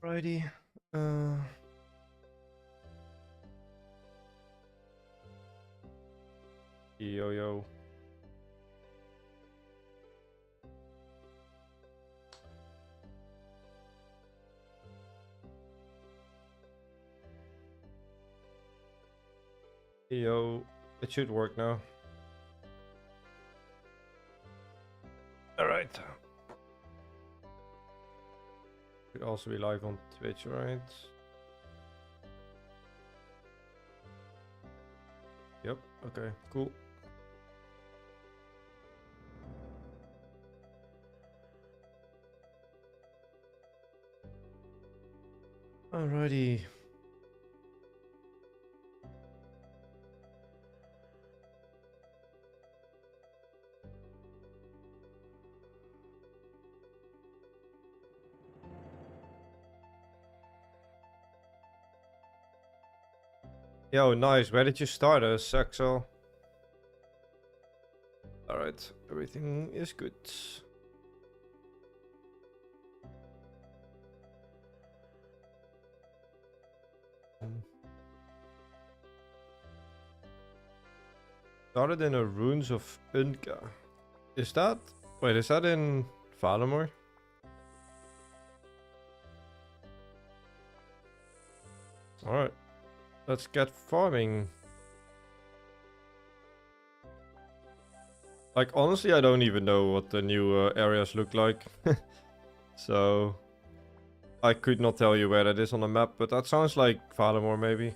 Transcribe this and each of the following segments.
Righty. Yo yo. Yo, it should work now. Alright. Could also be live on Twitch, right? Yep, okay, cool. Alrighty. Yo, nice. Where did you start us, Axel? Alright, everything is good. Started in a Runes of Unka. Is that... Wait, is that in Valamor? Alright. Let's get farming. Like, honestly, I don't even know what the new areas look like. So... I could not tell you where that is on the map, but that sounds like Valamor, maybe.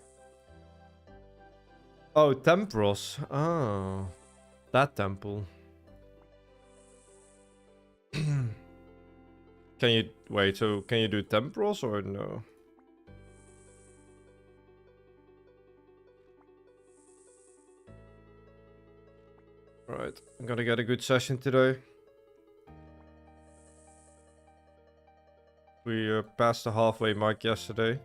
Oh, Tempros. Oh. That temple. Can you... Wait, so can you do Tempros or no? Right, I'm gonna get a good session today. We passed the halfway mark yesterday.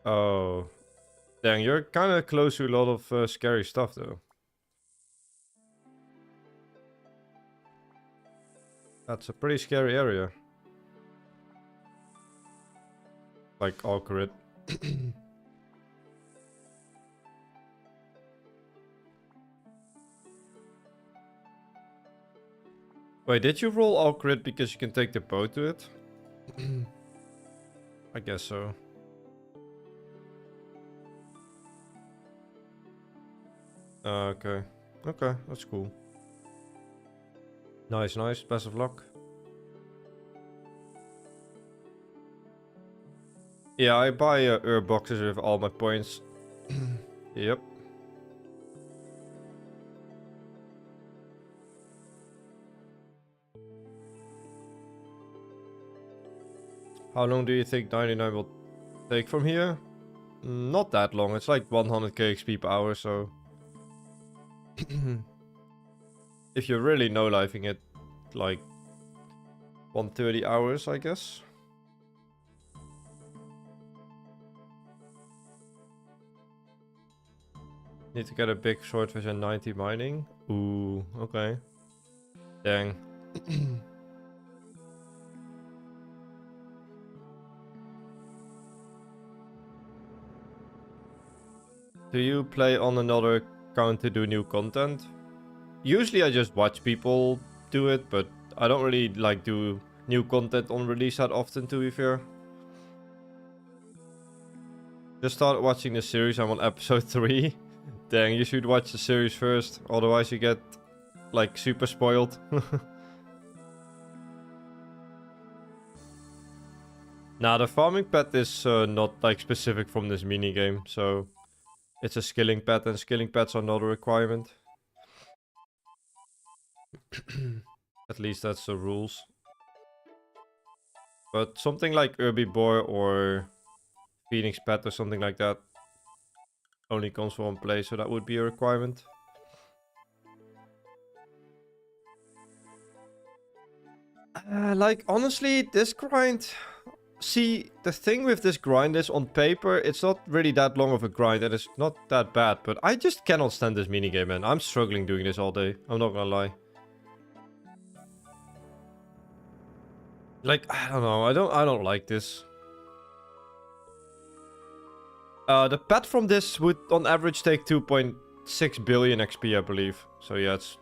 Oh. Dang, you're kind of close to a lot of scary stuff, though. That's a pretty scary area. Like, Alcarid. Wait, did you roll Alcarid because you can take the boat to it? I guess so. Okay. Okay, that's cool. Nice, nice. Best of luck. Yeah, I buy herb boxes with all my points. Yep. How long do you think 99 will take from here? Not that long. It's like 100k XP per hour, so... If you're really no-lifing it, like 130 hours, I guess. Need to get a big swordfish and 90 mining. Ooh, okay. Dang. Do you play on another account to do new content? Usually I just watch people do it, but I don't really like do new content on release that often, to be fair. Just started watching the series. I'm on episode 3. Dang, you should watch the series first, otherwise you get like super spoiled. Nah, the farming pet is not like specific from this minigame, so it's a skilling pet, and skilling pets are not a requirement. At least that's the rules. But something like Herblore or Phoenix pet or something like that only comes for one place, so that would be a requirement. Like, honestly, this grind... See, the thing with this grind is, on paper, it's not really that long of a grind, and it's not that bad, but I just cannot stand this minigame, man. I'm struggling doing this all day, I'm not gonna lie. Like, I don't know. I don't like this. The pet from this would on average take 2.6 billion XP, I believe. So yeah, it's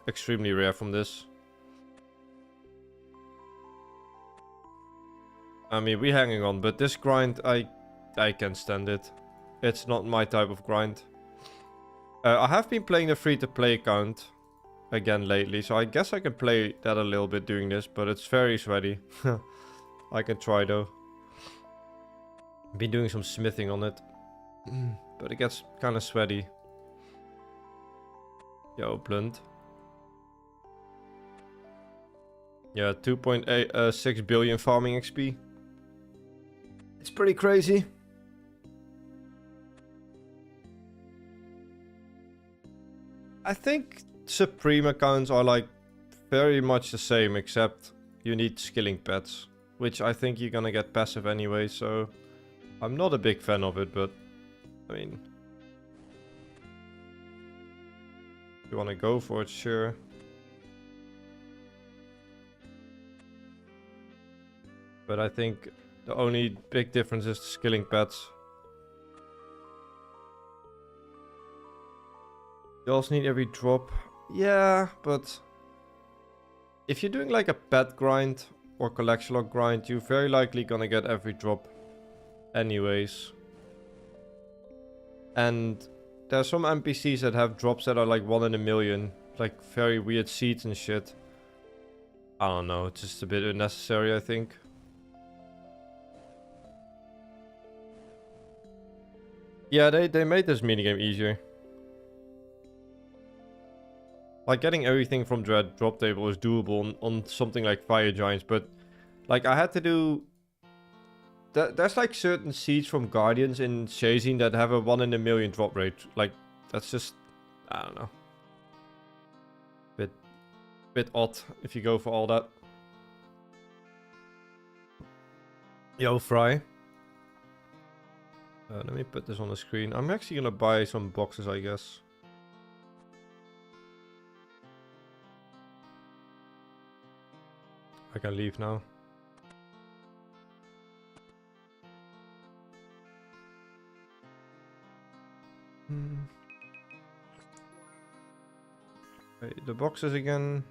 extremely rare from this. I mean, we're hanging on, but this grind, I can't stand it. It's not my type of grind. I have been playing the free-to-play account again lately, so I guess I can play that a little bit doing this, but it's very sweaty. I can try though. Been doing some smithing on it, but it gets kind of sweaty. Yo, blunt. Yeah, 2.6 billion farming XP. It's pretty crazy. I think Supreme accounts are like very much the same, except you need skilling pets, which I think you're gonna get passive anyway, so I'm not a big fan of it, but I mean, if you wanna go for it, sure. But I think the only big difference is the skilling pets. You also need every drop. Yeah, but if you're doing like a pet grind or collection log grind, you're very likely gonna get every drop anyways. And there's some NPCs that have drops that are like 1 in a million. Like very weird seeds and shit. I don't know, it's just a bit unnecessary, I think. Yeah, they made this minigame easier. Like, getting everything from Dread drop table is doable on something like Fire Giants, but like, I had to do... There's like certain seeds from Guardians in Shazin that have a 1 in a million drop rate. Like, that's just... I don't know. Bit odd if you go for all that. Yo, Fry. Let me put this on the screen. I'm actually gonna buy some boxes, I guess. I can leave now. Okay, the boxes again.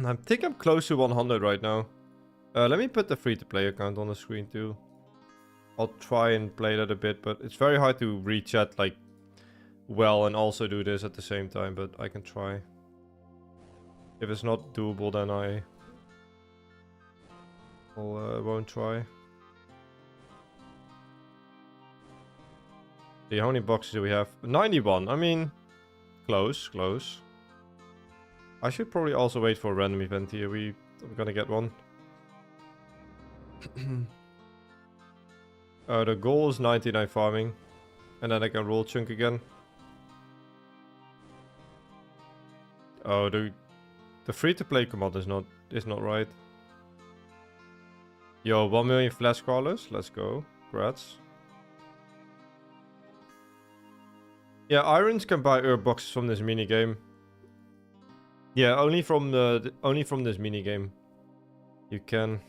I think I'm close to 100 right now. Let me put the free-to-play account on the screen too. I'll try and play that a bit, but it's very hard to read chat like well and also do this at the same time, but I can try. If it's not doable, then I won't try. See, how many boxes do we have? 91. I mean, close, close. I should probably also wait for a random event here. We're gonna get one. The goal is 99 farming, and then I can roll chunk again. Oh, the free-to-play command is not right. Yo, 1 million flash crawlers. Let's go. Congrats. Yeah, Irons can buy herb boxes from this minigame. Yeah, only from this minigame. You can.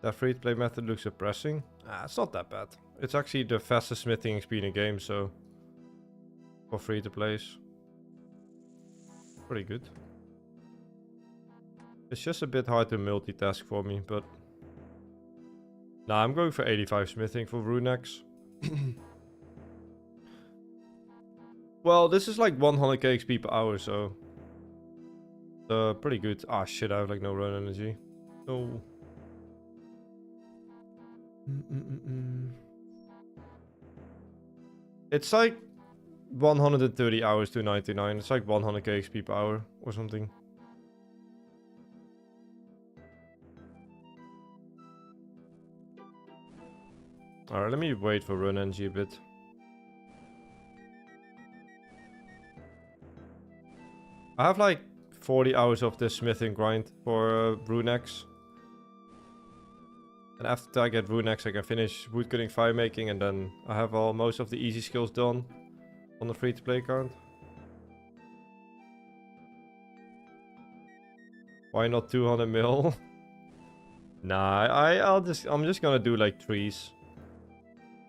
That free-to-play method looks depressing. It's not that bad. It's actually the fastest smithing XP in the game, so for free-to-plays, pretty good. It's just a bit hard to multitask for me, but nah, I'm going for 85 smithing for Runex. Well, this is like 100k XP per hour, so pretty good. Ah, shit, I have like no run energy. No. It's like 130 hours to 99. It's like 100k XP per hour or something. Alright, let me wait for run energy a bit. I have like 40 hours of this smithing grind for Runex. And after I get Runex, I can finish woodcutting, fire making, and then I have most of the easy skills done on the free-to-play account. Why not 200 mil? Nah, I'm just gonna do like trees.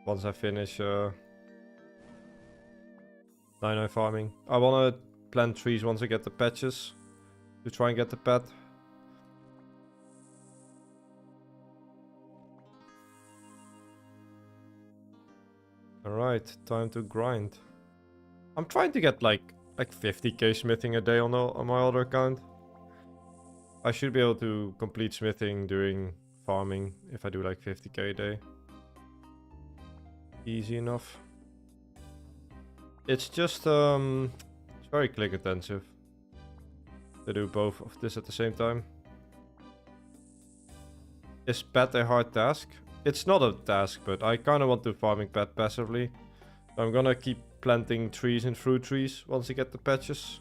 Once I finish 99 farming. I wanna plant trees once I get the patches. To try and get the pet. Alright, time to grind. I'm trying to get like 50k smithing a day on my other account. I should be able to complete smithing during farming if I do like 50k a day. Easy enough. It's just it's very click intensive to do both of this at the same time. Is pet a hard task? It's not a task, but I kind of want to farming pet passively. So I'm gonna keep planting trees and fruit trees once I get the patches.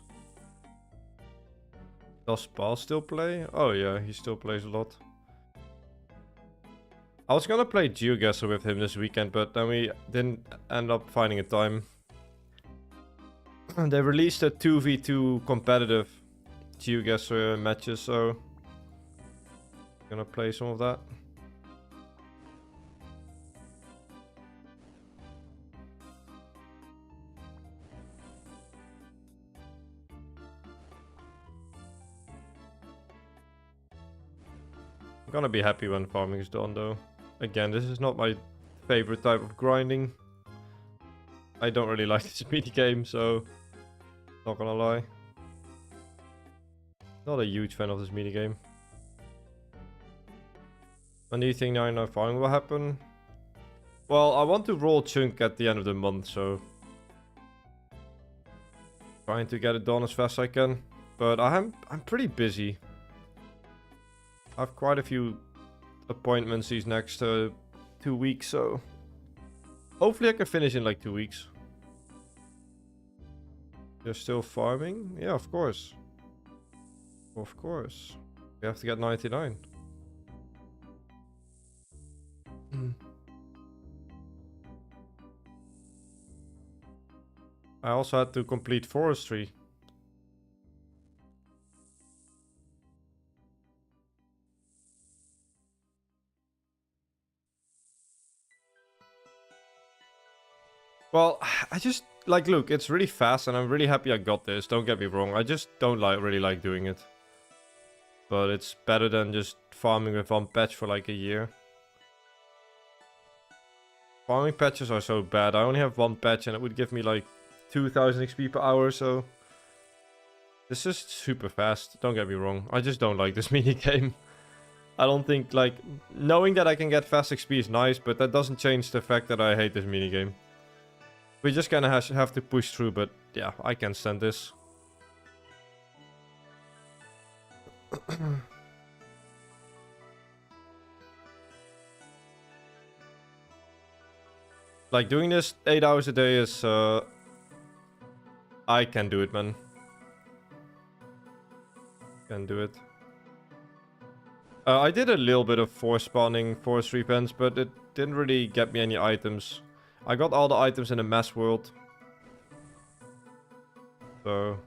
Does Paul still play? Oh yeah, he still plays a lot. I was gonna play GeoGuessr with him this weekend, but then we didn't end up finding a time. They released a 2v2 competitive GeoGuessr matches, so I'm gonna play some of that. I'm gonna be happy when farming is done though. Again, this is not my favorite type of grinding. I don't really like this mini game, so not gonna lie. Not a huge fan of this mini game. When do you think 99 farming will happen? Well, I want to roll chunk at the end of the month, so trying to get it done as fast as I can. But I'm pretty busy. I have quite a few appointments these next 2 weeks, so hopefully I can finish in like 2 weeks. You're still farming? Yeah, of course. Of course. We have to get 99. I also had to complete Forestry. Well, I just like, look, it's really fast and I'm really happy I got this. Don't get me wrong. I just don't really like doing it. But it's better than just farming with one patch for like a year. Farming patches are so bad. I only have one patch and it would give me like 2000 XP per hour, so this is super fast. Don't get me wrong. I just don't like this mini game. I don't think, like, knowing that I can get fast XP is nice, but that doesn't change the fact that I hate this mini game. We just kind of have to push through, but yeah, I can stand this. Like, doing this 8 hours a day is, I can do it, man. Can do it. I did a little bit of spawning forestry pens, but it didn't really get me any items. I got all the items in the mass world. So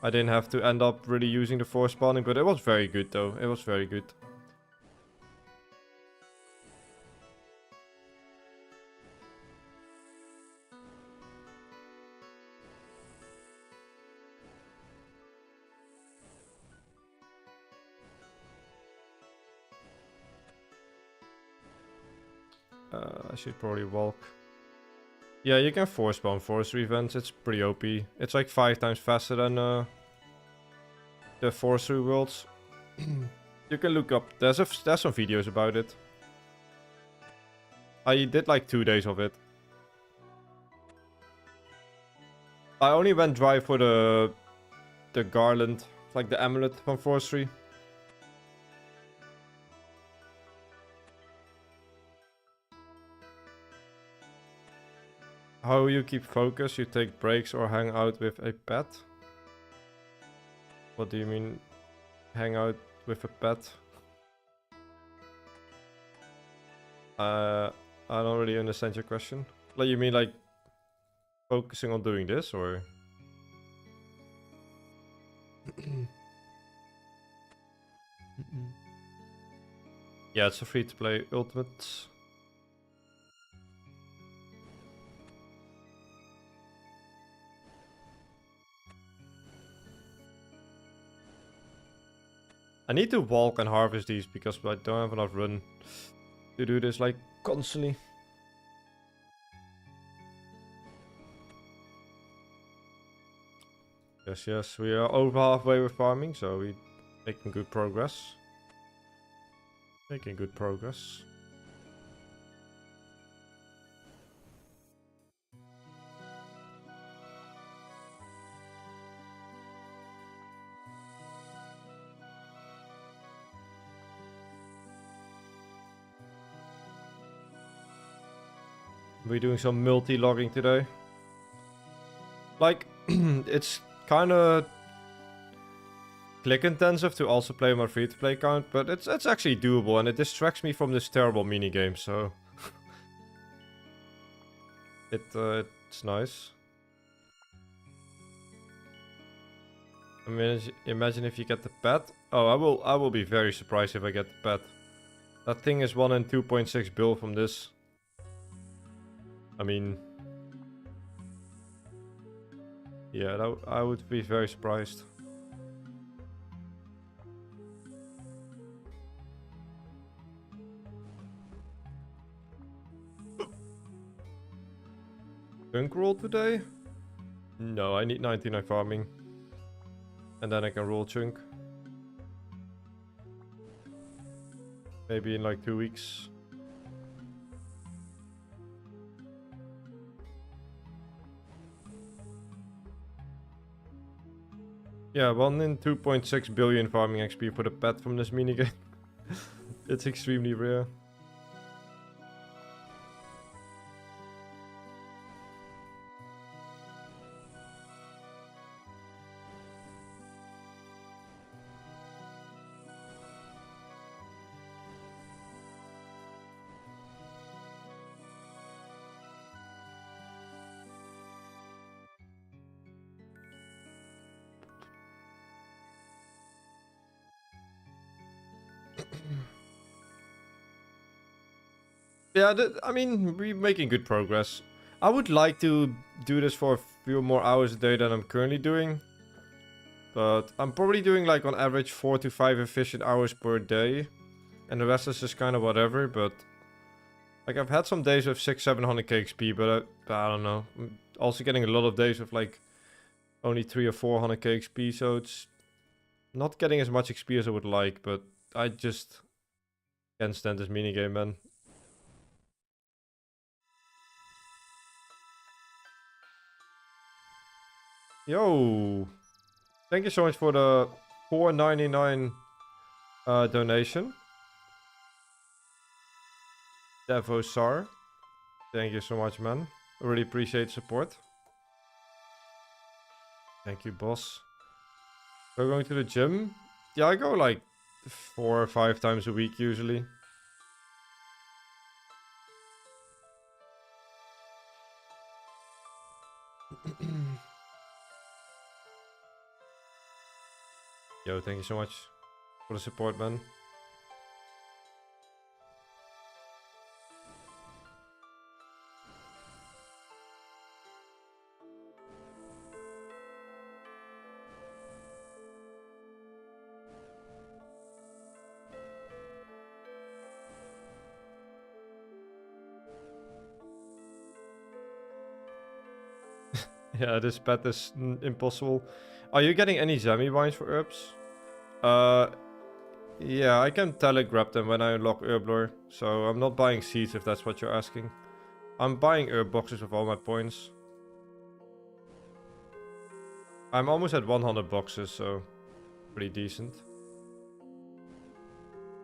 I didn't have to end up really using the spawning, but it was very good though. It was very good. I should probably walk. Yeah, you can spawn forestry events. It's pretty OP. It's like 5 times faster than the forestry worlds. You can look up. There's some videos about it. I did like 2 days of it. I only went dry for the garland, like the amulet from forestry. How you keep focus? You take breaks or hang out with a pet? What do you mean, hang out with a pet? I don't really understand your question. Like, you mean like focusing on doing this, or? Yeah, it's a free-to-play ultimate. I need to walk and harvest these because I don't have enough run to do this like constantly. Yes, we are over halfway with farming, so we're making good progress. Making good progress. We're doing some multi-logging today. Like, it's kind of click intensive to also play my free-to-play account, but it's actually doable, and it distracts me from this terrible minigame, so... it's nice. I mean, imagine if you get the pet. Oh, I will be very surprised if I get the pet. That thing is 1 in 2.6 bill from this. I mean... yeah, I would be very surprised. Chunk roll today? No, I need 99 farming. And then I can roll chunk. Maybe in like 2 weeks. Yeah, 1 in 2.6 billion farming XP for the pet from this minigame. It's extremely rare. Yeah, I mean, we're making good progress. I would like to do this for a few more hours a day than I'm currently doing. But I'm probably doing like on average 4 to 5 efficient hours per day. And the rest is just kind of whatever, but... like, I've had some days with 600-700k XP, but I don't know. I'm also getting a lot of days with like only 300 or 400k XP, so it's not getting as much XP as I would like, but I just can't stand this minigame, man. Yo! Thank you so much for the $4.99 donation. Devosar. Thank you so much, man. I really appreciate support. Thank you, boss. We're going to the gym? Yeah, I go like 4 or 5 times a week usually. Yo, thank you so much for the support, man. Yeah, this pet is impossible. Are you getting any Zami vines for herbs? Yeah, I can telegraph them when I unlock Herblore. So I'm not buying seeds if that's what you're asking. I'm buying herb boxes with all my points. I'm almost at 100 boxes, so pretty decent.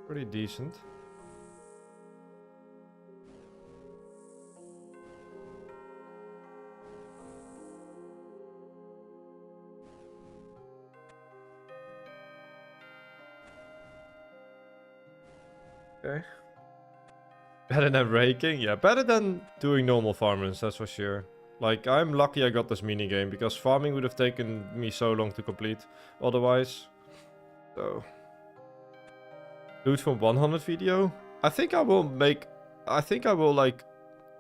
Pretty decent. Okay. Better than raking? Yeah, better than doing normal farmers, that's for sure. Like, I'm lucky I got this minigame, because farming would have taken me so long to complete otherwise. So... Loot from 100 video. I think I will like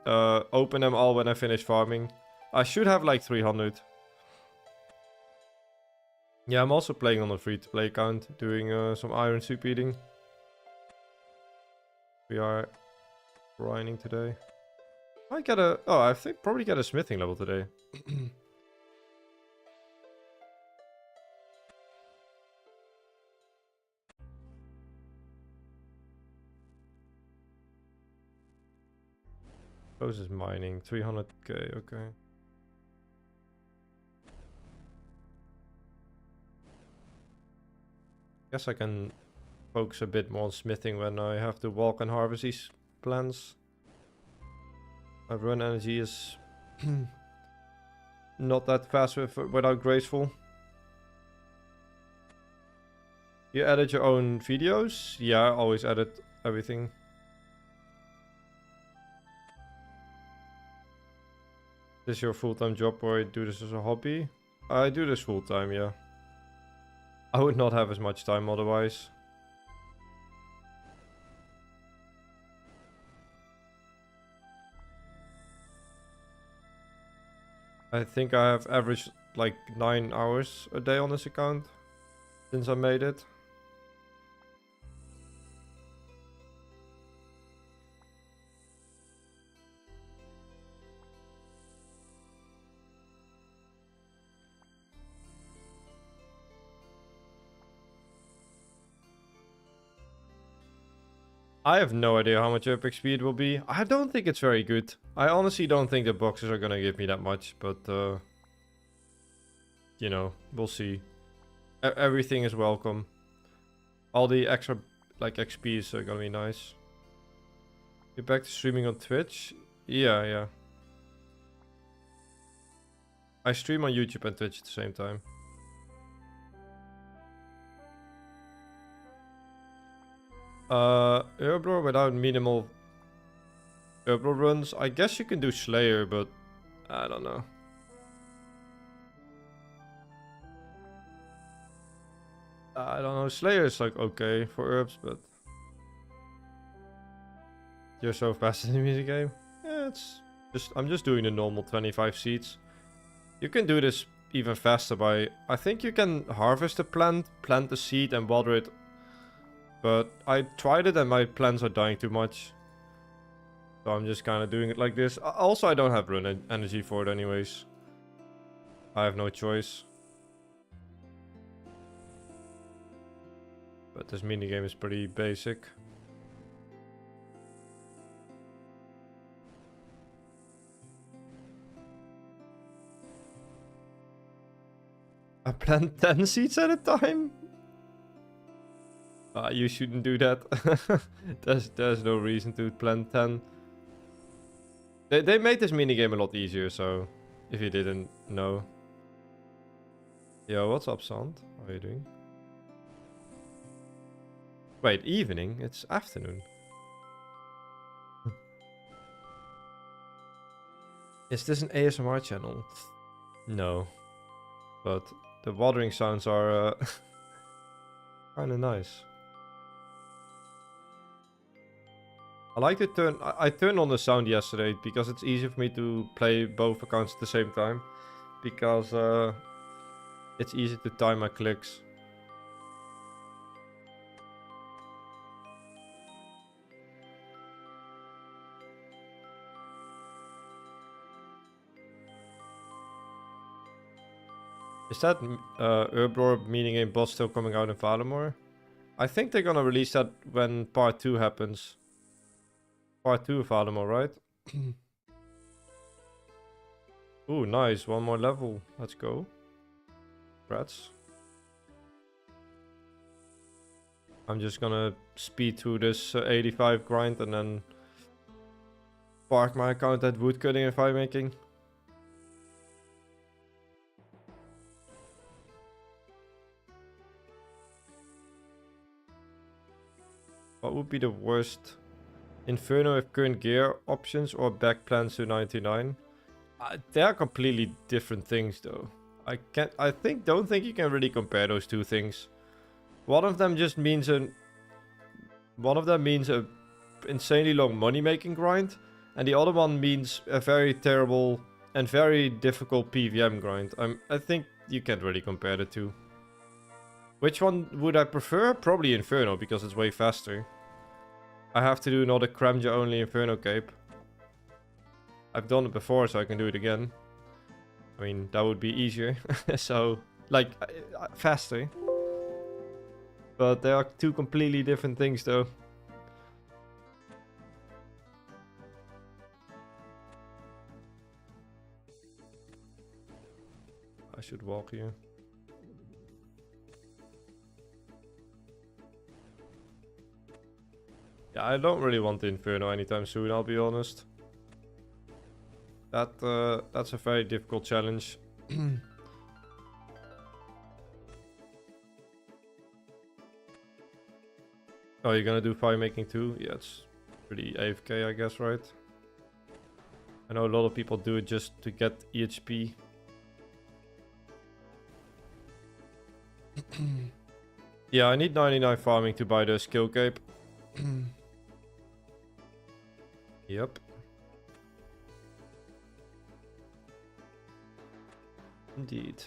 open them all when I finish farming. I should have like 300. Yeah, I'm also playing on a free-to-play account, doing some iron soup eating. We are grinding today. I get a... Oh, I think probably get a smithing level today. Closest mining, 300k, okay. Guess I can focus a bit more on smithing when I have to walk and harvest these plants. My run energy is not that fast without graceful. You edit your own videos? Yeah, I always edit everything. Is this your full-time job or you do this as a hobby? I do this full-time, yeah. I would not have as much time otherwise. I think I have averaged like 9 hours a day on this account since I made it. I have no idea how much epic speed will be. I don't think it's very good. I honestly don't think the boxes are gonna give me that much, but you know, we'll see. Everything is welcome. All the extra like XPs are gonna be nice. Get back to streaming on Twitch? Yeah. I stream on YouTube and Twitch at the same time. Herblore without minimal Herblore runs. I guess you can do Slayer, but I don't know. I don't know. Slayer is like okay for herbs, but you're so fast in the music game. Yeah, it's just I'm just doing the normal 25 seeds. You can do this even faster by I think you can harvest a plant the seed and water it. But I tried it and my plants are dying too much. So I'm just kind of doing it like this. Also, I don't have run energy for it anyways. I have no choice. But this minigame is pretty basic. I plant 10 seeds at a time? You shouldn't do that. there's no reason to plant 10. They made this minigame a lot easier, so if you didn't know. Yo, what's up, Sant? How are you doing? Wait, evening? It's afternoon. Is this an ASMR channel? No. But the watering sounds are kind of nice. I like to turn... I turned on the sound yesterday because it's easier for me to play both accounts at the same time. Because it's easy to time my clicks. Is that Herblore minigame boss still coming out in Valimor? I think they're gonna release that when part 2 happens. Part 2 of Valimor, right? Ooh, nice. One more level. Let's go. Congrats. I'm just gonna speed through this 85 grind and then park my account at woodcutting and fire making. What would be the worst? Inferno with current gear options or back plans to 99? They are completely different things though. Don't think you can really compare those two things. One of them just means One of them means a insanely long money making grind, and the other one means a very terrible and very difficult PVM grind. I think you can't really compare the two. Which one would I prefer? Probably Inferno, because it's way faster. I have to do another Cramja only Inferno cape. I've done it before, so I can do it again. I mean, that would be easier. So, like, faster. But they are two completely different things, though. I should walk here. Yeah, I don't really want the Inferno anytime soon, I'll be honest. That's a very difficult challenge. Oh, you're gonna do fire making too? Yeah, it's pretty AFK, I guess, right? I know a lot of people do it just to get EHP. Yeah, I need 99 farming to buy the skill cape. Yep. Indeed.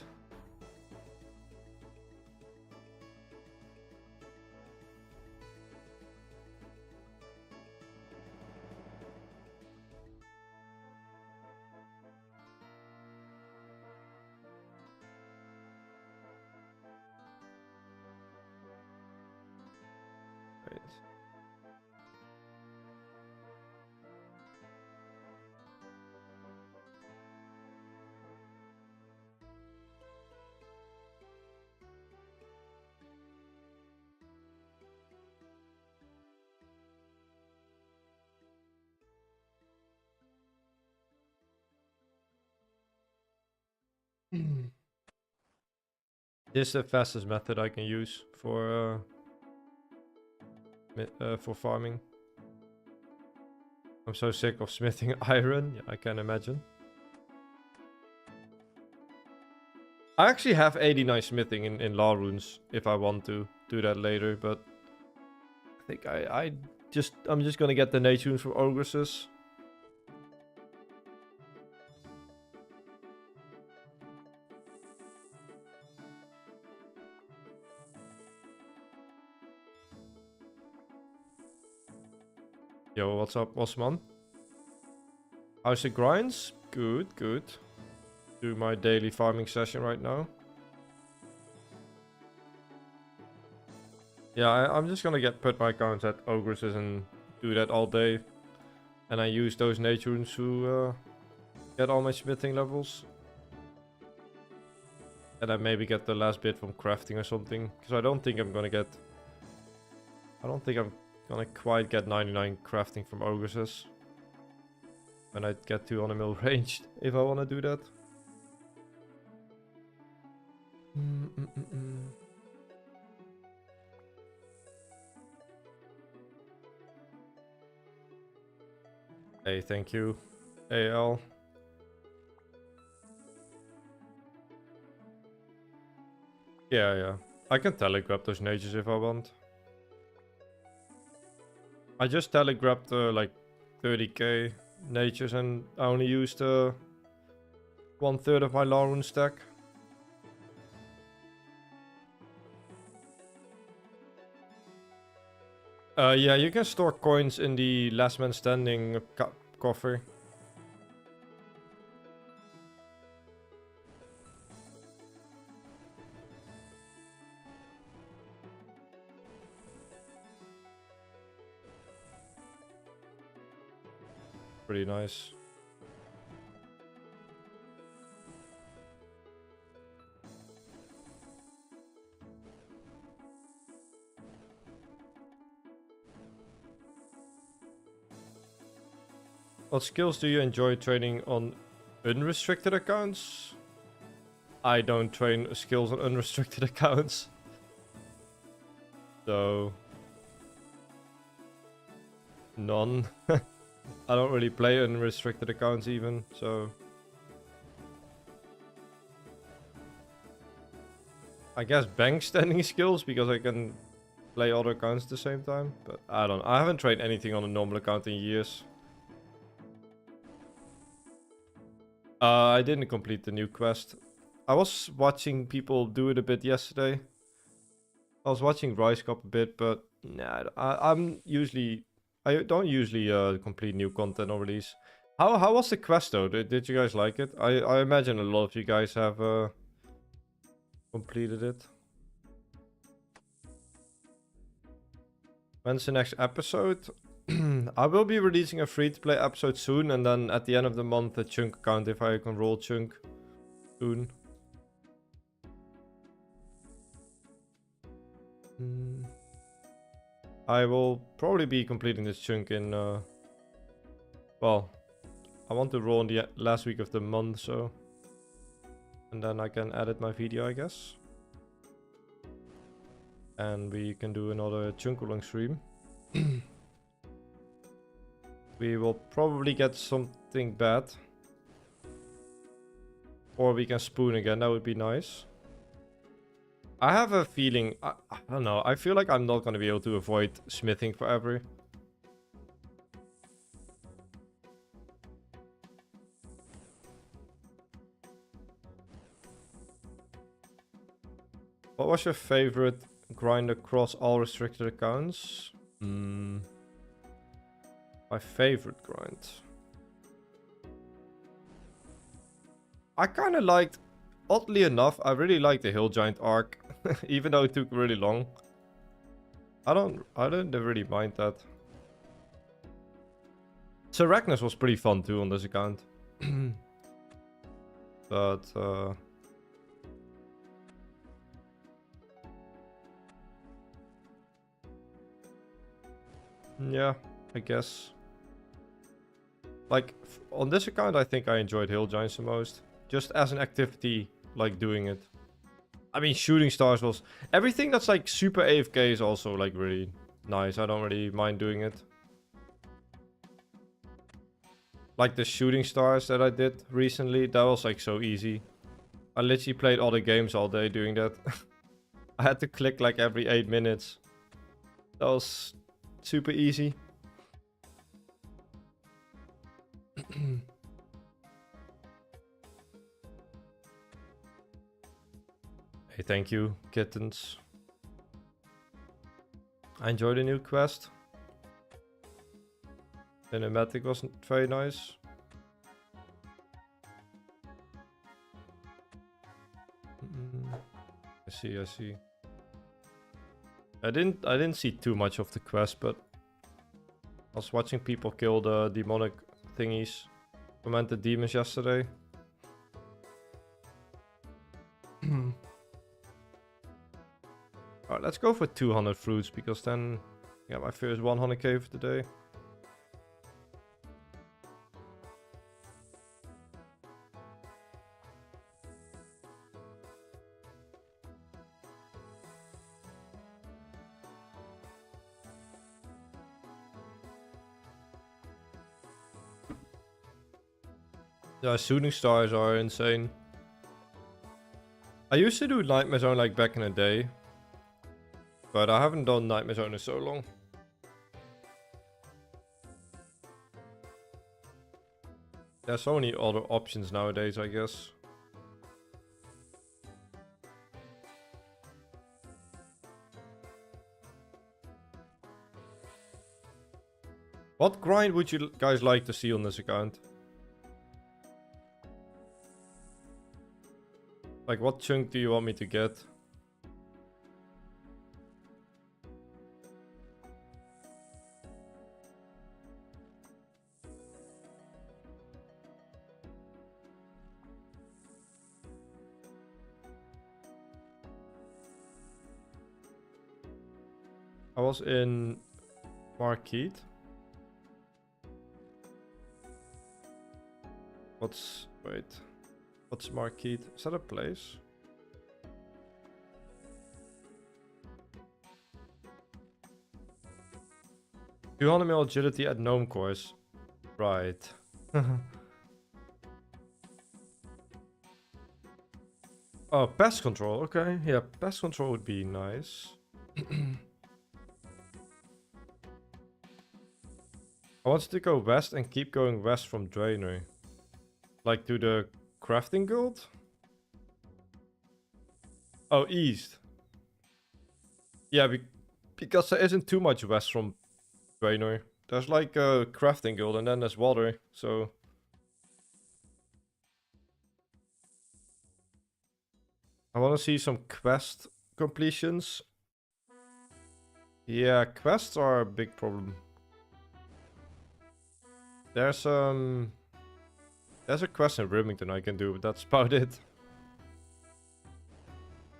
Right. This is the fastest method I can use for farming. I'm so sick of smithing iron. Yeah, I can imagine. I actually have 89 smithing in law runes if I want to do that later, but I think I'm just gonna get the nature runes from ogresses. Yo, what's up, Osman? How's the grinds? Good, good. Do my daily farming session right now. Yeah, I'm just gonna put my accounts at ogresses and do that all day. And I use those nature runes to get all my smithing levels. And then maybe get the last bit from crafting or something. Because I don't think I'm gonna quite get 99 crafting from ogresses. When I get to on a mill ranged, if I want to do that. Hey, thank you, AL. Yeah. I can telegrab those natures if I want. I just telegrabbed like 30k natures and I only used 1/3 of my long rune stack. Yeah, you can store coins in the last man standing coffer. Pretty nice. What skills do you enjoy training on unrestricted accounts? I don't train skills on unrestricted accounts. So... none. I don't really play unrestricted accounts even, so... I guess bank standing skills, because I can play other accounts at the same time. But I haven't tried anything on a normal account in years. I didn't complete the new quest. I was watching people do it a bit yesterday. I was watching Rice Cup a bit, but nah, I don't usually complete new content or release. How was the quest though? Did you guys like it? I imagine a lot of you guys have completed it. When's the next episode? I will be releasing a free-to-play episode soon, and then at the end of the month a chunk account if I can roll chunk soon. I will probably be completing this chunk in, well, I want to roll in the last week of the month, so, and then I can edit my video, I guess. And we can do another chunk along stream. We will probably get something bad. Or we can spoon again, that would be nice. I have a feeling, I don't know, I feel like I'm not going to be able to avoid smithing forever. What was your favorite grind across all restricted accounts? My favorite grind. I kind of liked, oddly enough, I really liked the Hill Giant arc, even though it took really long. I didn't really mind that. Seracnus was pretty fun too on this account. But yeah, I guess. Like, on this account, I think I enjoyed Hill Giants the most. Just as an activity, like, doing it. I mean, Shooting Stars was... Everything that's, like, super AFK is also, like, really nice. I don't really mind doing it. Like, the Shooting Stars that I did recently, that was, like, so easy. I literally played other games all day doing that. I had to click, like, every 8 minutes. That was super easy. Hey, thank you, kittens. I enjoyed the new quest. Cinematic wasn't very nice. I see. I didn't see too much of the quest, but I was watching people kill the demonic thingies, fermented demons yesterday. Alright, let's go for 200 fruits, because then I got my first 100k for today. Yeah, Shooting Stars are insane. I used to do Nightmare Zone like back in the day, but I haven't done Nightmare Zone in so long. There's so many other options nowadays, I guess. What grind would you guys like to see on this account? Like, what chunk do you want me to get? I was in Marquette. What's Marquette? Is that a place? $200 mil agility at gnome course. Right. Oh, pest control. Okay, yeah, pest control would be nice. I wanted to go west and keep going west from Draenor. Like to the crafting guild? Oh, east. Yeah, because there isn't too much west from Draenor. There's like a crafting guild and then there's water, so... I want to see some quest completions. Yeah, quests are a big problem. There's a quest in Remington I can do, but that's about it.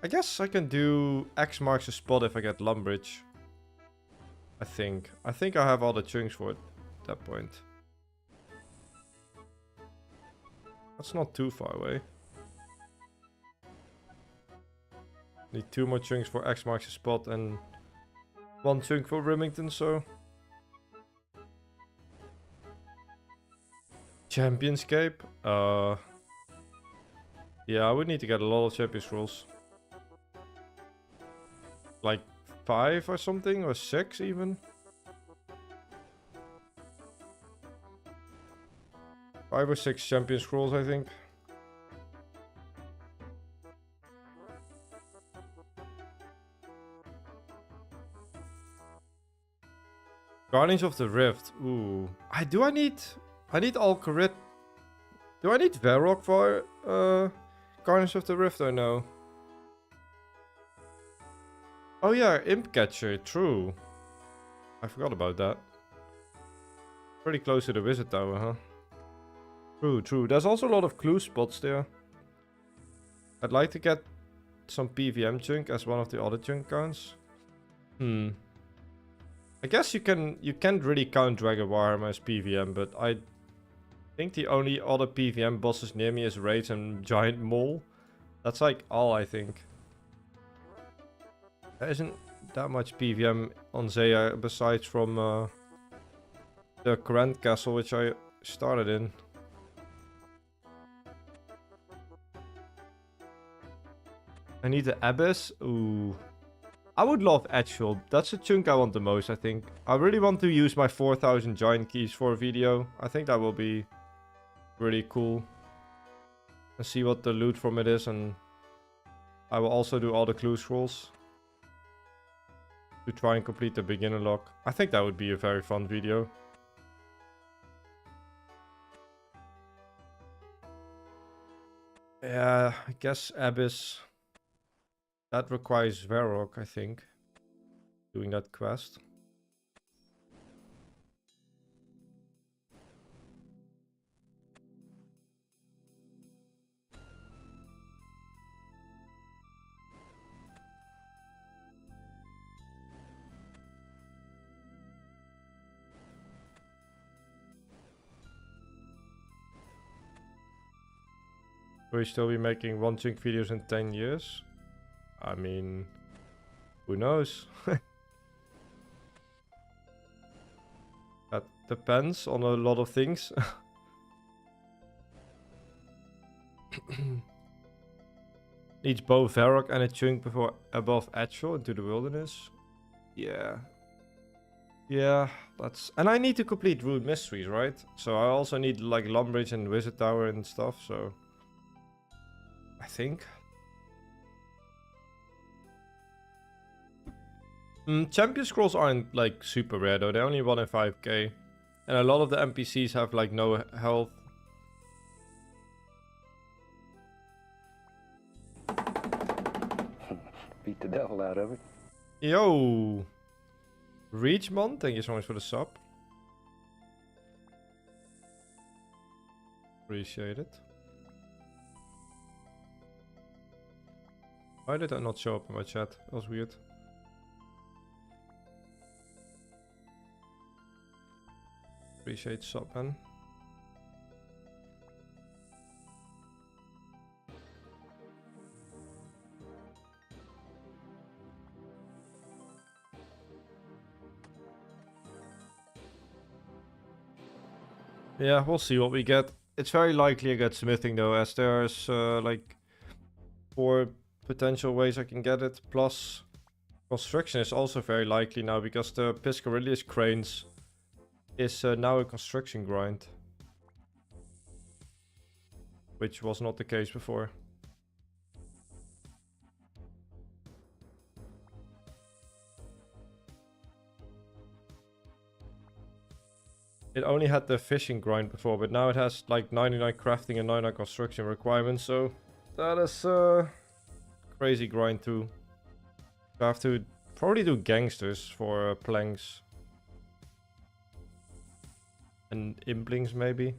I guess I can do X marks the spot if I get Lumbridge. I think I have all the chunks for it at that point. That's not too far away. Need 2 more chunks for X marks the spot and 1 chunk for Remington, so... Championscape? Yeah, I would need to get a lot of champion scrolls. Like 5 or something, or 6 even. 5 or 6 champion scrolls, I think. Guardians of the Rift. Ooh. I need Alcarit. Do I need Varrock for Guardians of the Rift or no? Oh yeah, Imp Catcher, true. I forgot about that. Pretty close to the Wizard Tower, huh? True. There's also a lot of clue spots there. I'd like to get some PVM chunk as one of the other chunk counts. I guess you can't really count Dragon Warhammer as PVM, but I think the only other PVM bosses near me is Raids and Giant Mole. That's like all I think. There isn't that much PVM on Zeya besides from the Grand Castle, which I started in. I need the Abyss. Ooh. I would love Actual. That's the chunk I want the most, I think. I really want to use my 4000 giant keys for a video. I think that will be really cool. And see what the loot from it is. And I will also do all the clue scrolls to try and complete the beginner lock. I think that would be a very fun video. Yeah, I guess Abyss. That requires Varrock, I think. Doing that quest. Will you still be making one chunk videos in 10 years? I mean, who knows? That depends on a lot of things. Needs both Varrock and a chunk before above Actual into the wilderness. Yeah. Yeah, that's... And I need to complete Root Mysteries, right? So I also need like Lumbridge and Wizard Tower and stuff, so... I think... Champion scrolls aren't like super rare though, they're only 1 in 5k. And a lot of the NPCs have like no health. Beat the devil out of it. Yo! Reachmon, thank you so much for the sub. Appreciate it. Why did that not show up in my chat? That was weird. Appreciate sub, man. Yeah, we'll see what we get. It's very likely I get smithing though, as there's like 4 potential ways I can get it. Plus, construction is also very likely now because the Piscarilius cranes is now a construction grind. Which was not the case before. It only had the fishing grind before, but now it has like 99 crafting and 99 construction requirements, so that is a crazy grind too. I have to probably do gangsters for planks. And implings maybe.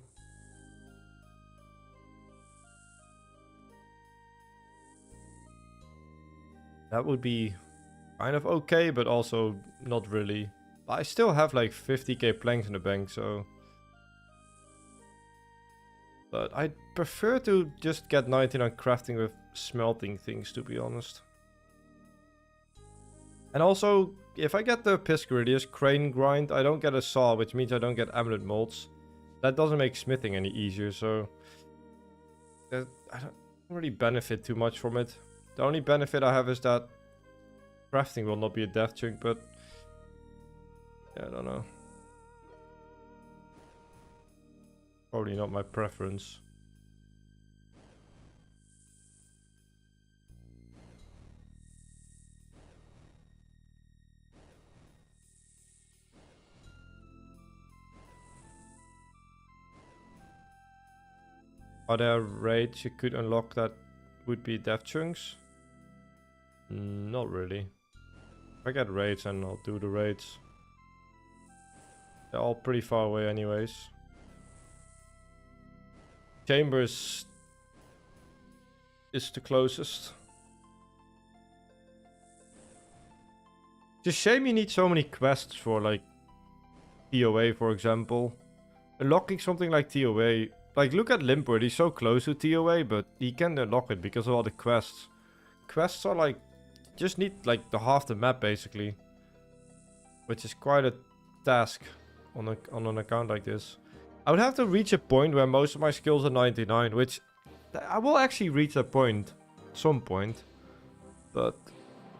That would be kind of okay, but also not really. I still have like 50k planks in the bank, so... But I prefer to just get 99 crafting with smelting things, to be honest. And also, if I get the Piscaridius crane grind, I don't get a saw, which means I don't get amulet molds. That doesn't make smithing any easier, so... I don't really benefit too much from it. The only benefit I have is that crafting will not be a death chunk, but... Yeah, I don't know. Probably not my preference. Are there raids you could unlock that would be death chunks? Not really. If I get raids, then I'll do the raids. They're all pretty far away anyways. Chambers is the closest. It's a shame you need so many quests for like TOA, for example. Unlocking something like TOA, like look at Limpward, he's so close to TOA, but he can't unlock it because of all the quests. Quests are like, just need like the half the map basically, which is quite a task on an account like this. I would have to reach a point where most of my skills are 99, which I will actually reach that point at some point, but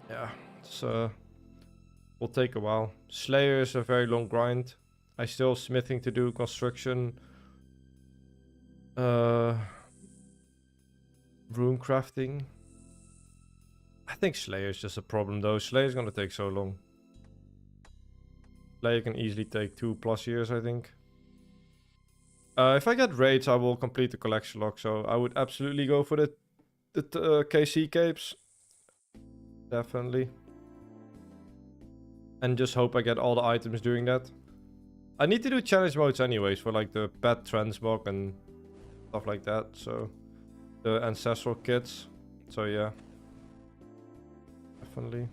yeah, it's will take a while. Slayer is a very long grind. I still have smithing to do, construction, Runecrafting. I think Slayer is just a problem though. Slayer is gonna take so long. Slayer can easily take 2+ years, I think. If I get raids, I will complete the collection log, so I would absolutely go for the KC capes. Definitely. And just hope I get all the items doing that. I need to do challenge modes anyways for like the pet transmog and stuff like that, so the ancestral kits. So yeah. Definitely.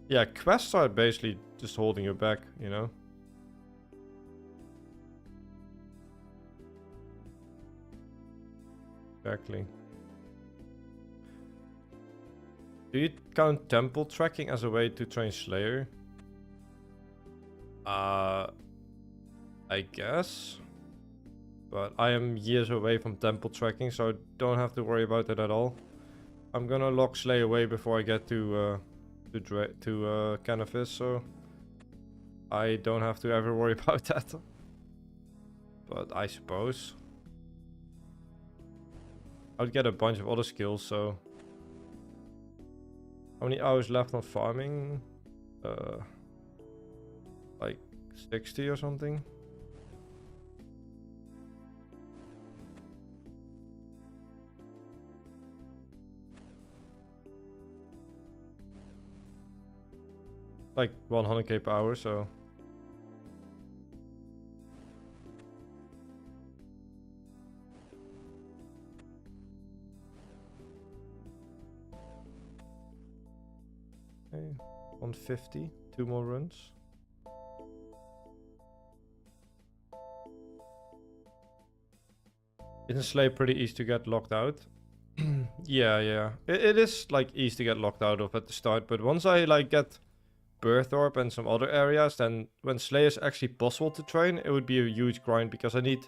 Yeah, quests are basically just holding you back, you know? Exactly. Do you count temple tracking as a way to train Slayer? I guess. But I am years away from temple tracking, so I don't have to worry about it at all. I'm gonna lock Slayer away before I get to Canifis, so I don't have to ever worry about that. But I suppose I would get a bunch of other skills, so how many hours left on farming? Like 60 or something. Like 100k per hour, so okay, 150, 2 more runs. Isn't Slay pretty easy to get locked out? Yeah. It is like easy to get locked out of at the start, but once I like get Birthorpe and some other areas, then when Slay is actually possible to train, it would be a huge grind because I need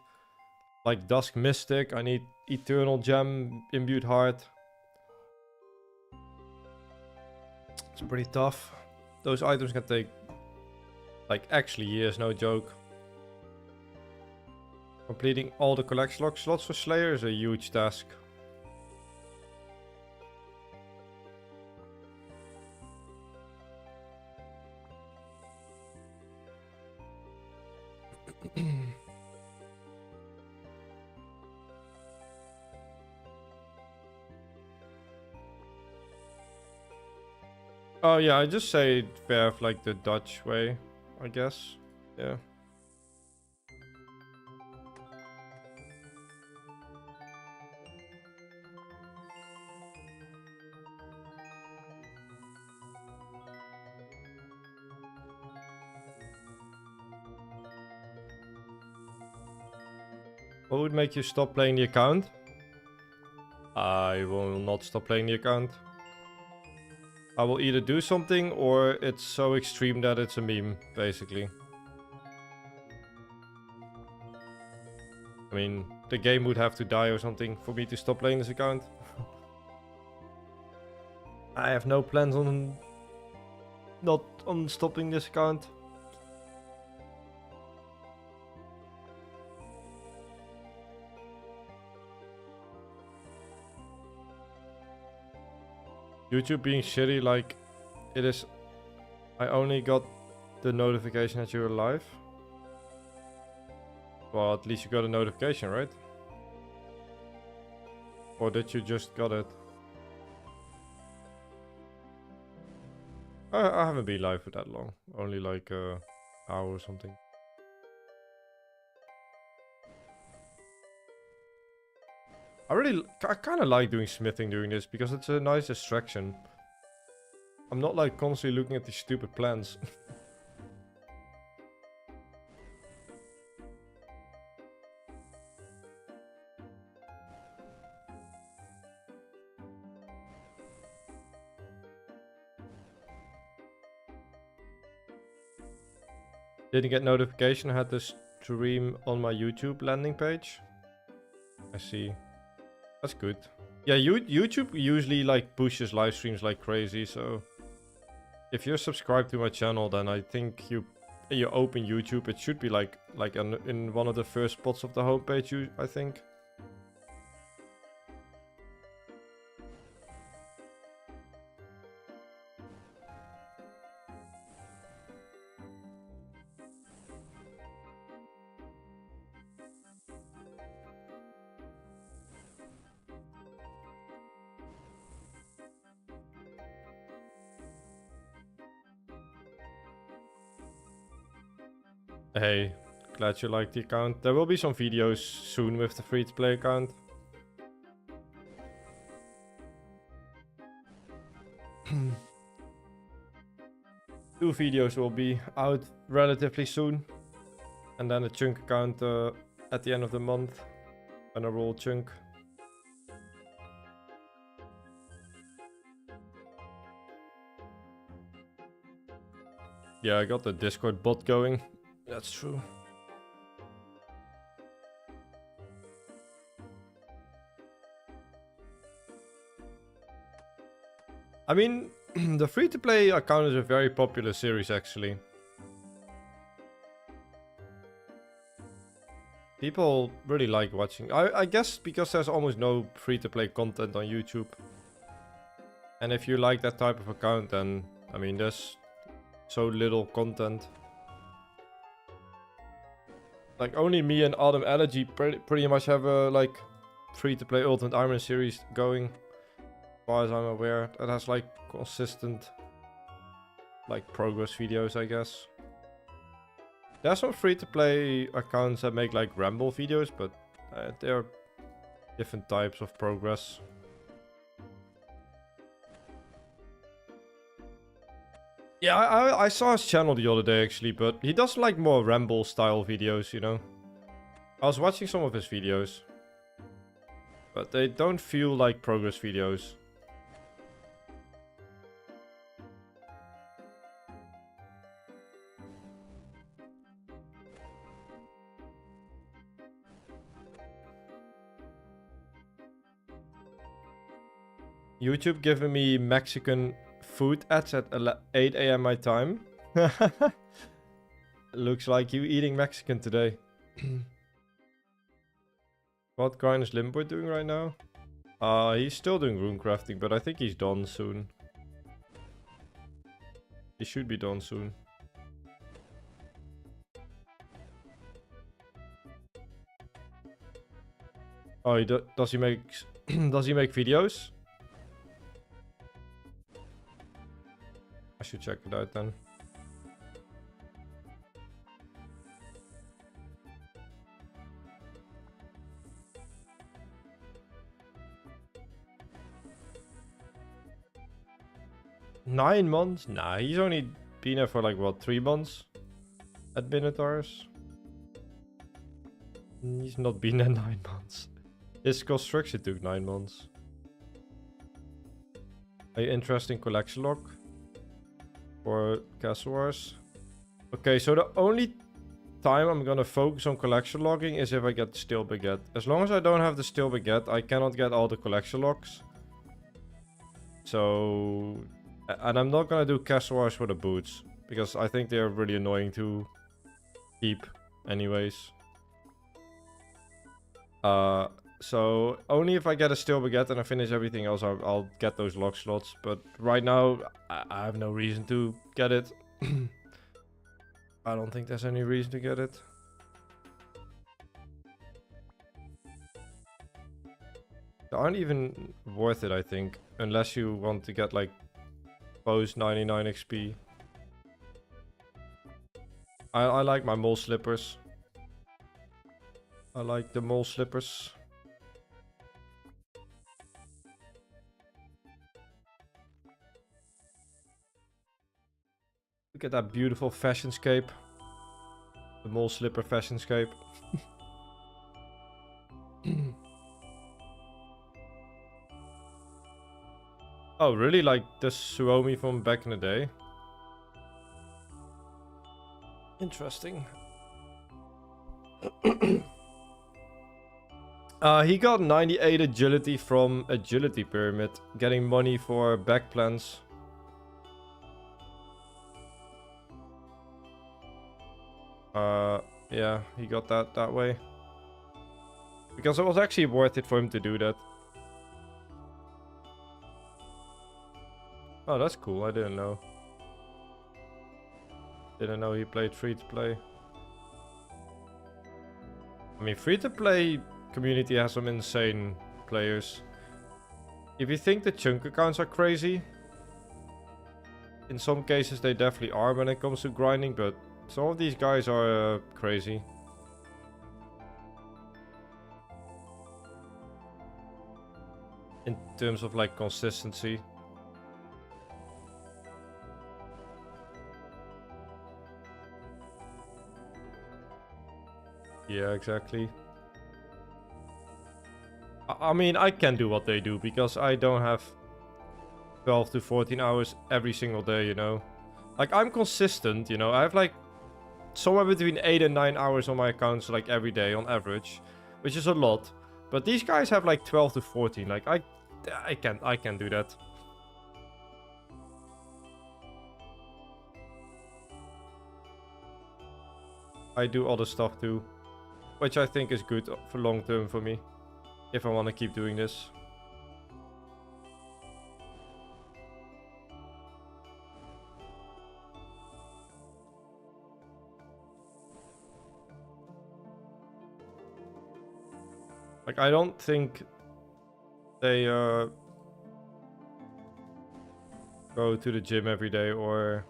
like Dusk Mystic, I need Eternal Gem, Imbued Heart. It's pretty tough. Those items can take like actually years, no joke. Completing all the collection log slots for Slayer is a huge task. Oh yeah, I just say Verf like the Dutch way, I guess. Yeah. What would make you stop playing the account? I will not stop playing the account. I will either do something or it's so extreme that it's a meme, basically. I mean, the game would have to die or something for me to stop playing this account. I have no plans on not on stopping this account. YouTube being shitty, like it is. I only got the notification that you're alive. Well, at least you got a notification, right? Or did you just got it? I haven't been live for that long. Only like an hour or something. I kind of like doing smithing during this because it's a nice distraction. I'm not like constantly looking at these stupid plants. Didn't get notification. I had the stream on my YouTube landing page. I see. That's good. Yeah, YouTube usually like pushes live streams like crazy, so if you're subscribed to my channel, then I think you open YouTube, it should be like in one of the first spots of the homepage, I think. Hey, glad you like the account. There will be some videos soon with the free-to-play account. Two videos will be out relatively soon. And then a chunk account at the end of the month. And a roll chunk. Yeah, I got the Discord bot going. That's true. I mean, the free-to-play account is a very popular series, actually. People really like watching. I guess because there's almost no free-to-play content on YouTube. And if you like that type of account, then, I mean, there's so little content. Like, only me and Autumn Allergy pretty much have a, like, free-to-play Ultimate Ironman series going. As far as I'm aware. That has, like, consistent, like, progress videos, I guess. There's some free-to-play accounts that make, like, ramble videos, but they're different types of progress. Yeah, I saw his channel the other day, actually, but he does, like, more ramble-style videos, you know? I was watching some of his videos, but they don't feel like progress videos. YouTube giving me Mexican food ads at 8 a.m. my time. Looks like you eating Mexican today. What grind is Limbo doing right now? He's still doing Runecrafting, but I think he's done soon. He should be done soon. Oh, does he make does he make videos? I should check it out then. Nine months? Nah, he's only been there for like what, 3 months at Minotaurs. He's not been there 9 months. His construction took 9 months. Are you interested in collection log for Castle Wars? Okay, so the only time I'm gonna focus on collection logging is if I get the steel baguette. As long as I don't have the steel baguette, I cannot get all the collection logs. So, and I'm not gonna do Castle Wars for the boots, because I think they're really annoying to keep anyways. So only if I get a steel baguette and I finish everything else, I'll get those log slots. But right now, I have no reason to get it. I don't think there's any reason to get it. They aren't even worth it, I think. Unless you want to get like post 99 XP. I like my mole slippers. I like the mole slippers. Look at that beautiful fashionscape. The mole slipper fashionscape. Oh, really? Like the Suomi from back in the day? Interesting. He got 98 agility from Agility Pyramid, getting money for back plans. Yeah, he got that way. Because it was actually worth it for him to do that. Oh, that's cool. I didn't know. Didn't know he played free-to-play. I mean, free-to-play community has some insane players. If you think the chunk accounts are crazy, in some cases they definitely are when it comes to grinding, but some of these guys are crazy. In terms of like consistency. Yeah, exactly. I mean, I can do what they do because I don't have 12 to 14 hours every single day, you know. Like, I'm consistent, you know. I have like somewhere between 8 and 9 hours on my accounts like every day on average, which is a lot. But these guys have like 12 to 14. Like, I can't do that. I do other stuff too, which I think is good for long term for me, if I want to keep doing this. Like, I don't think they go to the gym every day or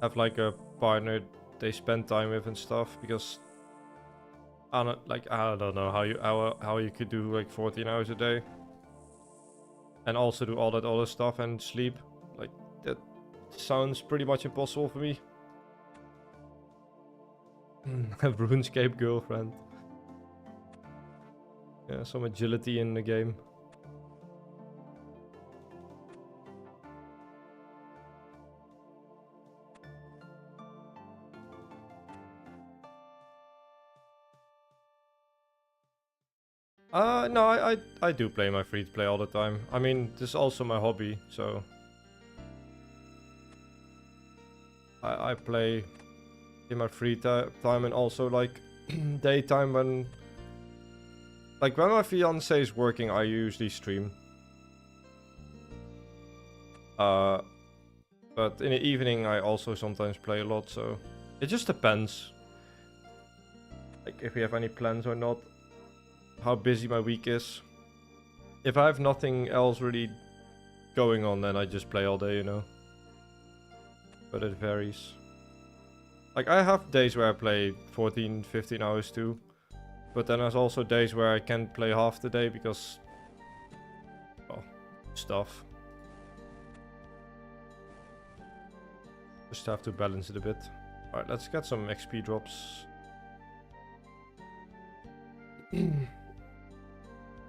have like a partner they spend time with and stuff, because I don't know how you could do like 14 hours a day and also do all that other stuff and sleep. Like, that sounds pretty much impossible for me. Have RuneScape girlfriend. Yeah, some agility in the game. No, I do play my free-to-play all the time. I mean, this is also my hobby, so I play in my free time, and also like daytime when my fiance is working, I usually stream. But in the evening I also sometimes play a lot, so it just depends. Like if we have any plans or not, how busy my week is. If I have nothing else really going on, then I just play all day, you know. But it varies. Like I have days where I play 14, 15 hours too. But then there's also days where I can't play half the day because, well, stuff. Just have to balance it a bit. Alright, let's get some XP drops.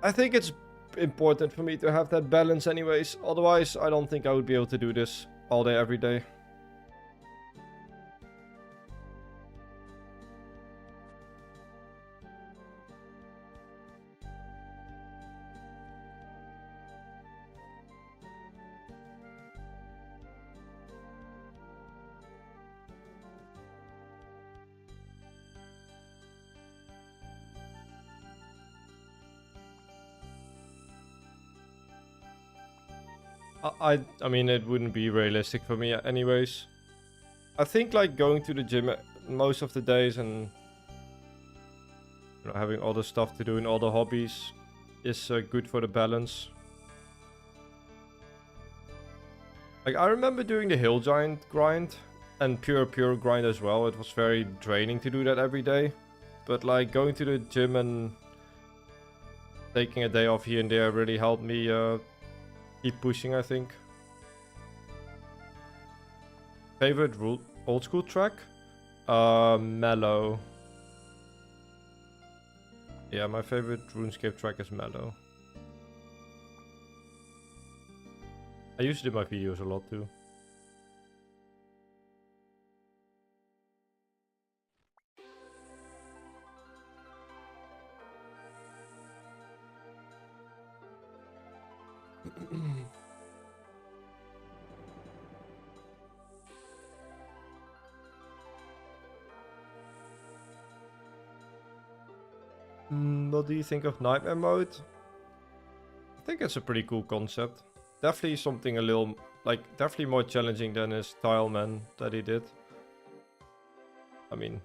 I think it's important for me to have that balance anyways. Otherwise, I don't think I would be able to do this all day, every day. I mean, it wouldn't be realistic for me anyways. I think like going to the gym most of the days and having other stuff to do and other hobbies is good for the balance. Like I remember doing the hill giant grind and pure grind as well. It was very draining to do that every day. But like going to the gym and taking a day off here and there really helped me keep pushing, I think. Favorite old school track? Mellow. Yeah, my favorite RuneScape track is Mellow. I used to do my videos a lot too. What do you think of Nightmare mode? I think it's a pretty cool concept. Definitely something a little, like, definitely more challenging than his Tileman that he did. I mean,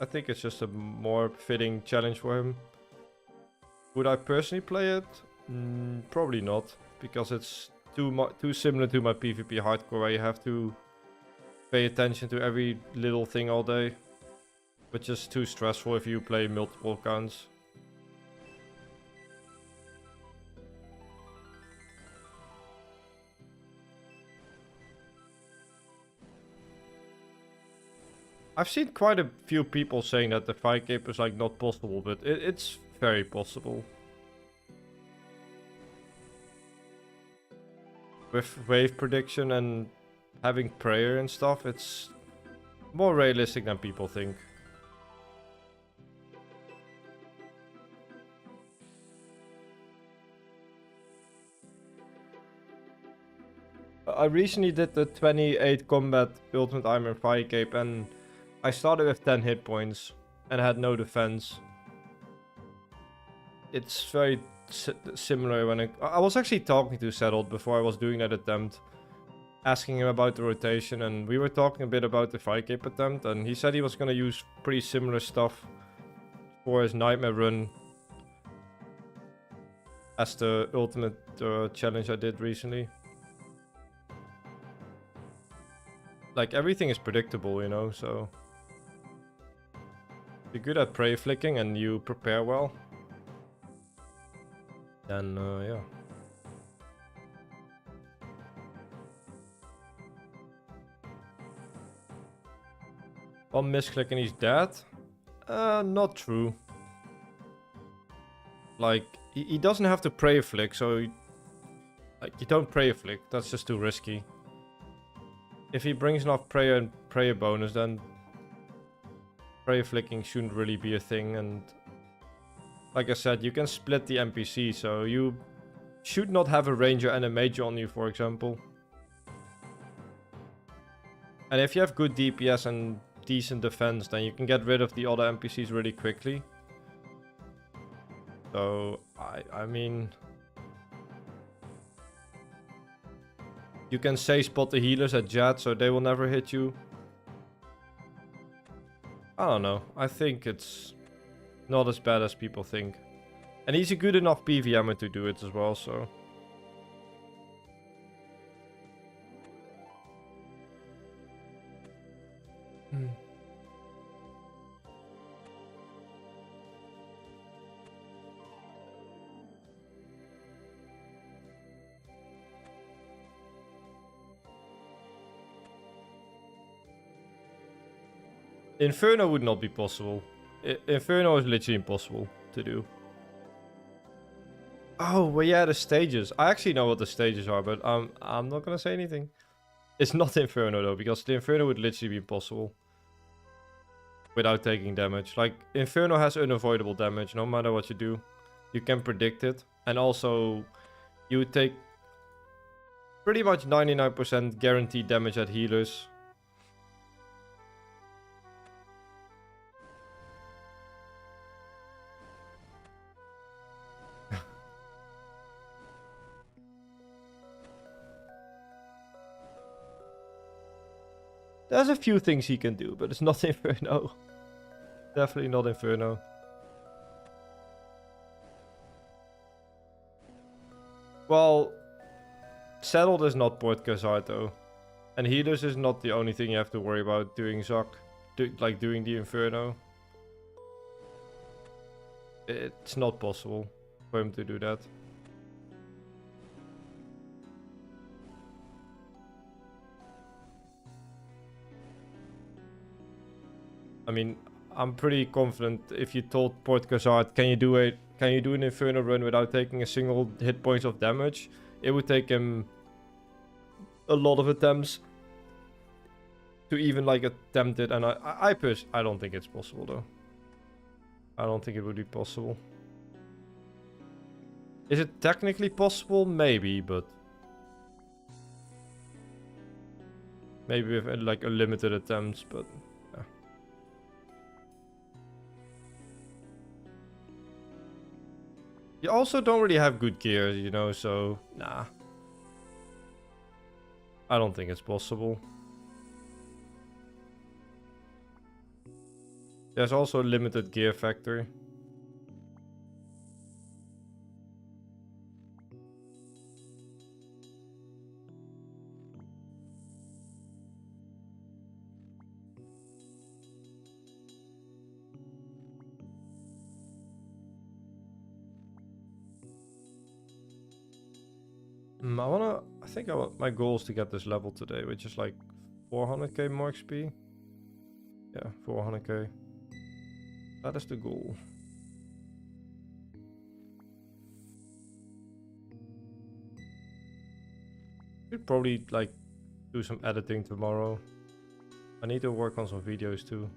I think it's just a more fitting challenge for him. Would I personally play it? Probably not, because it's too similar to my PvP hardcore where you have to pay attention to every little thing all day. Which is too stressful if you play multiple accounts. I've seen quite a few people saying that the 5K is like not possible, but it's very possible. With wave prediction and having prayer and stuff, it's more realistic than people think. I recently did the 28 combat ultimate ironman 5K and I started with 10 hit points and had no defense. It's very similar when I was actually talking to Settled before I was doing that attempt, asking him about the rotation, and we were talking a bit about the 5K attempt, and he said he was going to use pretty similar stuff for his nightmare run as the ultimate challenge I did recently. Like everything is predictable, you know, so if you're good at prey flicking and you prepare well, then yeah. One misclick and he's dead? Not true. Like, he doesn't have to prey flick, so like you don't prey flick, that's just too risky. If he brings enough prayer and prayer bonus, then prayer flicking shouldn't really be a thing. And like I said, you can split the NPC, so you should not have a ranger and a mage on you, for example. And if you have good DPS and decent defense, then you can get rid of the other NPCs really quickly. So, I mean... You can say spot the healers at Jet, so they will never hit you. I don't know. I think it's not as bad as people think. And he's a good enough PVMer to do it as well, so... Inferno would not be possible. Inferno is literally impossible to do. Oh, well, yeah, the stages. I actually know what the stages are, but I'm not gonna say anything. It's not Inferno, though, because the Inferno would literally be impossible. Without taking damage. Like, Inferno has unavoidable damage, no matter what you do. You can predict it. And also, you would take pretty much 99% guaranteed damage at healers. There's a few things he can do, but it's not Inferno. Definitely not Inferno. Well, Settled is not Port Khazard though. And Healers is not the only thing you have to worry about doing Zak. Like doing the Inferno. It's not possible for him to do that. I mean, I'm pretty confident if you told Port Khazard, can you do an Inferno run without taking a single hit points of damage? It would take him a lot of attempts to even like attempt it, and I don't think it's possible though. I don't think it would be possible. Is it technically possible? Maybe, but maybe with like a limited attempts, but yeah. You also don't really have good gear, you know, so nah. I don't think it's possible. There's also a limited gear factor. I think my goal is to get this level today, which is like 400k more XP. Yeah, 400k. That is the goal. Should probably like do some editing tomorrow. I need to work on some videos too.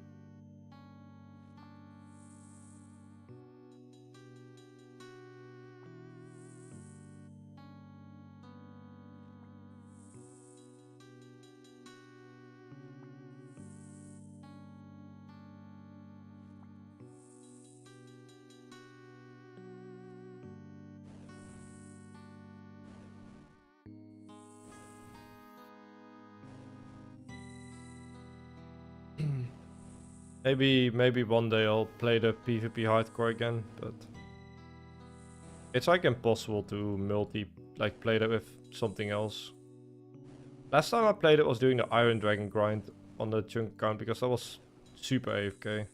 Maybe one day I'll play the PvP hardcore again, but it's like impossible to play that with something else. Last time I played it was doing the Iron Dragon grind on the chunk count because that was super AFK.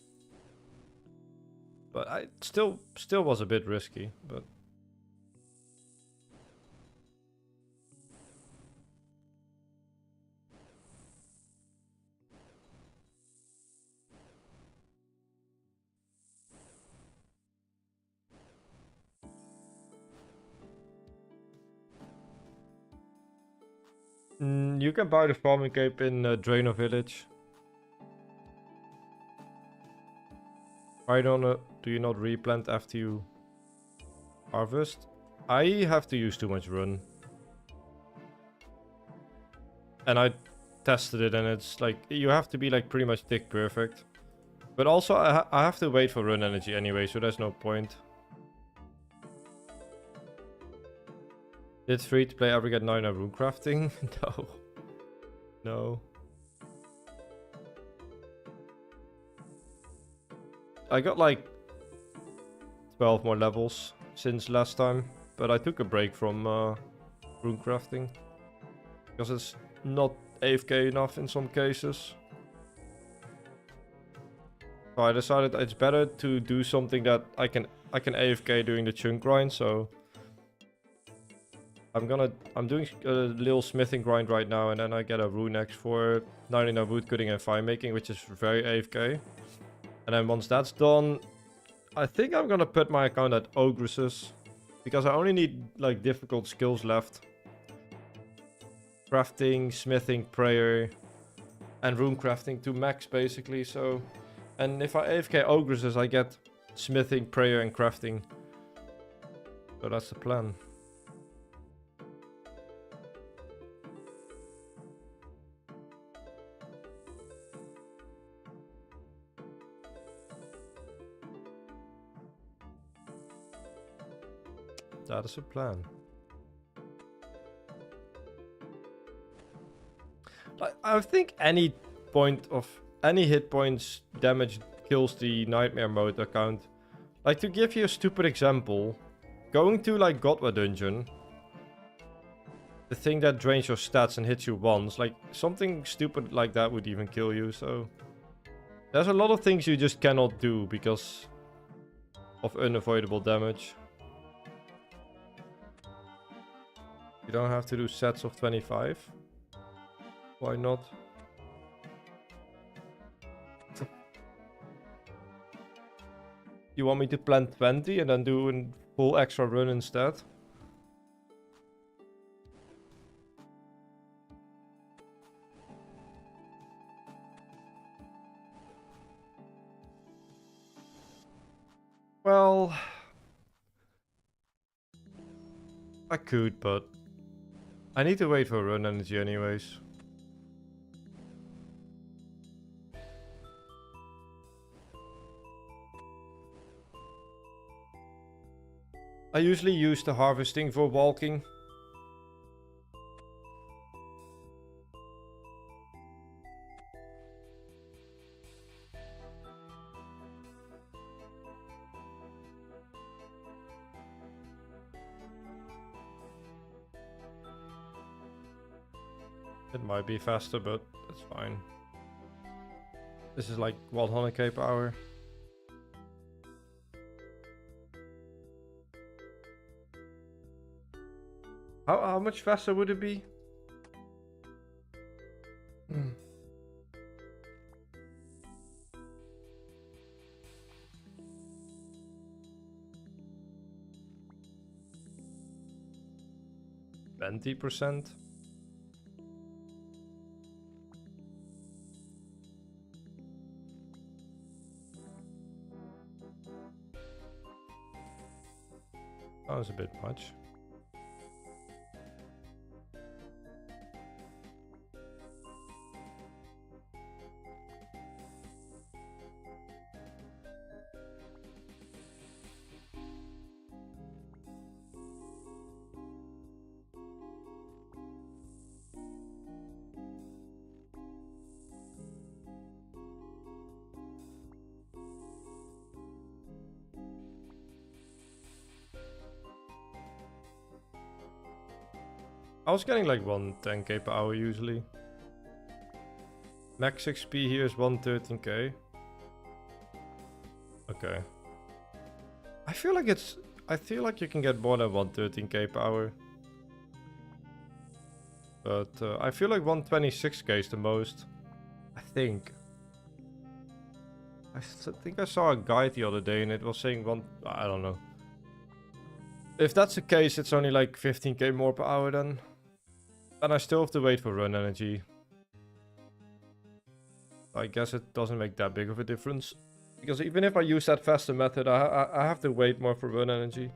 But I still was a bit risky, but you can buy the farming cape in Draenor Village. Why do you not replant after you harvest? I have to use too much run. And I tested it, and it's like you have to be like pretty much tick perfect. But also I have to wait for run energy anyway, so there's no point. Did free to play ever get 9 on Runecrafting? No. No. I got like 12 more levels since last time, but I took a break from Runecrafting because it's not AFK enough in some cases. So I decided it's better to do something that I can AFK doing the chunk grind. So I'm doing a little smithing grind right now, and then I get a Rune X for 99 wood cutting and fire making, which is very AFK. And then once that's done, I think I'm gonna put my account at Ogresses, because I only need like difficult skills left. Crafting, smithing, prayer, and runecrafting to max basically. So, and if I AFK Ogresses, I get smithing, prayer, and crafting. So that's the plan. That is a plan. I think any hit points damage kills the nightmare mode account. Like, to give you a stupid example, going to like Godwa dungeon, the thing that drains your stats and hits you once, like something stupid like that would even kill you. So there's a lot of things you just cannot do because of unavoidable damage. You don't have to do sets of 25. Why not? You want me to plan 20 and then do a full extra run instead? Well, I could, but I need to wait for run energy anyways. I usually use the harvesting for walking. It might be faster, but it's fine. This is like 100k per hour. How much faster would it be? Hmm. %. That was a bit much. I was getting like 110k per hour usually. Max XP here is 113k. Okay. I feel like you can get more than 113k per hour. But I feel like 126k is the most. I think. I think I saw a guide the other day and it was saying I don't know. If that's the case, it's only like 15k more per hour then. And I still have to wait for run energy. I guess it doesn't make that big of a difference. Because even if I use that faster method, I have to wait more for run energy.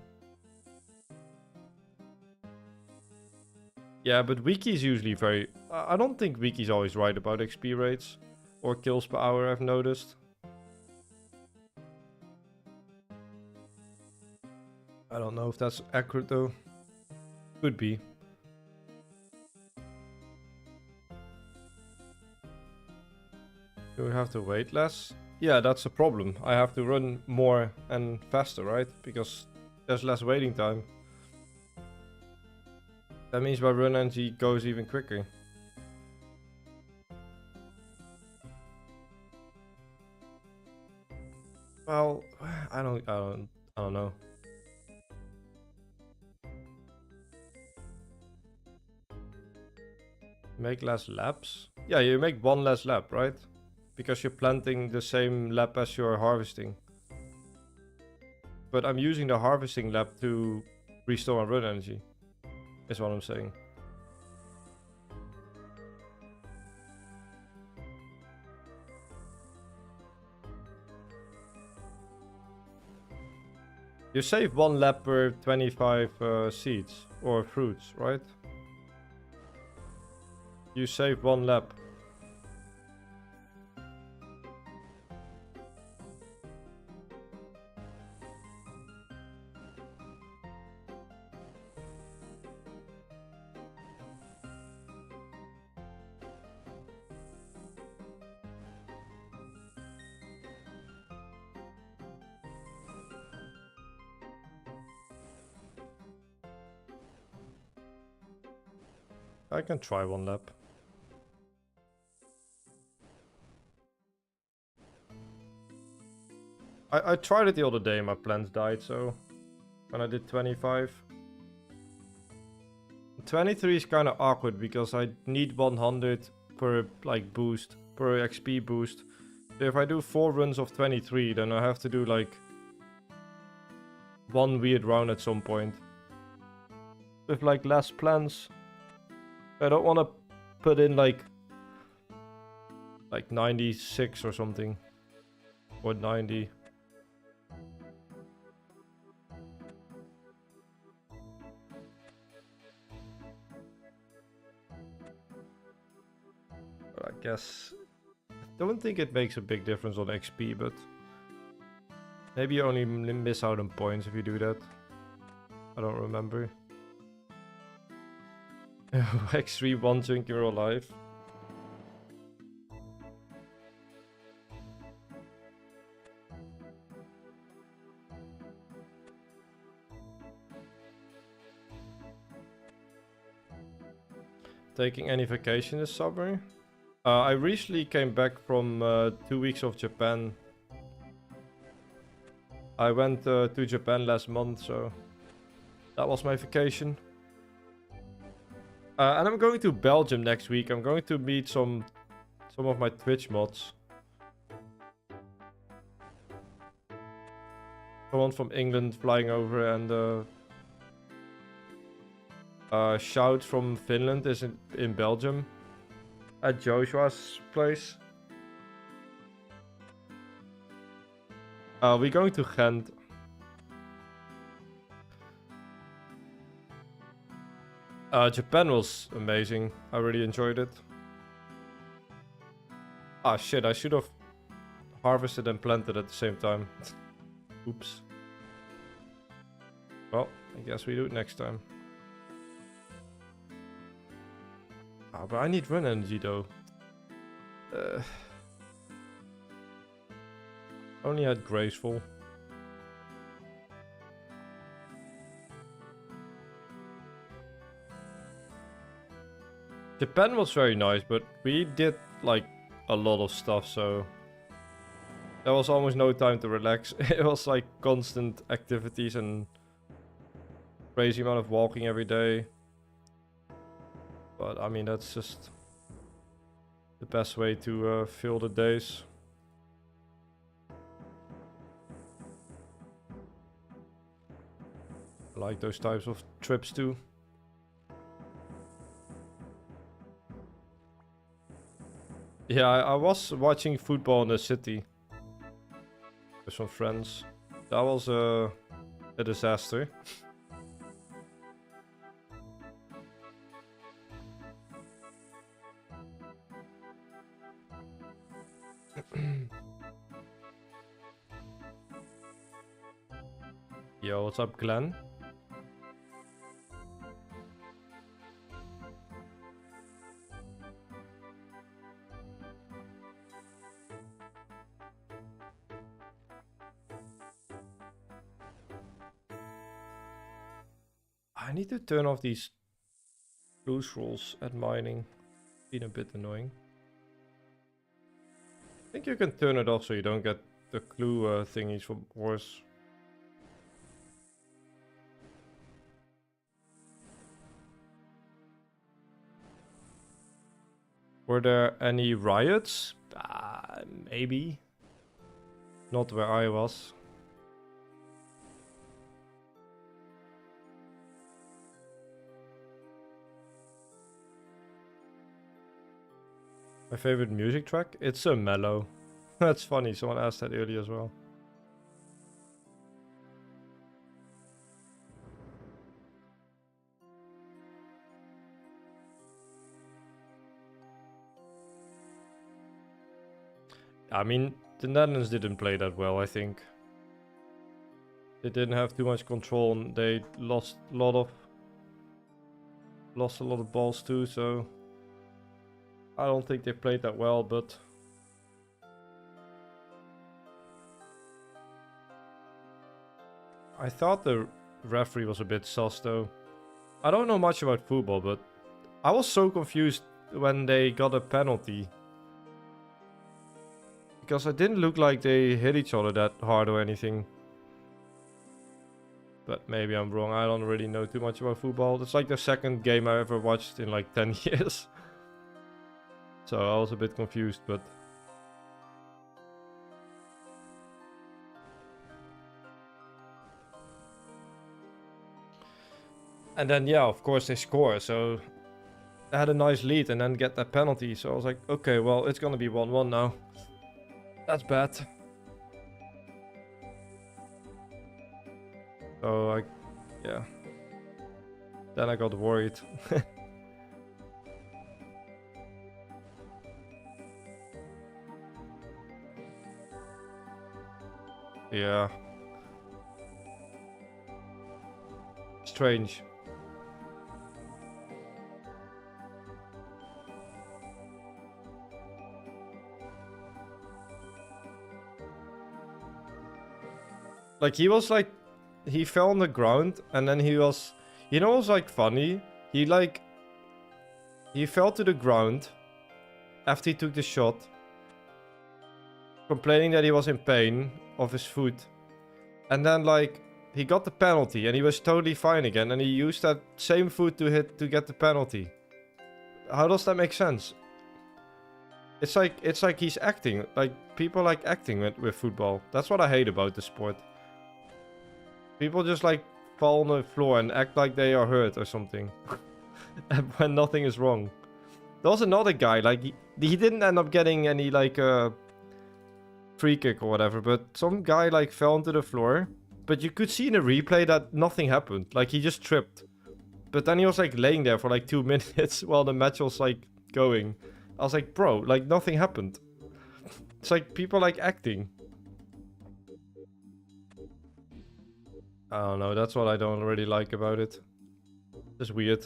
Yeah, but Wiki's usually very... I don't think Wiki's always right about XP rates. Or kills per hour, I've noticed. I don't know if that's accurate though. Could be. Do we have to wait less? Yeah, that's a problem. I have to run more and faster, right? Because there's less waiting time. That means my run energy goes even quicker. Well, I don't know. Make less laps? Yeah, you make one less lap, right? Because you're planting the same lap as you're harvesting. But I'm using the harvesting lap to restore my run energy. Is what I'm saying. You save one lap per 25 seeds or fruits, right? You save one lap. I can try one lap. I tried it the other day, my plants died, so when I did 25. 23 is kind of awkward because I need 100 per like boost, per XP boost. So if I do 4 runs of 23, then I have to do like one weird round at some point. With like less plants. I don't want to put in like 96 or something. Or 90. I guess I don't think it makes a big difference on XP, but maybe you only miss out on points if you do that. I don't remember. Xtreme Onechunk, you're alive. Taking any vacation this summer? I recently came back from 2 weeks of Japan. I went to Japan last month, so that was my vacation. And I'm going to Belgium next week. I'm going to meet some of my Twitch mods. Someone from England flying over, and Shout from Finland is in Belgium. At Joshua's place. We're going to Ghent. Japan was amazing. I really enjoyed it. Ah shit, I should have harvested and planted at the same time. Oops. Well, I guess we do it next time. Ah, but I need run energy though. Only had graceful. Japan was very nice, but we did like a lot of stuff, so there was almost no time to relax. It was like constant activities and crazy amount of walking every day. But I mean, that's just the best way to fill the days. I like those types of trips too. Yeah, I was watching football in the city with some friends. That was a disaster. Yo, what's up, Glenn? I need to turn off these loose rolls at mining. Been a bit annoying. I think you can turn it off so you don't get the clue thingies from ores. Were there any riots? Maybe. Not where I was. My favorite music track? It's a mellow. That's funny, someone asked that earlier as well. I mean, the Netherlands didn't play that well, I think. They didn't have too much control and they lost a lot of balls too, so I don't think they played that well, but I thought the referee was a bit sus though. I don't know much about football, but I was so confused when they got a penalty. Because it didn't look like they hit each other that hard or anything. But maybe I'm wrong, I don't really know too much about football. It's like the second game I ever watched in like 10 years. So I was a bit confused, but... And then, yeah, of course they score, so... They had a nice lead and then get that penalty, so I was like, okay, well, it's gonna be 1-1 now. That's bad. So, yeah. Then I got worried. Yeah. Strange. Like, he was like... He fell on the ground and then he was... You know what's like funny? He fell to the ground after he took the shot. Complaining that he was in pain of his foot. And then like... He got the penalty and he was totally fine again. And he used that same foot to get the penalty. How does that make sense? It's like he's acting. Like, people like acting with football. That's what I hate about the sport. People just like fall on the floor and act like they are hurt or something. When nothing is wrong. There was another guy, like, he didn't end up getting any, like, free kick or whatever. But some guy, like, fell onto the floor. But you could see in the replay that nothing happened. Like, he just tripped. But then he was, like, laying there for, like, 2 minutes while the match was, like, going. I was like, bro, like, nothing happened. It's like, people like acting. I don't know, that's what I don't really like about it. It's weird.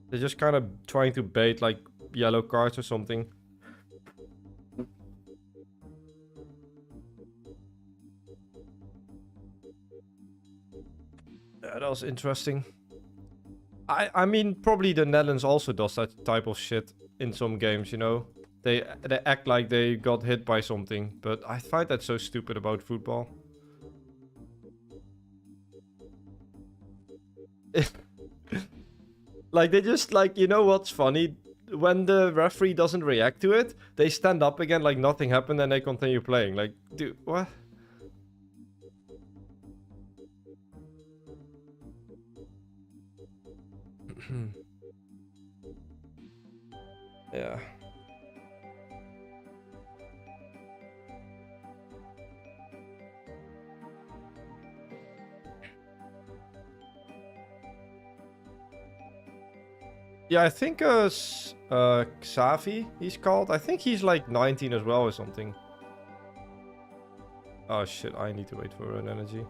They're just kind of trying to bait, like, yellow cards or something. Yeah, that was interesting. I mean, probably the Netherlands also does that type of shit in some games, you know? They act like they got hit by something, but I find that so stupid about football. Like, they just, like, you know what's funny? When the referee doesn't react to it, they stand up again like nothing happened and they continue playing. Like, dude, what? Yeah. Yeah, I think Xavi, he's called. I think he's like 19 as well or something. Oh shit, I need to wait for an energy.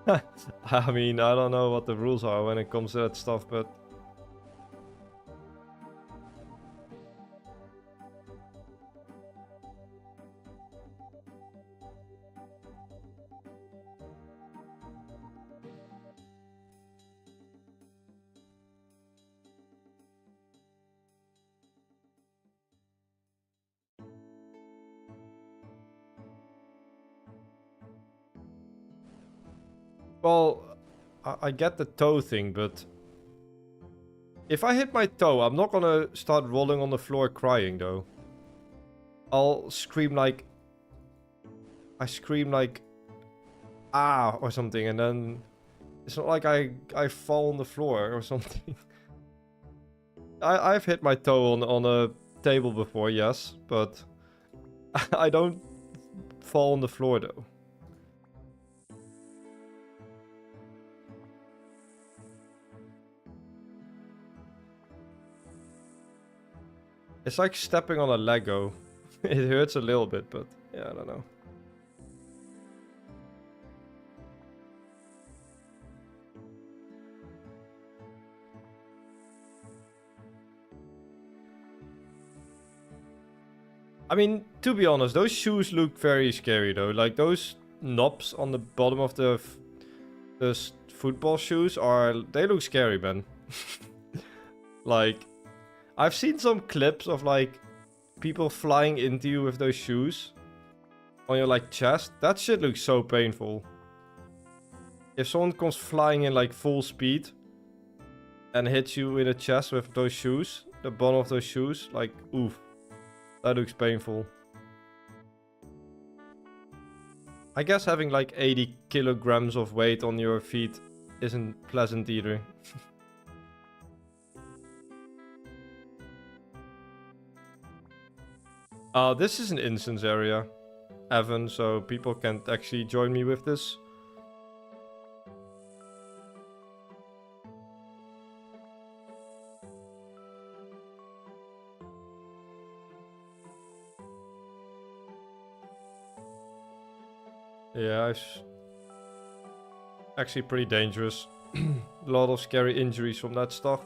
I mean, I don't know what the rules are when it comes to that stuff, but... Well, I get the toe thing, but... If I hit my toe, I'm not gonna start rolling on the floor crying, though. I'll scream like... I scream like... Ah! Or something, and then... It's not like I fall on the floor or something. I've hit my toe on a table before, yes, but... I don't fall on the floor, though. It's like stepping on a Lego. It hurts a little bit, but yeah, I don't know. I mean, to be honest, those shoes look very scary though. Like those knobs on the bottom of the football shoes they look scary, man. Like, I've seen some clips of like people flying into you with those shoes on your like chest. That shit looks so painful. If someone comes flying in like full speed and hits you in the chest with those shoes, the bottom of those shoes, like, oof. That looks painful. I guess having like 80 kilograms of weight on your feet isn't pleasant either. This is an instance area, Evan, so people can't actually join me with this. Yeah, it's actually pretty dangerous. A lot of scary injuries from that stuff.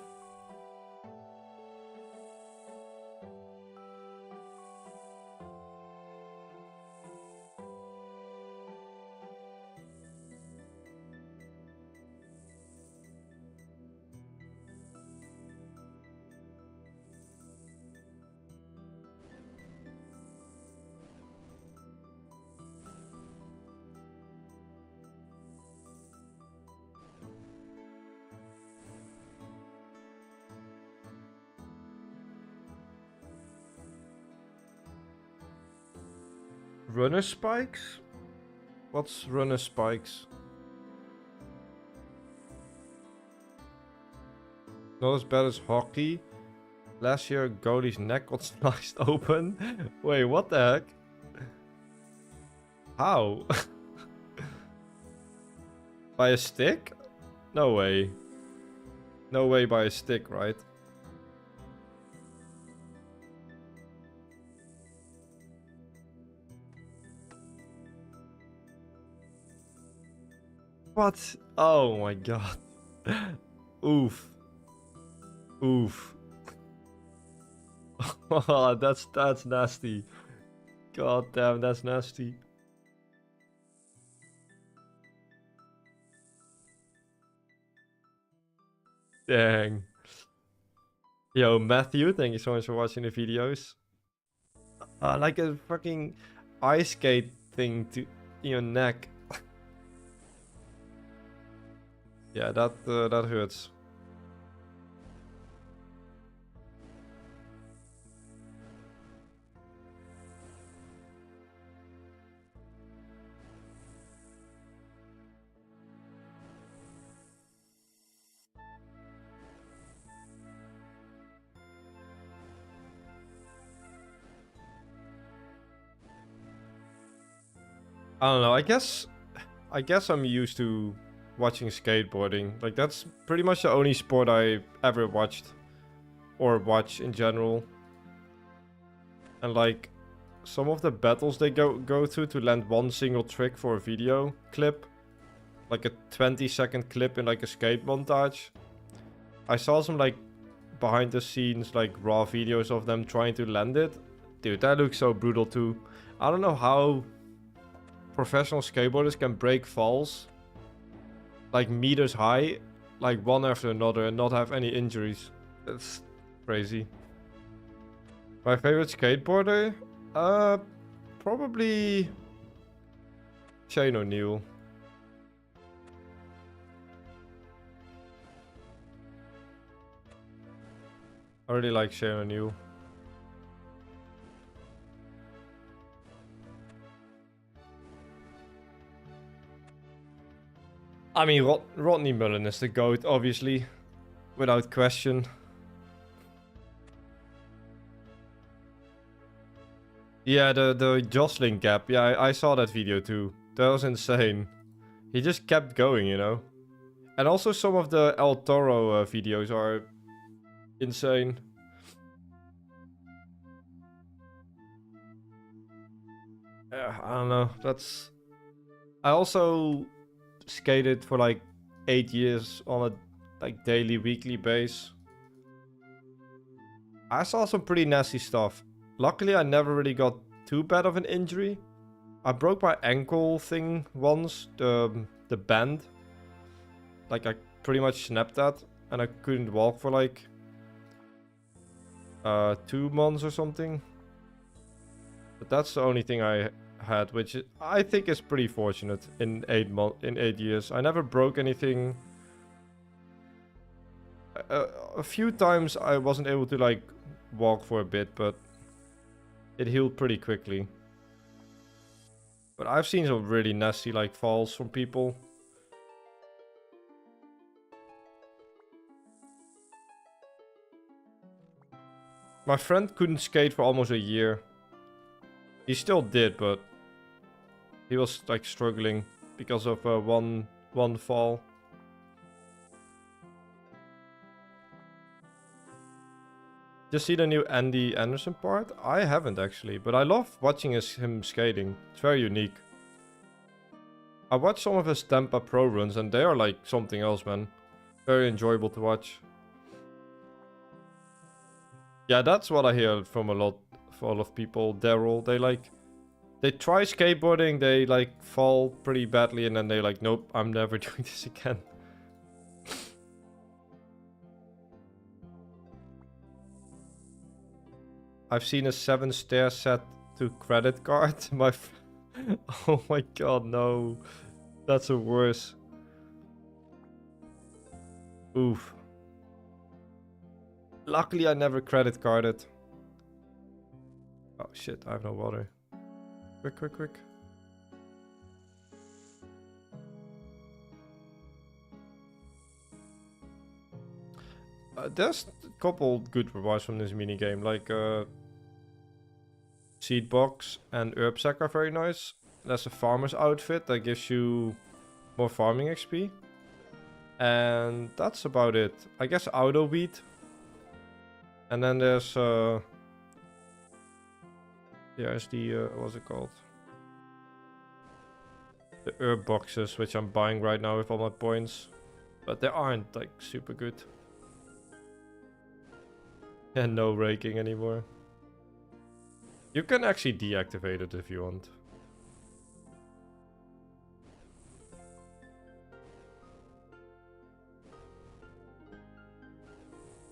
Runner spikes? What's runner spikes? Not as bad as hockey. Last year, goalie's neck got sliced open. Wait, what the heck? How? By a stick? No way. No way by a stick, right? What? Oh my god. Oof. Oof. Oh, that's nasty. God damn, that's nasty. Dang. Yo, Matthew, thank you so much for watching the videos. Like a fucking ice skate thing to your neck. Yeah, that hurts. I don't know. I guess I'm used to watching skateboarding. Like that's pretty much the only sport I ever watched or watch in general. And like some of the battles they go through to land one single trick for a video clip like a 20-second clip in like a skate montage. I saw some like behind the scenes like raw videos of them trying to land it. Dude, that looks so brutal too. I don't know how professional skateboarders can break falls like meters high, like one after another, and not have any injuries. That's crazy. My favorite skateboarder? Probably Shane O'Neill. I really like Shane O'Neill. I mean, Rodney Mullen is the GOAT, obviously. Without question. Yeah, the jostling gap. Yeah, I saw that video too. That was insane. He just kept going, you know. And also some of the El Toro videos are insane. I don't know. That's... I also skated for like 8 years on a like daily, weekly base. I saw some pretty nasty stuff. Luckily, I never really got too bad of an injury. I broke my ankle thing once, the band. Like I pretty much snapped that, and I couldn't walk for like 2 months or something. But that's the only thing I had, which I think is pretty fortunate in 8 years. I never broke anything. A few times I wasn't able to like walk for a bit, but it healed pretty quickly. But I've seen some really nasty like falls from people. My friend couldn't skate for almost a year. He still did, but he was like struggling because of one fall. Just see the new Andy Anderson part? I haven't actually, but I love watching him skating. It's very unique. I watched some of his Tampa Pro runs and they are like something else, man. Very enjoyable to watch. Yeah, that's what I hear from a lot of people. Daryl, they try skateboarding, they like fall pretty badly, and then they like, nope, I'm never doing this again. I've seen a 7-stair set to credit card. Oh my god, no. That's a worse. Oof. Luckily, I never credit carded. Oh shit, I have no water. Quick. There's a couple good rewards from this minigame, like Seed Box and Herb Sack are very nice. There's a farmer's outfit that gives you more farming XP. And that's about it. I guess Auto Wheat. And then there's here's the what's it called? The herb boxes, which I'm buying right now with all my points. But they aren't like super good. And no raking anymore. You can actually deactivate it if you want.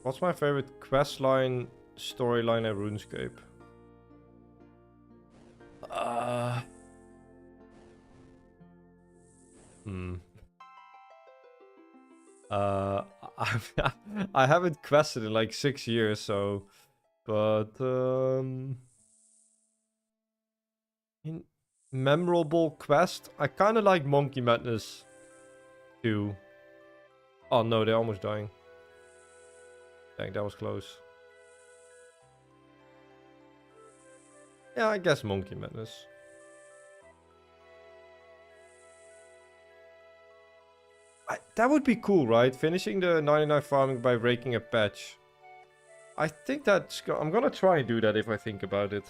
What's my favorite questline, storyline in RuneScape? I haven't quested in like 6 years, so... But, in memorable quest, I kind of like Monkey Madness 2. Oh no, they're almost dying. Dang, that was close. Yeah, I guess Monkey Madness. That would be cool, right? Finishing the 99 farming by raking a patch. I think that's... I'm gonna try and do that if I think about it.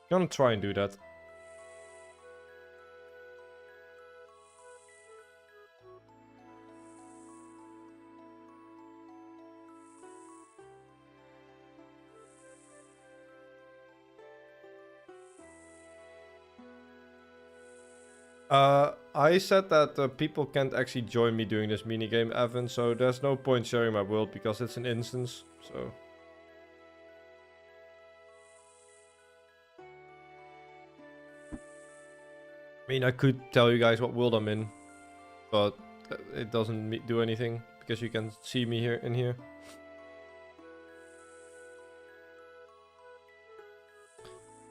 Gonna try and do that. I said that people can't actually join me doing this minigame, Evan, so there's no point sharing my world because it's an instance, so... I mean, I could tell you guys what world I'm in, but it doesn't do anything because you can see me here in here.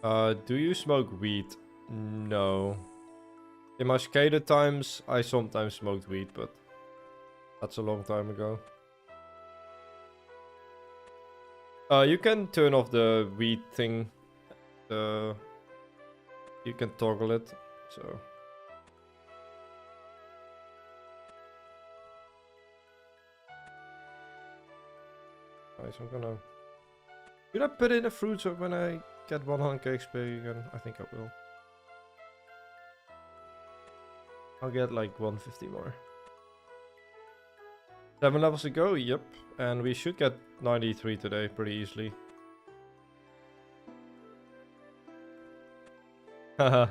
Do you smoke weed? No. In my skater times, I sometimes smoked weed, but that's a long time ago. You can turn off the weed thing. You can toggle it, so... Nice, I'm gonna... Should I put in the fruits when I get 100k XP again? I think I will. I'll get like 150 more. 7 levels to go, yep. And we should get 93 today pretty easily. Haha.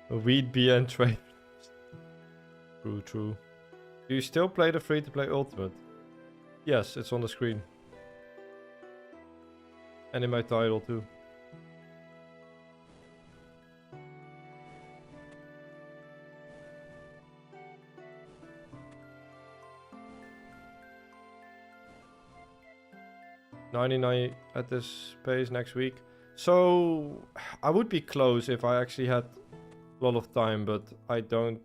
Weed BN trade. True, true. Do you still play the free-to-play Ultimate? Yes, it's on the screen. And in my title too. $99 at this pace next week. So I would be close if I actually had a lot of time, but I don't.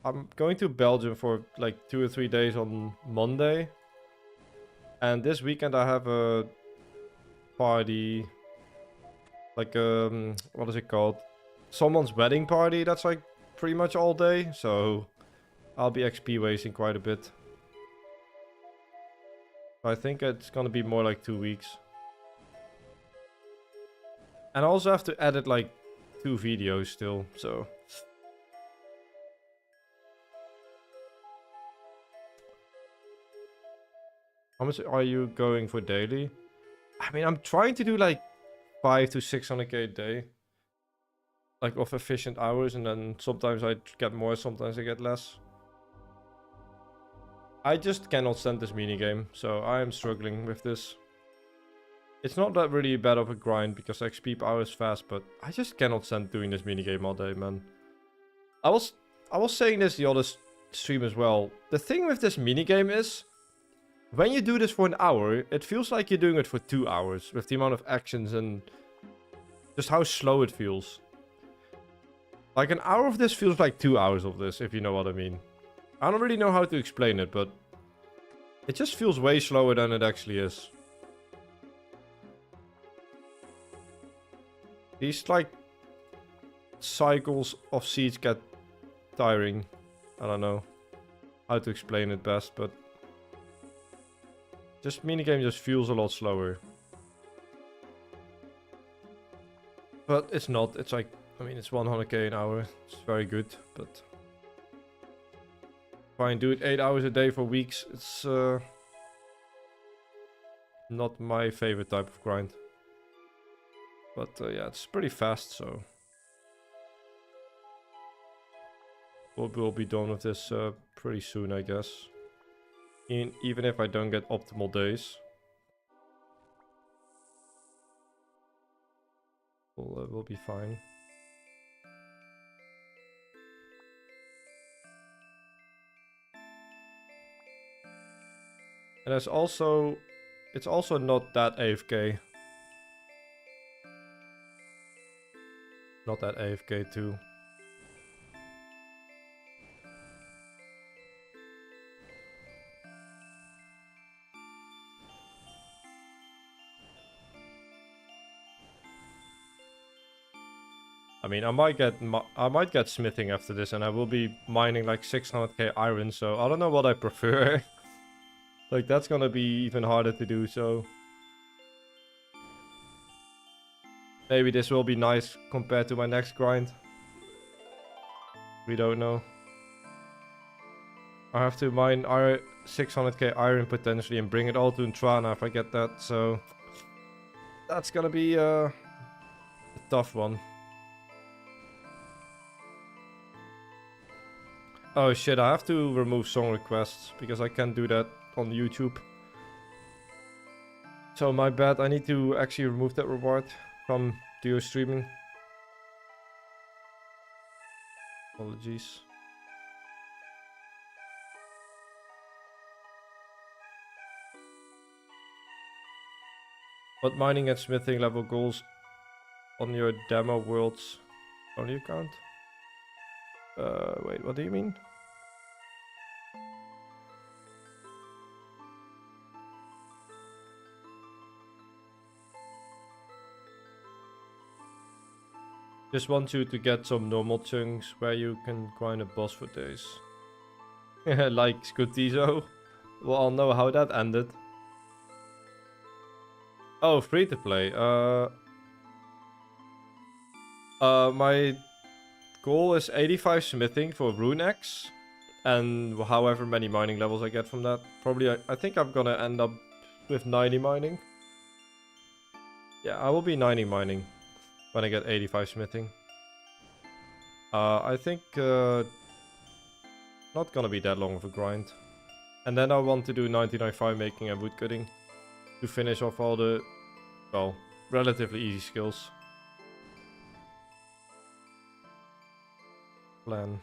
I'm going to Belgium for like 2 or 3 days on Monday. And this weekend I have a party. Like what is it called? Someone's wedding party that's like pretty much all day. So I'll be XP wasting quite a bit. I think it's gonna be more like 2 weeks. And I also have to edit like 2 videos still, so... How much are you going for daily? I mean, I'm trying to do like 500 to 600k a day. Like of efficient hours, and then sometimes I get more, sometimes I get less. I just cannot stand this minigame, so I am struggling with this. It's not that really bad of a grind because XP power is fast, but I just cannot stand doing this minigame all day, man. I was saying this the other stream as well. The thing with this minigame is, when you do this for an hour, it feels like you're doing it for 2 hours with the amount of actions and just how slow it feels. Like an hour of this feels like 2 hours of this, if you know what I mean. I don't really know how to explain it, but it just feels way slower than it actually is. These like cycles of seeds get tiring. I don't know how to explain it best, but this minigame just feels a lot slower. But it's not. It's like, I mean, it's 100k an hour. It's very good, but try and do it 8 hours a day for weeks. It's not my favorite type of grind. But yeah, it's pretty fast, so we'll be done with this pretty soon, I guess. Even if I don't get optimal days, we'll be fine. And it's also not that AFK. Not that AFK too. I mean, I might get smithing after this, and I will be mining like 600k iron. So I don't know what I prefer. Like that's gonna be even harder to do. So maybe this will be nice compared to my next grind. We don't know. I have to mine 600k iron potentially and bring it all to Anana if I get that. So that's gonna be a tough one. Oh shit, I have to remove song requests because I can't do that on YouTube. So my bad, I need to actually remove that reward from duo streaming. Apologies. What mining and smithing level goals on your demo worlds only account? Wait, what do you mean? Just want you to get some normal chunks where you can grind a boss for days. Like Scutizo. Well, I'll know how that ended. Oh, free to play. My goal is 85 smithing for Runex. And however many mining levels I get from that. Probably, I think I'm gonna end up with 90 mining. Yeah, I will be 90 mining when I get 85 smithing. I think not gonna be that long of a grind. And then I want to do 99 fire making and wood cutting to finish off all the, well, relatively easy skills. Plan.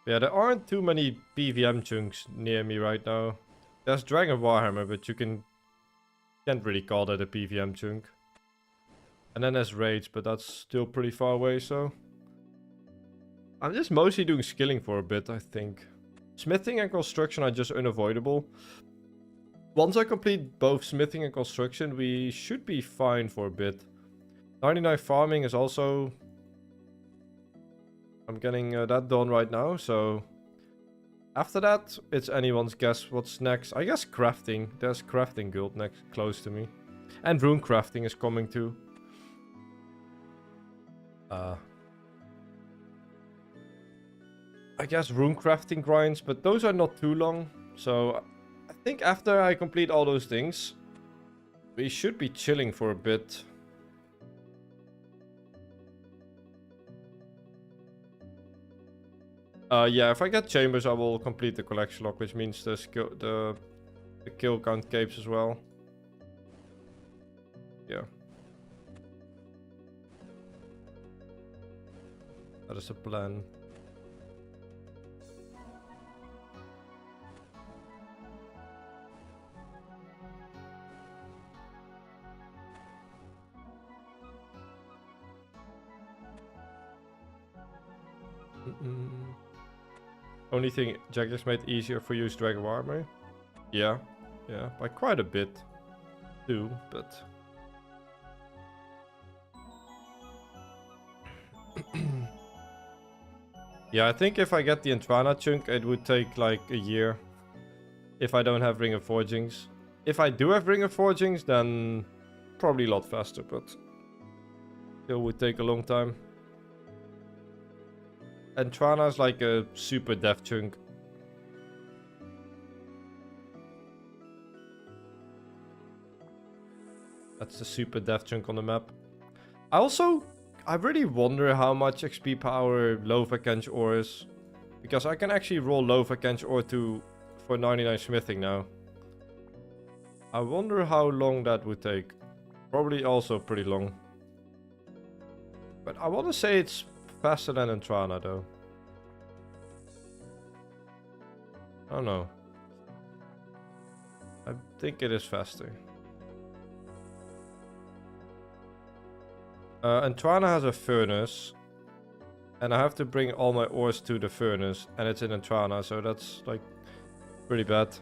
Yeah, there aren't too many PVM chunks near me right now. There's Dragon Warhammer, but you can't really call that a PVM chunk. And then there's Rage, but that's still pretty far away, so... I'm just mostly doing skilling for a bit, I think. Smithing and construction are just unavoidable. Once I complete both smithing and construction, we should be fine for a bit. 99 farming is also... I'm getting that done right now, so... After that, it's anyone's guess what's next. I guess crafting. There's crafting guild next, close to me. And runecrafting is coming too. I guess runecrafting grinds, but those are not too long. So I think after I complete all those things, we should be chilling for a bit. Yeah, if I get chambers, I will complete the collection log, which means the kill count capes as well. Yeah. That is the plan. Only thing Jaggers made easier for you is Dragon Armor. Yeah, yeah, by quite a bit too, but... Yeah, I think if I get the Anana chunk, it would take like a year. If I don't have Ring of Forgings. If I do have Ring of Forgings, then probably a lot faster, but still would take a long time. And Trana is like a super dev chunk. That's the super dev chunk on the map. I really wonder how much XP power low vacancy ore is. Because I can actually roll low vacancy ore for 99 smithing now. I wonder how long that would take. Probably also pretty long. But I want to say it's faster than Anana though. I don't know. I think it is faster. Anana has a furnace. And I have to bring all my ores to the furnace. And it's in Anana, so that's like pretty bad.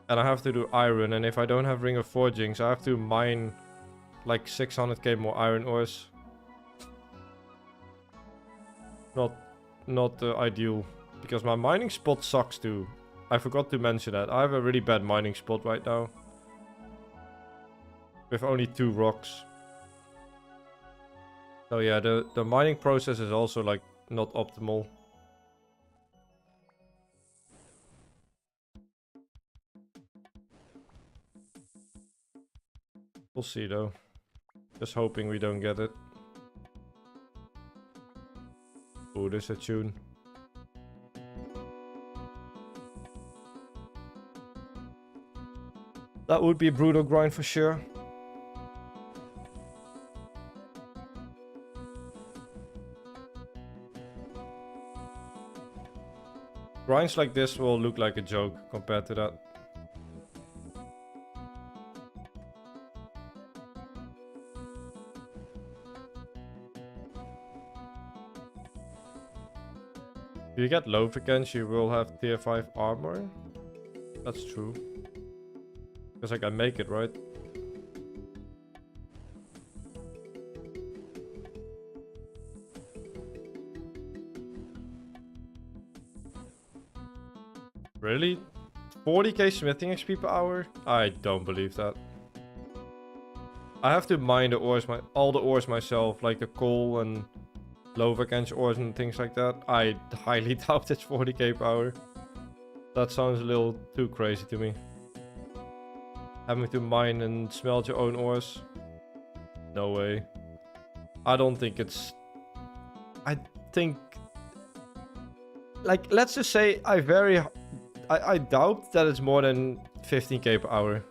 And I have to do iron, and if I don't have Ring of Forgings, I have to mine like 600k more iron ores. Not ideal, because my mining spot sucks too. I forgot to mention that. I have a really bad mining spot right now. With only 2 rocks. So yeah, the mining process is also like not optimal. We'll see though. Just hoping we don't get it. Oh, there's a tune. That would be a brutal grind for sure. Grinds like this will look like a joke compared to that. If you get low against, you will have tier 5 armor. That's true. Because I can make it, right? Really? 40k smithing XP per hour? I don't believe that. I have to mine the ores, all the ores myself, like the coal and low vacancy ores and things like that. I highly doubt it's 40k per hour. That sounds a little too crazy to me. Having to mine and smelt your own ores? No way. I don't think it's... I think... Like, let's just say I doubt that it's more than 15k per hour.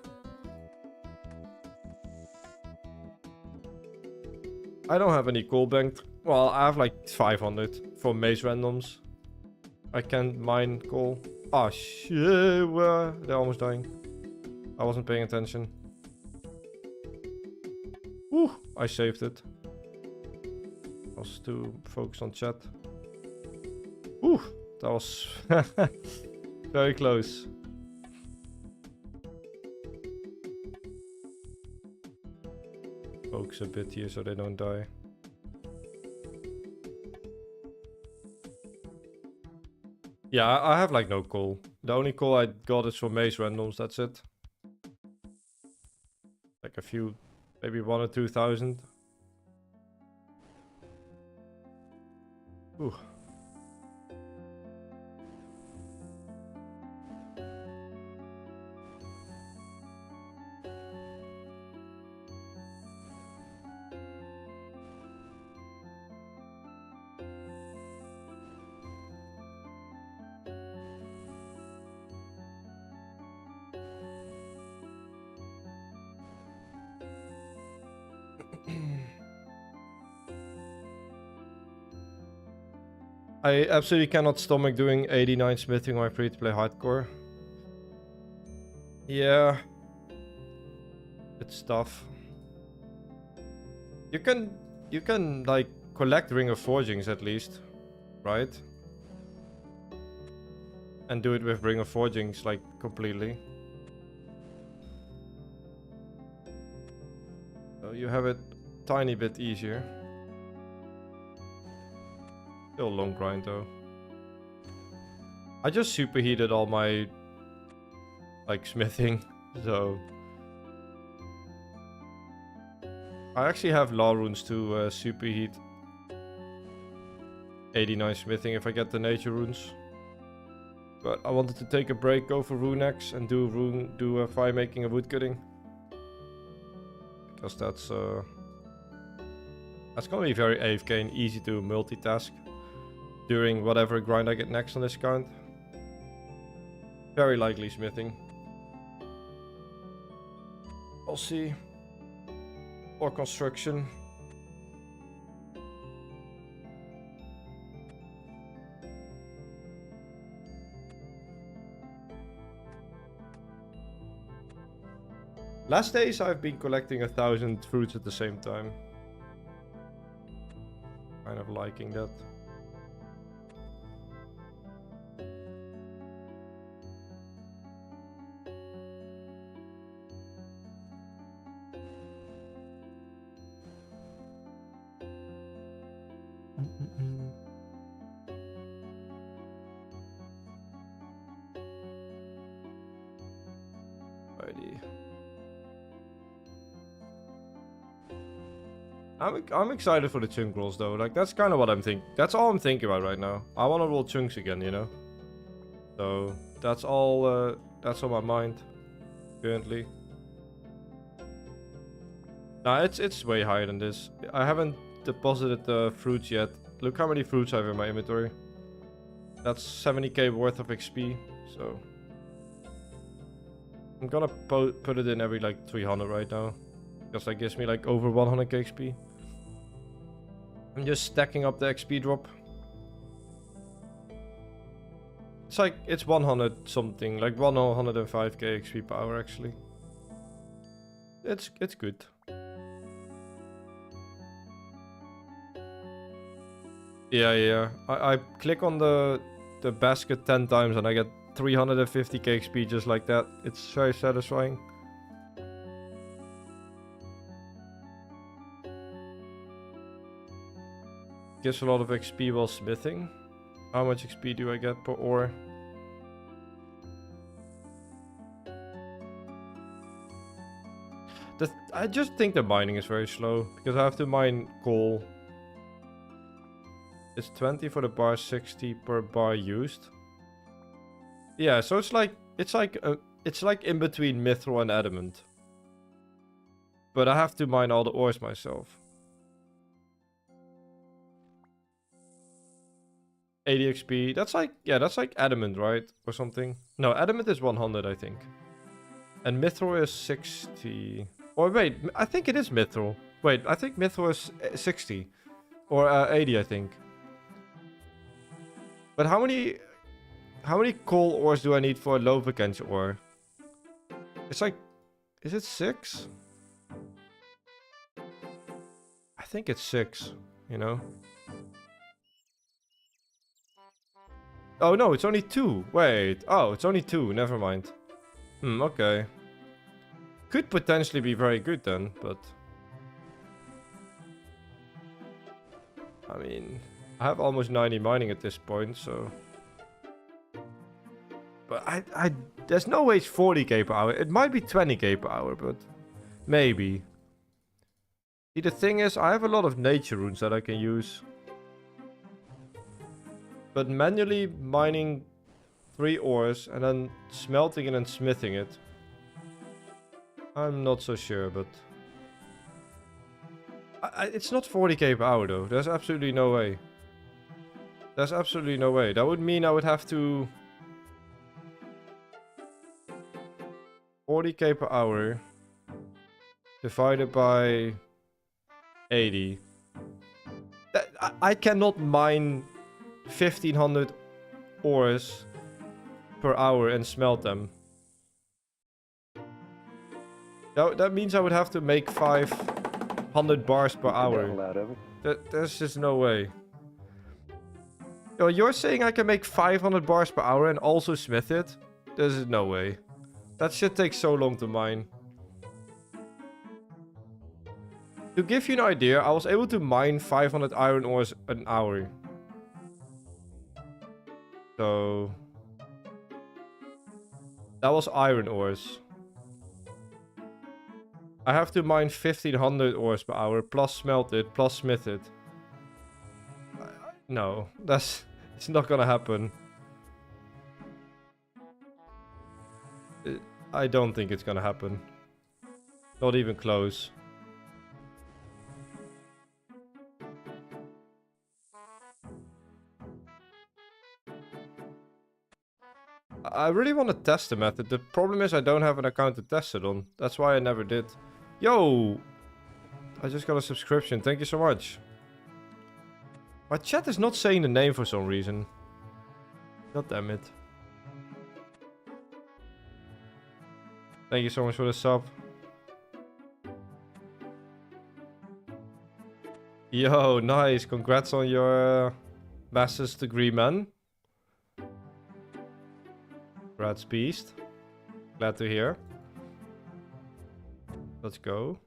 I don't have any coal banked. Well, I have like 500 for maze randoms. I can't mine coal. Oh shit, they're almost dying. I wasn't paying attention. Whew, I saved it. I was too focused on chat. Whew, that was very close. Focus a bit here so they don't die. Yeah, I have like no coal. The only coal I got is for maze randoms, that's it. Like a few, maybe 1 or 2,000. Ooh. I absolutely cannot stomach doing 89 smithing when I free to play hardcore. Yeah. It's tough. You can like collect Ring of Forgings at least, right? And do it with Ring of Forgings like completely. So you have it tiny bit easier. Still a long grind though. I just superheated all my like smithing, so I actually have law runes to superheat 89 smithing if I get the nature runes. But I wanted to take a break, go for Runex and do fire making and wood cutting. Because that's gonna be very AFK and easy to multitask during whatever grind I get next on this account. Very likely smithing. I'll see. Or construction. Last days I've been collecting 1,000 fruits at the same time. Kind of liking that. I'm excited for the chunk rolls though. Like that's kind of what I'm thinking. That's all I'm thinking about right now. I want to roll chunks again, you know. So that's all. That's on my mind currently. Nah, it's way higher than this. I haven't deposited the fruits yet. Look how many fruits I have in my inventory. That's 70k worth of XP, so... I'm gonna put it in every like 300 right now. Because that gives me like over 100k XP. I'm just stacking up the XP drop. It's like, it's 100 something, like 105k XP per hour actually. It's good. Yeah. I click on the basket 10 times and I get 350k XP just like that. It's very satisfying. Gives a lot of XP while smithing. How much XP do I get per ore? I just think the mining is very slow because I have to mine coal. It's 20 for the bar, 60 per bar used. Yeah, so it's like in between mithril and adamant. But I have to mine all the ores myself. 80 XP. That's like, yeah, that's like adamant, right? Or something. No, adamant is 100, I think. And mithril is 60. Or wait, I think it is mithril. Wait, I think mithril is 60. Or 80, I think. But how many coal ores do I need for a low vacancy ore? It's like, is it 6? I think it's 6, you know? Oh no, it's only 2. Wait, oh, it's only 2, never mind. Okay. Could potentially be very good then, but... I mean, I have almost 90 mining at this point, so... But there's no way it's 40k per hour. It might be 20k per hour, but maybe. See, the thing is, I have a lot of nature runes that I can use. But manually mining 3 ores and then smelting it and smithing it, I'm not so sure, but... it's not 40k per hour though. There's absolutely no way. There's absolutely no way. That would mean I would have to... 40k per hour divided by 80. I cannot mine 1500 ores per hour and smelt them. That means I would have to make 500 bars per hour. There's just no way. Yo, you're saying I can make 500 bars per hour and also smith it? There's no way. That shit takes so long to mine. To give you an idea, I was able to mine 500 iron ores an hour. So... that was iron ores. I have to mine 1500 ores per hour, plus smelt it, plus smith it. No, it's not gonna happen. I don't think it's gonna happen. Not even close. I really want to test the method. The problem is I don't have an account to test it on. That's why I never did. Yo! I just got a subscription. Thank you so much. My chat is not saying the name for some reason. God damn it. Thank you so much for the sub. Yo, nice. Congrats on your master's degree, man. Congrats, Beast. Glad to hear. Let's go.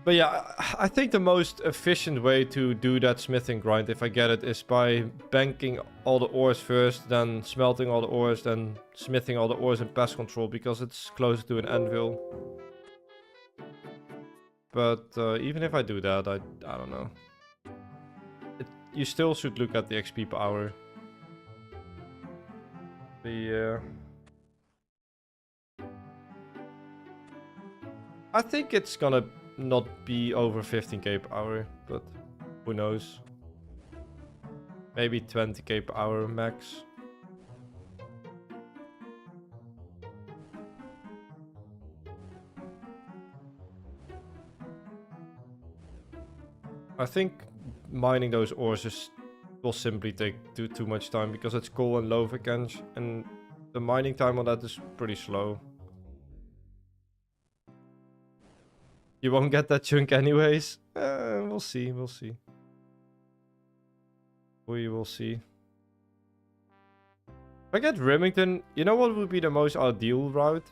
But yeah, I think the most efficient way to do that smithing grind, if I get it, is by banking all the ores first, then smelting all the ores, then smithing all the ores in pest control, because it's closer to an anvil. But even if I do that, I don't know. You still should look at the XP per hour. Yeah. I think it's gonna not be over 15k per hour, but who knows? Maybe 20k per hour max. I think mining those ores will simply take too much time because it's coal and low vacancy, and the mining time on that is pretty slow. You won't get that chunk anyways. We'll see, we'll see. We will see. If I get Remington, you know what would be the most ideal route?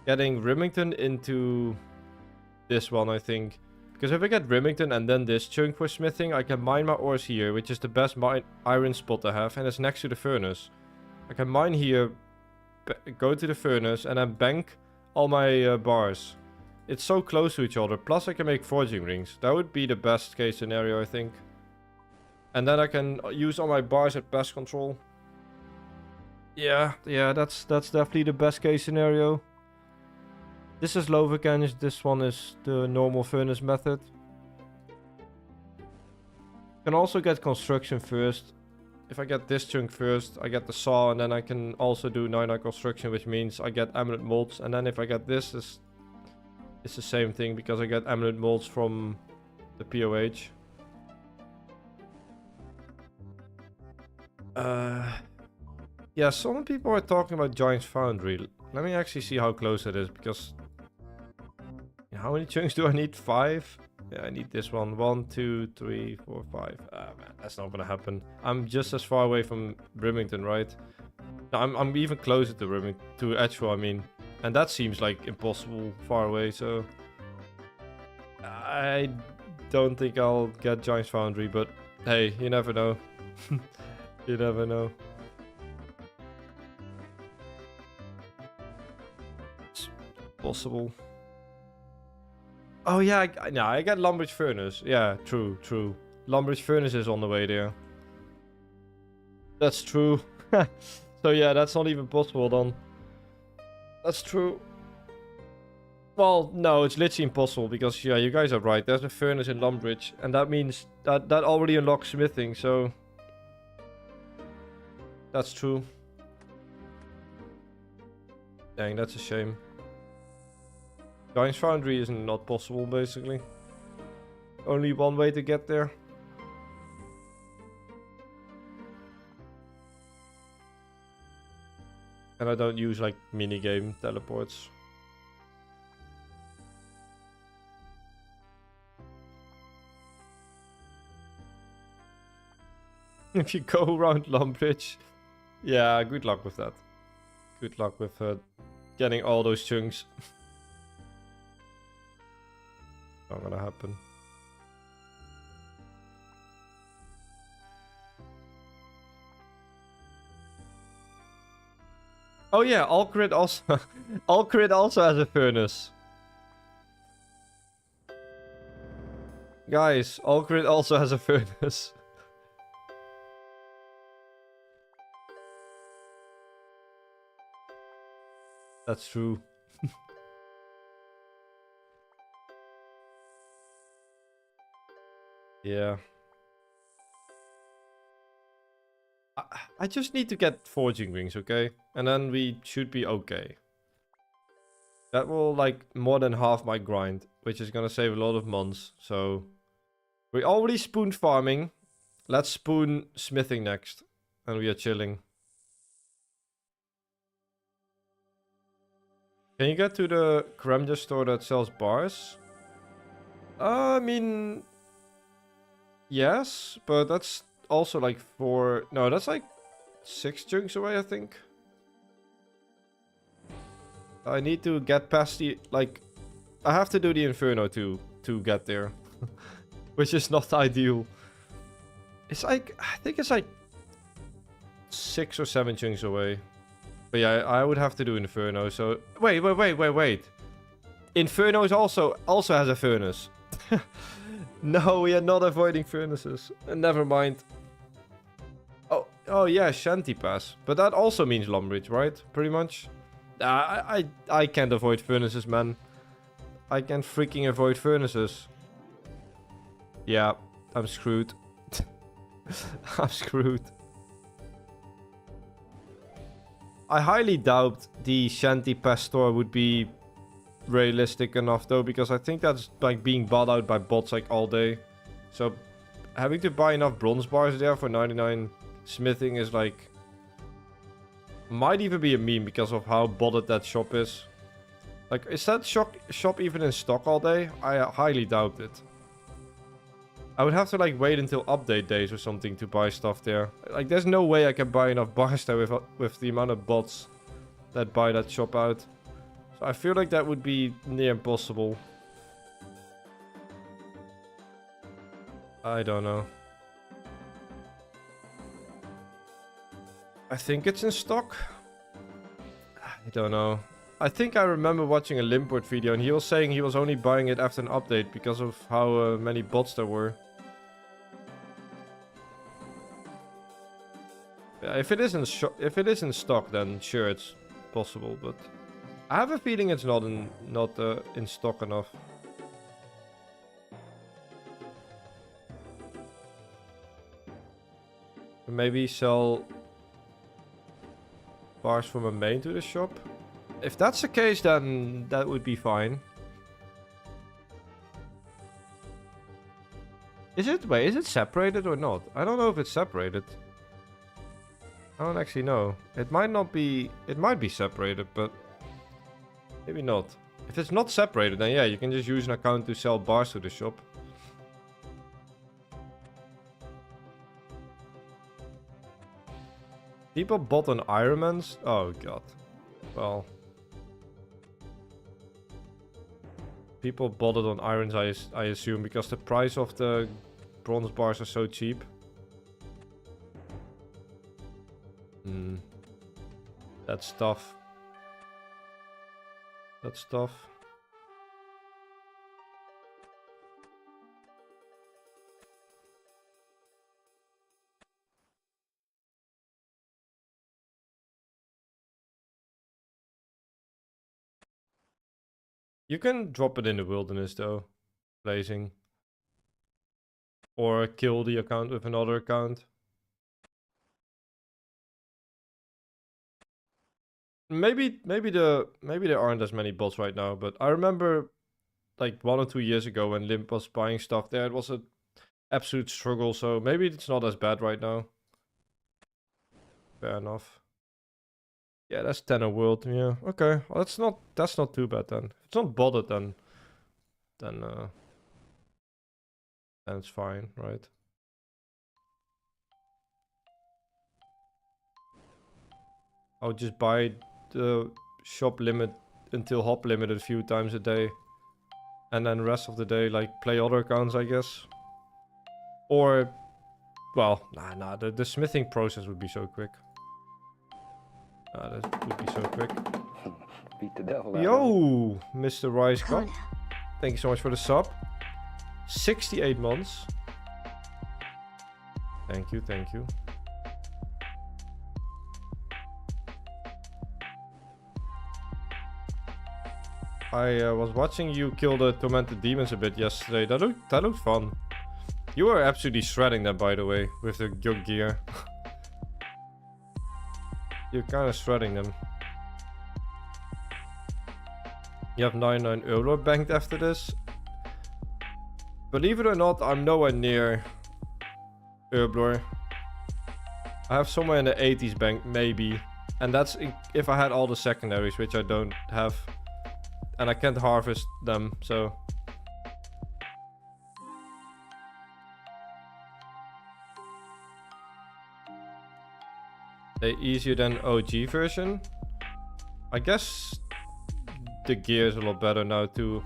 Getting Remington into this one, I think. Because if I get Remington and then this chunk for smithing, I can mine my ores here, which is the best iron spot I have, and it's next to the furnace. I can mine here, go to the furnace, and then bank all my bars. It's so close to each other, plus I can make forging rings. That would be the best case scenario, I think. And then I can use all my bars at pest control. Yeah, that's definitely the best case scenario. This is low vacancy, this one is the normal furnace method. Can also get construction first. If I get this chunk first, I get the saw, and then I can also do 9 construction, which means I get emerald molds. And then if I get this, it's the same thing because I get emerald molds from the POH. Yeah, some people are talking about Giant's Foundry. Let me actually see how close it is, because... How many chunks do I need? 5? Yeah, I need this one. 1, 2, 3, 4, 5. Ah, man, that's not gonna happen. I'm just as far away from Remington, right? No, I'm even closer to Remington, to Edgeville, I mean. And that seems like impossible far away, so... I don't think I'll get Giant's Foundry, but hey, you never know. You never know. It's possible. Oh yeah, I got Lumbridge Furnace. Yeah, true. Lumbridge Furnace is on the way there. That's true. So yeah, that's not even possible then. That's true. Well, no, it's literally impossible because, yeah, you guys are right. There's a furnace in Lumbridge, and that means that already unlocks smithing, so... That's true. Dang, that's a shame. Giant's Foundry is not possible, basically. Only one way to get there. And I don't use, like, minigame teleports. If you go around Lumbridge... Yeah, good luck with that. Good luck with getting all those chunks. Not gonna happen. Oh yeah, Alcrid also Alcrid also has a furnace. Guys, Alcrid also has a furnace. That's true. Yeah. I just need to get forging rings, okay? And then we should be okay. That will, like, more than half my grind, which is gonna save a lot of months. So, we already spooned farming. Let's spoon smithing next. And we are chilling. Can you get to the Kremja store that sells bars? I mean... Yes, but that's also like 4... No, that's like 6 chunks away, I think. I need to get past the... Like, I have to do the Inferno to get there. Which is not ideal. It's like... I think it's like 6 or 7 chunks away. But yeah, I would have to do Inferno, so... Wait. Inferno is also has a furnace. No, we are not avoiding furnaces. Never mind. Oh Oh yeah, Shanty Pass. But that also means Lumbridge, right? Pretty much. I can't avoid furnaces, man. I can freaking avoid furnaces. Yeah, I'm screwed. I'm screwed. I highly doubt the Shanty Pass store would be realistic enough though, because I think that's like being bought out by bots like all day. So having to buy enough bronze bars there for 99 smithing is like... Might even be a meme because of how botted that shop is. Like, is that shop even in stock all day? I highly doubt it. I would have to like wait until update days or something to buy stuff there. Like, there's no way I can buy enough bars there with the amount of bots that buy that shop out. So I feel like that would be near impossible. I don't know. I think it's in stock. I don't know. I think I remember watching a Limport video and he was saying he was only buying it after an update because of how many bots there were. Yeah, if it is in stock, then sure, it's possible, but I have a feeling it's not in stock enough. Maybe sell bars from a main to the shop. If that's the case, then that would be fine. Is it? Wait, is it separated or not? I don't know if it's separated. I don't actually know. It might not be... It might be separated, but... Maybe not. If it's not separated, then yeah, you can just use an account to sell bars to the shop. People bought on Ironmans? Oh god. Well... People bought it on irons, I assume, because the price of the bronze bars are so cheap. That's tough. That's tough. You can drop it in the wilderness though, blazing. Or kill the account with another account. Maybe there aren't as many bots right now, but I remember like 1 or 2 years ago when Limp was buying stuff there, it was an absolute struggle, so maybe it's not as bad right now. Fair enough. Yeah, that's 10 a world. Yeah, okay. Well, that's not too bad then. If it's not botted, then it's fine, right? I'll just buy the shop limit until hop limited a few times a day, and then the rest of the day like play other accounts, I guess. Or, well, nah. The smithing process would be so quick. That would be so quick. Beat the devil out Yo, Mr. Rice Cup. Thank you so much for the sub. 68 months. Thank you, thank you. I was watching you kill the tormented demons a bit yesterday. That looked fun. You were absolutely shredding them, by the way, with your gear. You're kind of shredding them. You have 99 Herblore banked after this. Believe it or not, I'm nowhere near Herblore. I have somewhere in the 80s bank, maybe. And that's if I had all the secondaries, which I don't have. And I can't harvest them, so... Easier than OG version. I guess the gear is a lot better now too.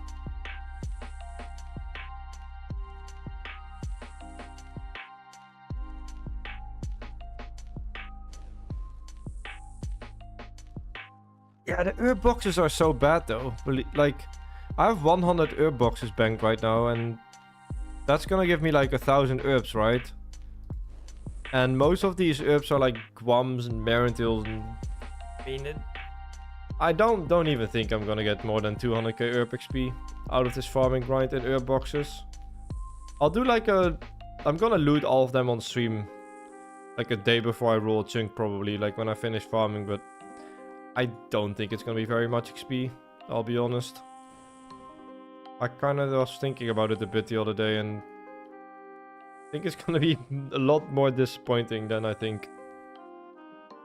Yeah, the herb boxes are so bad though. Like, I have 100 herb boxes banked right now, and that's gonna give me like 1,000 herbs, right? And most of these herbs are like guams and marentails and... I mean, I don't even think I'm gonna get more than 200k herb XP out of this farming grind in herb boxes. I'll do like I'm gonna loot all of them on stream. Like a day before I roll a chunk probably, like when I finish farming, but I don't think it's gonna be very much XP, I'll be honest. I kinda was thinking about it a bit the other day and I think it's gonna be a lot more disappointing than I think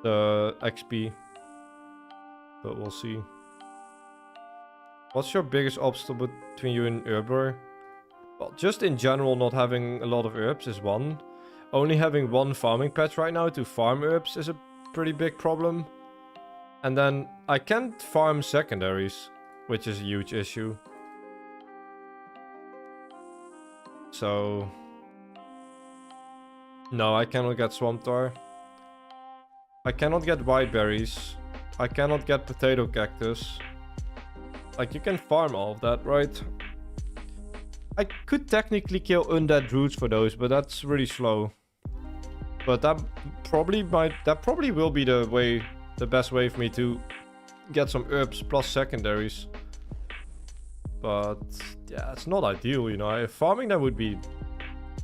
the XP. But we'll see. What's your biggest obstacle between you and Herblore? Well, just in general not having a lot of herbs is one. Only having one farming patch right now to farm herbs is a pretty big problem. And then I can't farm secondaries, which is a huge issue. So... no, I cannot get swamp tar. I cannot get white berries. I cannot get potato cactus. Like, you can farm all of that, right? I could technically kill undead roots for those, but that's really slow. But that probably will be the best way for me to get some herbs plus secondaries. But yeah, it's not ideal, you know. Farming them would be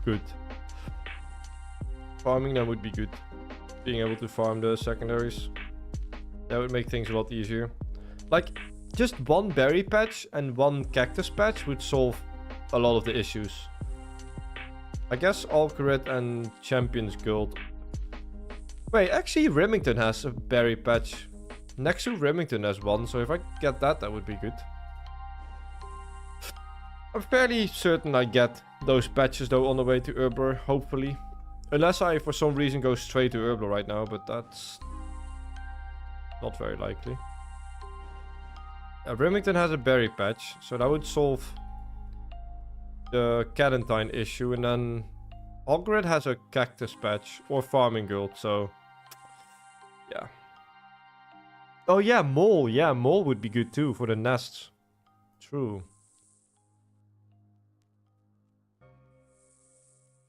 good. Farming them would be good. Being able to farm the secondaries. That would make things a lot easier. Like, just one berry patch and one cactus patch would solve a lot of the issues. I guess Alcarid and Champions Guild. Wait, actually Remington has a berry patch. Next to Remington has one, so if I get that, that would be good. I'm fairly certain I get those patches though on the way to Herblore, hopefully. Unless I for some reason go straight to Herblore right now, but that's not very likely. Remington has a berry patch, so that would solve the Cadentine issue, and then Alcarid has a cactus patch or farming guild, so yeah. Oh yeah, mole. Yeah, mole would be good too for the nests. True.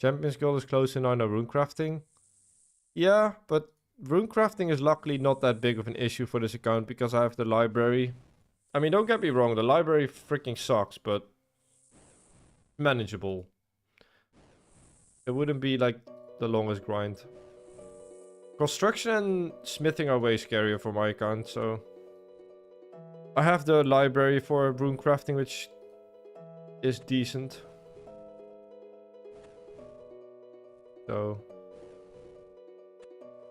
Champions Guild is close in on Runecrafting. Yeah, but Runecrafting is luckily not that big of an issue for this account because I have the library. I mean, don't get me wrong, the library freaking sucks, but manageable. It wouldn't be like the longest grind. Construction and smithing are way scarier for my account, so I have the library for Runecrafting, which is decent. So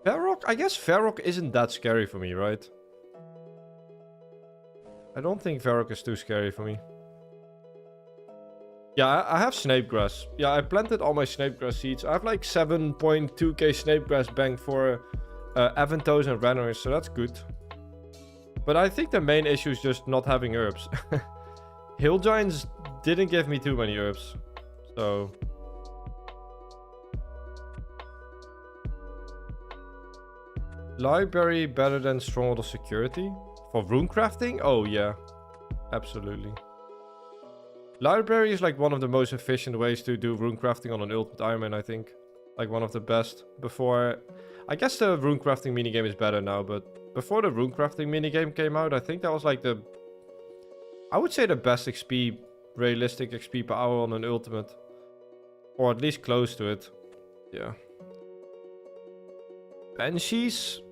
Ferrock? I guess Ferrock isn't that scary for me, right? I don't think Ferrock is too scary for me. Yeah, I have snapegrass. Yeah, I planted all my snapegrass seeds. I have like 7.2k snapegrass banked for Aventos and Ranners, so that's good. But I think the main issue is just not having herbs. Hill Giants didn't give me too many herbs. So... library better than Stronghold of Security? For Runecrafting? Oh yeah, absolutely. Library is like one of the most efficient ways to do Runecrafting on an Ultimate Ironman, I think. Like one of the best. Before... I guess the Runecrafting minigame is better now, but before the Runecrafting minigame came out, I think that was like the... I would say the best XP, realistic XP per hour on an Ultimate. Or at least close to it. Yeah. Banshees?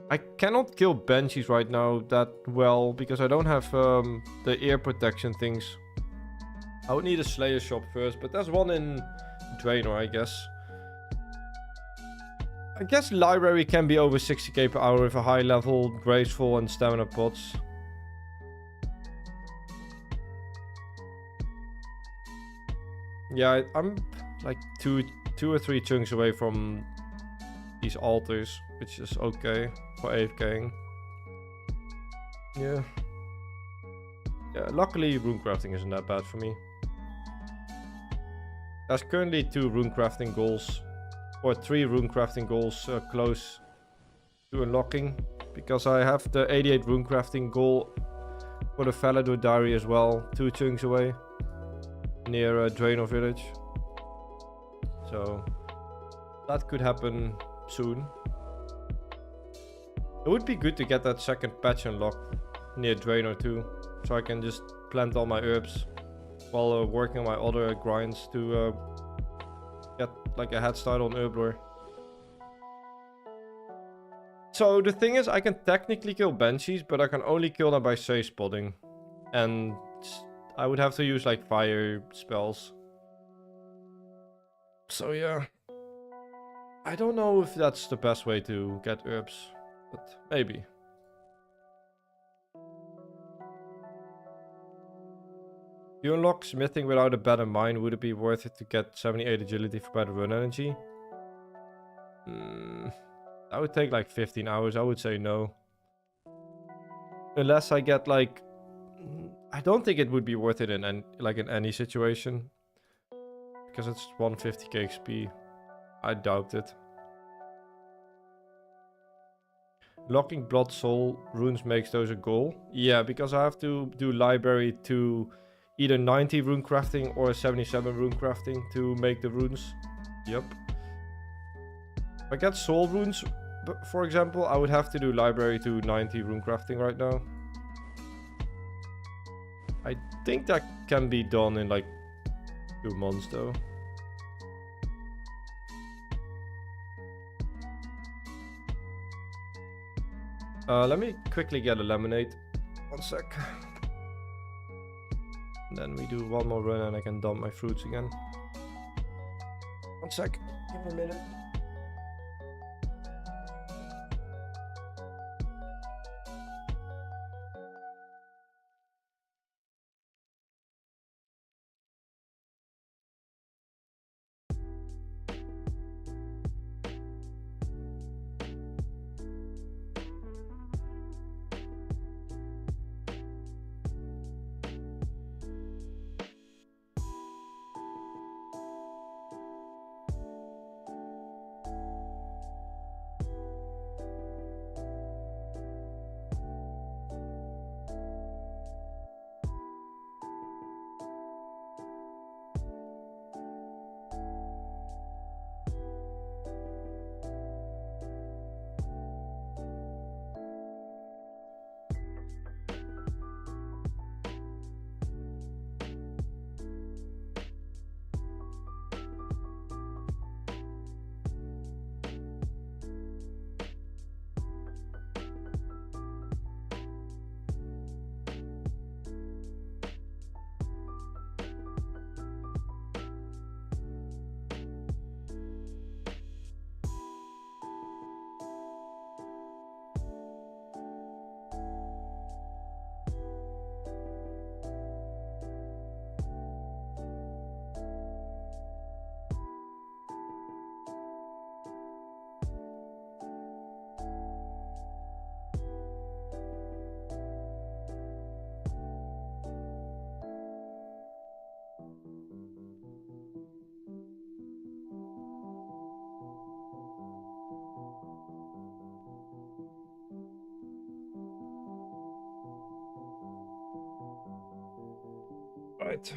I cannot kill Banshees right now that well, because I don't have the ear protection things. I would need a Slayer shop first, but there's one in Draenor, I guess. I guess library can be over 60k per hour with a high level, graceful and stamina pots. Yeah, I'm like two or three chunks away from these altars, which is okay for AFKing. Yeah. Yeah, luckily Runecrafting isn't that bad for me. There's currently 2 Runecrafting goals, or 3 Runecrafting goals close to unlocking, because I have the 88 Runecrafting goal for the Falador Diary as well, 2 chunks away, near Draenor Village. So, That could happen soon. It would be good to get that second patch unlocked near Draenor too, so I can just plant all my herbs while working on my other grinds to get like a head start on Herblore. So the thing is, I can technically kill banshees, but I can only kill them by safe spotting, and I would have to use like fire spells. So yeah, I don't know if that's the best way to get herbs, but maybe. If you unlock smithing without a better mine, would it be worth it to get 78 agility for better run energy? That would take like 15 hours. I would say no. Unless I get like... I don't think it would be worth it in any situation. Because it's 150k XP. I doubt it. Locking Blood Soul runes makes those a goal. Yeah, because I have to do library to either 90 Runecrafting or 77 Runecrafting to make the runes. Yep. If I get soul runes, for example, I would have to do library to 90 Runecrafting right now. I think that can be done in like 2 months though. Let me quickly get a lemonade. 1 sec. And then we do one more run and I can dump my fruits again. 1 sec. Give me a minute. Right.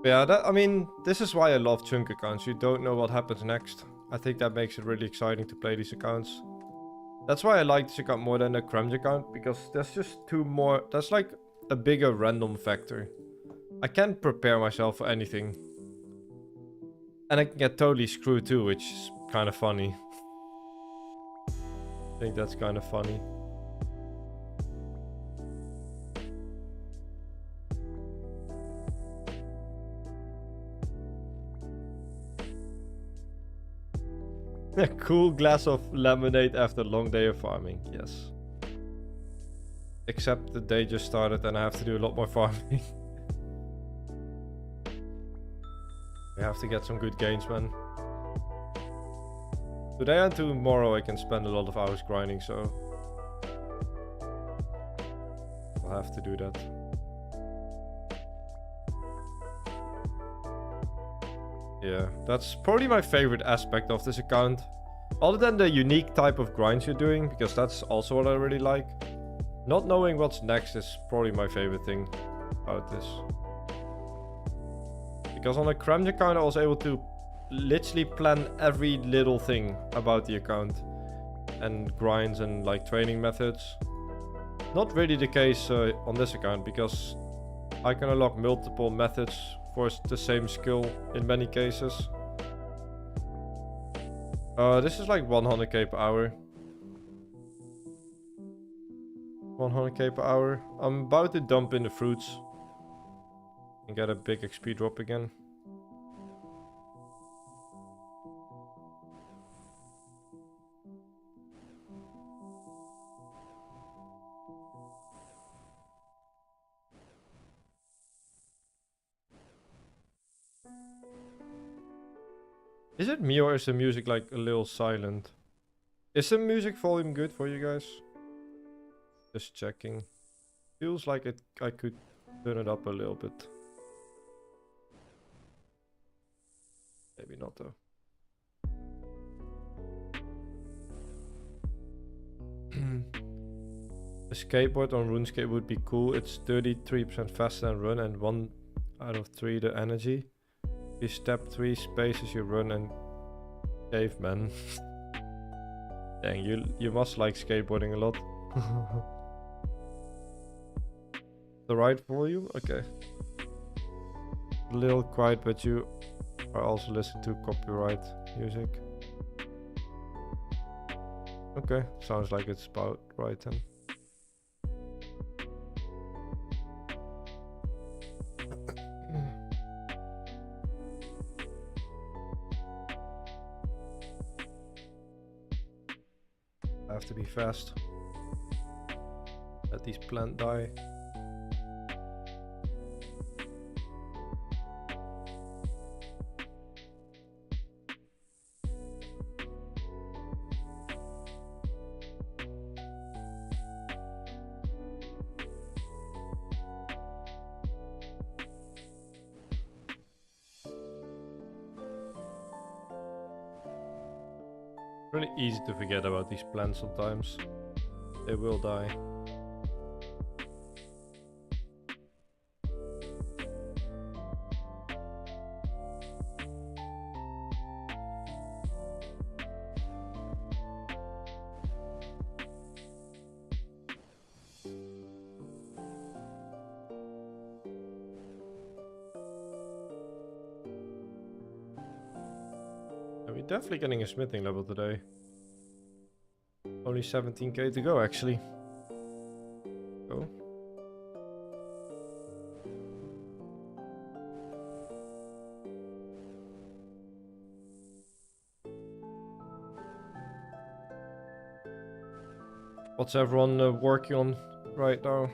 Yeah, I mean, this is why I love chunk accounts. You don't know what happens next. I think that makes it really exciting to play these accounts. That's why I like this account more than the Kremj account, because there's just that's like a bigger random factor. I can't prepare myself for anything. And I can get totally screwed too, which is kind of funny. I think that's kind of funny. A cool glass of lemonade after a long day of farming, yes. Except the day just started and I have to do a lot more farming. I have to get some good gains, man. Today and tomorrow I can spend a lot of hours grinding, so I'll have to do that. Yeah, that's probably my favorite aspect of this account. Other than the unique type of grinds you're doing, because that's also what I really like. Not knowing what's next is probably my favorite thing about this. Because on a Kremj account I was able to literally plan every little thing about the account and grinds and like training methods. Not really the case on this account, because I can unlock multiple methods for the same skill in many cases. This is like 100k per hour. 100k per hour. I'm about to dump in the fruits and get a big XP drop again. Is it me, or is the music like a little silent? Is the music volume good for you guys? Just checking. Feels like I could turn it up a little bit. Maybe not though. A skateboard on RuneScape would be cool. It's 33% faster than Run and 1 out of 3 the energy. You step 3 spaces, you run and caveman. Dang, you must like skateboarding a lot. The right volume? Okay. A little quiet, but you are also listening to copyright music. Okay, sounds like it's about right then. I have to be fast. Let these plants die. Really easy to forget about these plants sometimes. They will die. We're definitely getting a smithing level today. Only 17k to go actually. Go. What's everyone working on right now?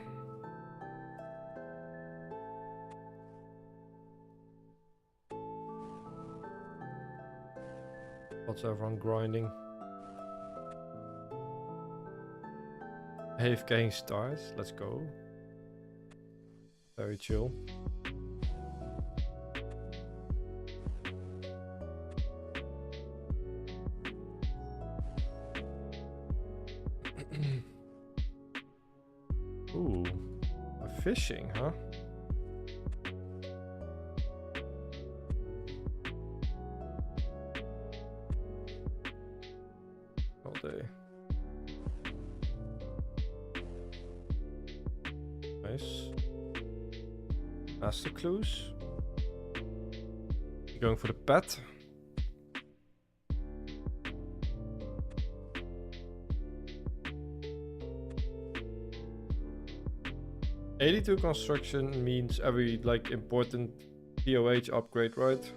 What's everyone grinding? AFKing stars, let's go. Very chill. Ooh, fishing, huh? All day. Nice. Master clues. You're going for the pet. '82 construction means every like important POH upgrade, right?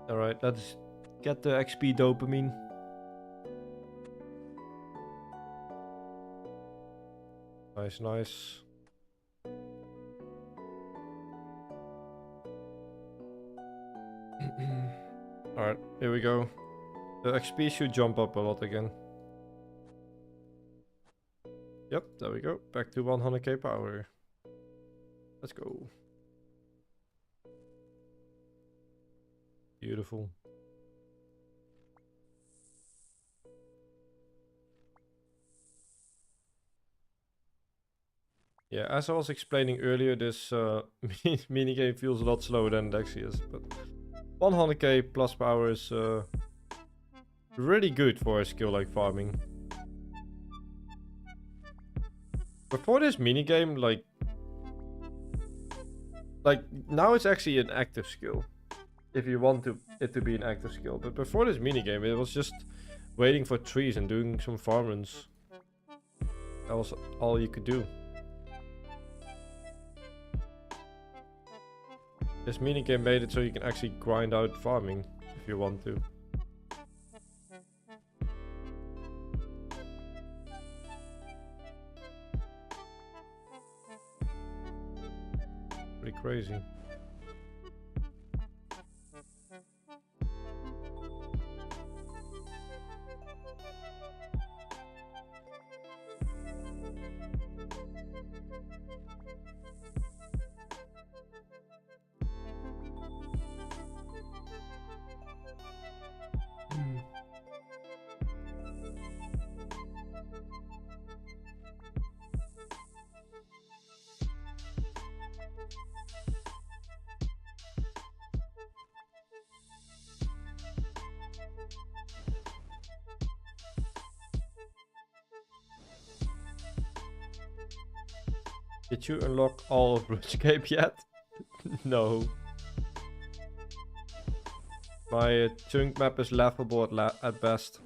Alright, let's get the XP dopamine. Nice, nice. Alright, here we go. The XP should jump up a lot again. Yep, there we go. Back to 100k per hour. Let's go. Beautiful. Yeah, as I was explaining earlier, this minigame feels a lot slower than it actually is, but 100k plus per hour is really good for a skill like farming. Before this minigame, like now it's actually an active skill. If you want it to be an active skill. But before this minigame, it was just waiting for trees and doing some farm runs. That was all you could do. This minigame made it so you can actually grind out farming if you want to. Pretty crazy. Did you unlock all of RuneScape yet? No. My chunk map is laughable at best.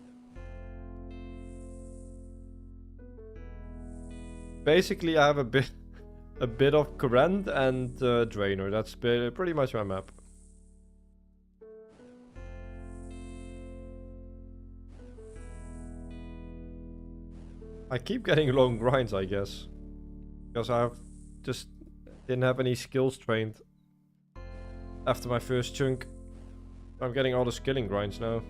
Basically, I have a bit of Current and Drainer. That's pretty much my map. I keep getting long grinds, I guess. Because I just didn't have any skills trained after my first chunk. I'm getting all the skilling grinds now.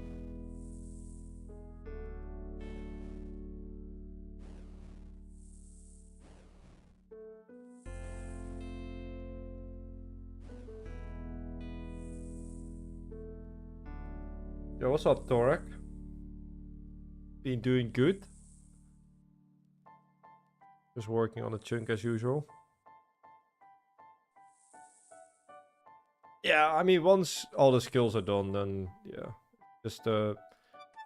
Yo, what's up, Torek? Been doing good. Just working on the chunk as usual. Yeah, I mean, once all the skills are done, then yeah, just a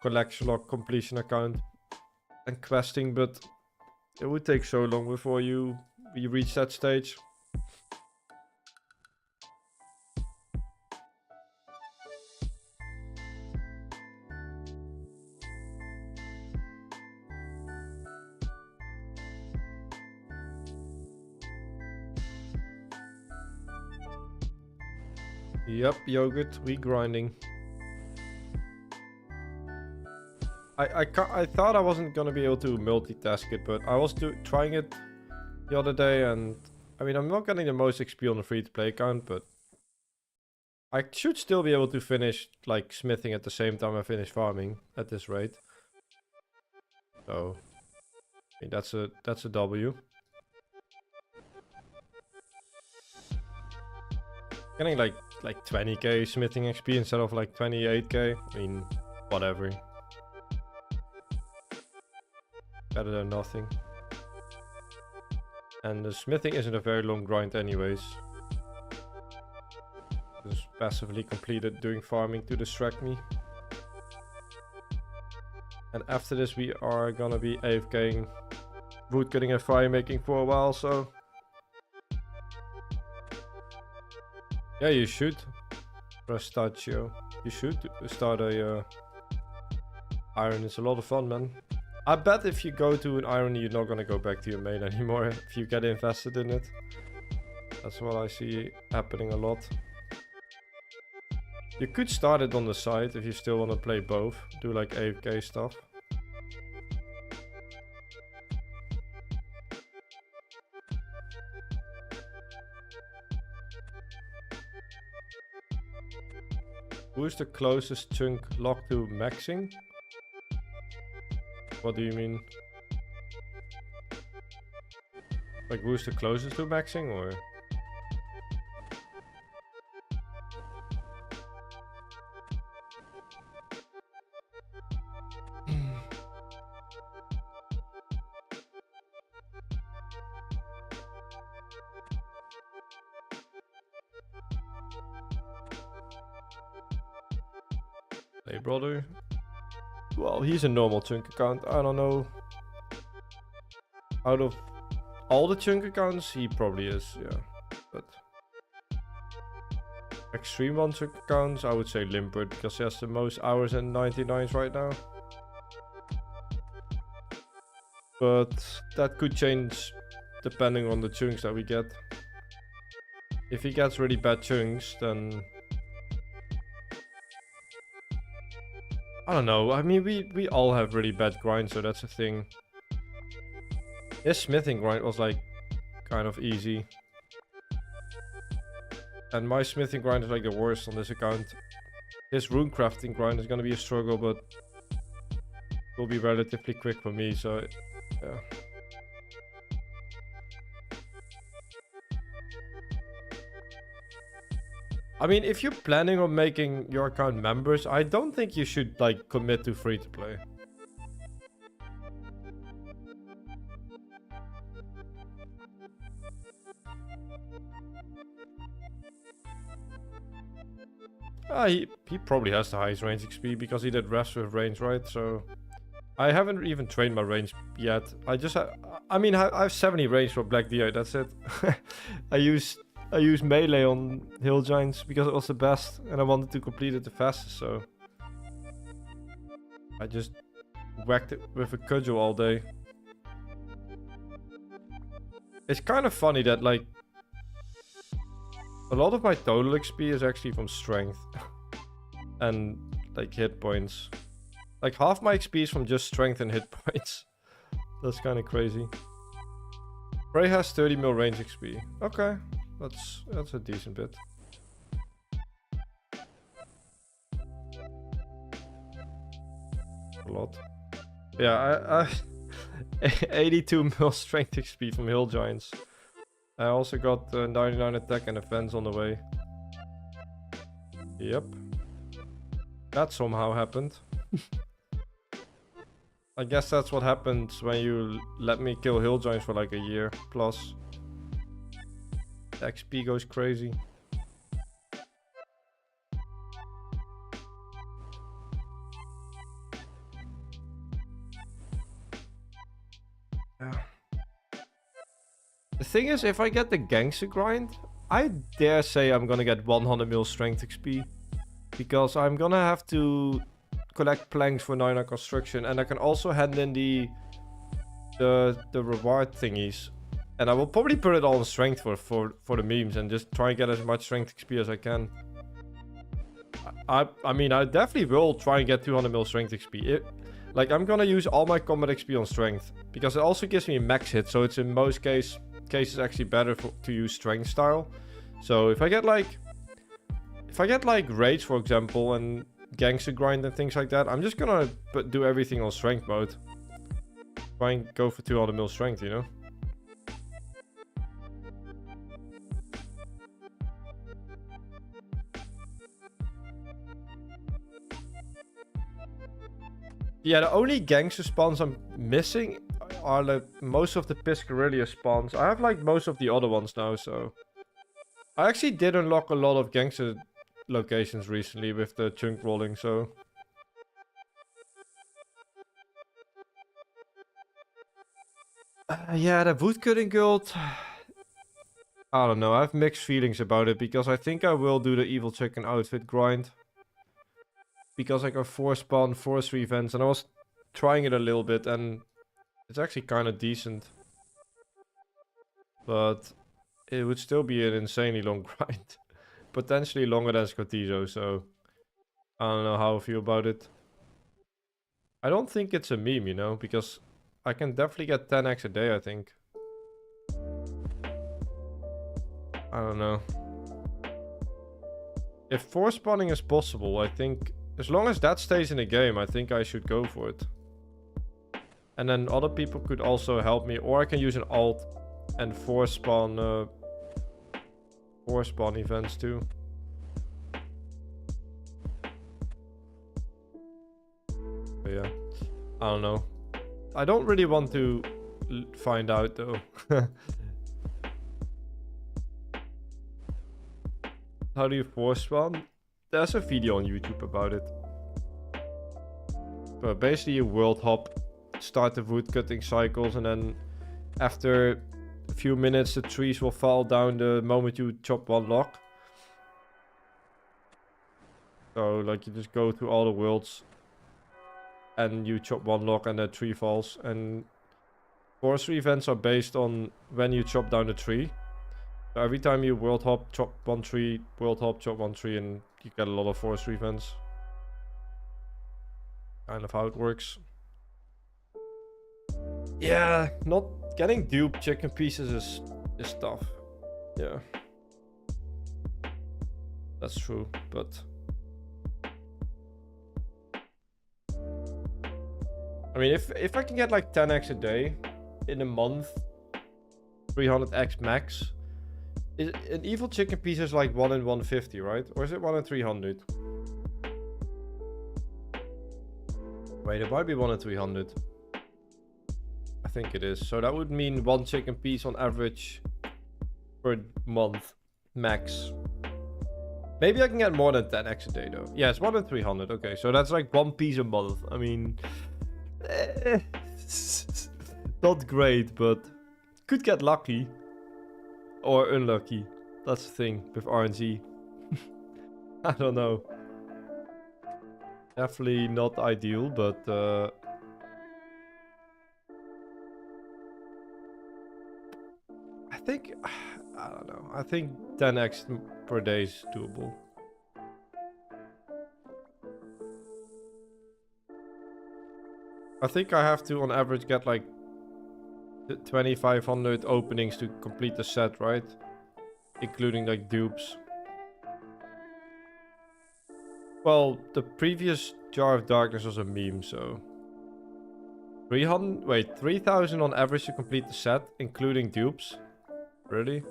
collection log completion account and questing, but it would take so long before you reach that stage. Yep, yogurt, we grinding. I thought I wasn't gonna be able to multitask it, but I was trying it the other day, and I mean, I'm not getting the most XP on the free-to-play account, but I should still be able to finish like smithing at the same time I finish farming at this rate. So, I mean, that's a W. Getting like 20k smithing XP instead of like 28k. I mean, whatever. Better than nothing. And the smithing isn't a very long grind anyways. Just passively completed doing farming to distract me. And after this we are gonna be AFKing wood cutting and fire making for a while, so... Yeah, you should. Prestaccio. You should start a iron. It's a lot of fun, man. I bet if you go to an iron, you're not gonna go back to your main anymore if you get invested in it. That's what I see happening a lot. You could start it on the side if you still want to play both. Do like AFK stuff. Who's the closest chunk locked to maxing? What do you mean? Like who's the closest to maxing, or? Hey, brother. Well, he's a normal chunk account. I don't know. Out of all the chunk accounts, he probably is, yeah. But Xtreme Onechunk accounts, I would say Limpert, because he has the most hours in 99s right now. But that could change depending on the chunks that we get. If he gets really bad chunks, then I don't know. I mean, we all have really bad grinds, so that's the thing. His smithing grind was like kind of easy. And my smithing grind is like the worst on this account. His runecrafting grind is gonna be a struggle, but will be relatively quick for me, so yeah. I mean, if you're planning on making your account members, I don't think you should like commit to free to play. He probably has the highest range XP because he did refs with range, right? So I haven't even trained my range yet. I have 70 range for Black DI, that's it. I use melee on hill giants because it was the best and I wanted to complete it the fastest, so I just whacked it with a cudgel all day. It's kind of funny that like a lot of my total XP is actually from strength and like hit points. Like half my XP is from just strength and hit points. That's kind of crazy. Prey has 30 mil range XP. Okay, that's a decent bit. A lot. Yeah, I 82 mil strength XP from hill giants. I also got 99 attack and defense on the way. Yep. That somehow happened. I guess that's what happens when you let me kill hill giants for like a year plus. The XP goes crazy. Yeah. The thing is, if I get the gangster grind, I dare say I'm gonna get 100 mil strength XP. Because I'm gonna have to collect planks for 9 construction, and I can also hand in the reward thingies. And I will probably put it all in strength for the memes and just try and get as much strength XP as I can. I mean, I definitely will try and get 200 mil strength XP. Like, I'm gonna use all my combat XP on strength. Because it also gives me a max hit, so it's in most cases actually better to use strength style. So if I get like rage, for example, and gangster grind and things like that, I'm just gonna do everything on strength mode. Try and go for 200 mil strength, you know? Yeah, the only gangster spawns I'm missing are like most of the Piscarillia spawns. I have like most of the other ones now, so I actually did unlock a lot of gangster locations recently with the chunk rolling, so yeah, the woodcutting guild, I don't know, I have mixed feelings about it because I think I will do the evil chicken outfit grind because I got 4 spawn forestry events and I was trying it a little bit and it's actually kind of decent, but it would still be an insanely long grind. Potentially longer than Scotizo, so I don't know how I feel about it. I don't think it's a meme, you know, because I can definitely get 10x a day, I think. I don't know. If force spawning is possible, I think as long as that stays in the game, I think I should go for it. And then other people could also help me, or I can use an alt and force spawn events too. But yeah, I don't know. I don't really want to find out though. How do you force spawn? There's a video on YouTube about it. But basically you world hop, start the wood cutting cycles, and then after a few minutes the trees will fall down the moment you chop one log. So like you just go through all the worlds and you chop one log and that tree falls. And forestry events are based on when you chop down the tree. So every time you world hop, chop one tree, world hop, chop one tree, and you get a lot of forestry events. Kind of how it works. Yeah, not getting dupe chicken pieces is tough. Yeah. That's true, but I mean, if I can get like 10x a day in a month, 300x max. An evil chicken piece is like 1 in 150, right? Or is it 1 in 300? Wait, it might be 1 in 300. I think it is. So that would mean 1 chicken piece on average per month, max. Maybe I can get more than 10x a day though. Yeah, it's 1 in 300. Okay, so that's like 1 piece a month. I mean, not great, but could get lucky. Or unlucky. That's the thing with RNG. I don't know. Definitely not ideal, but I think, I don't know. I think 10x per day is doable. I think I have to on average get like 2,500 openings to complete the set, right? Including like dupes. Well, the previous Jar of Darkness was a meme, so 3,000 on average to complete the set, including dupes. Really?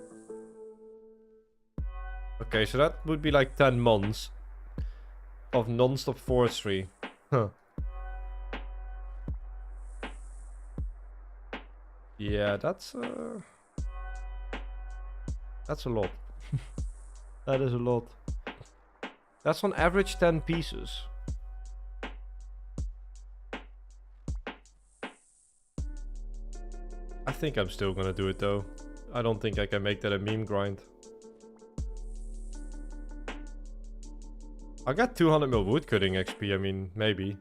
Okay, so that would be like 10 months of non-stop forestry. Huh. Yeah, that's a lot. That is a lot. That's on average 10 pieces. I think I'm still gonna do it though. I don't think I can make that a meme grind. I got 200 mil wood cutting XP, I mean, maybe.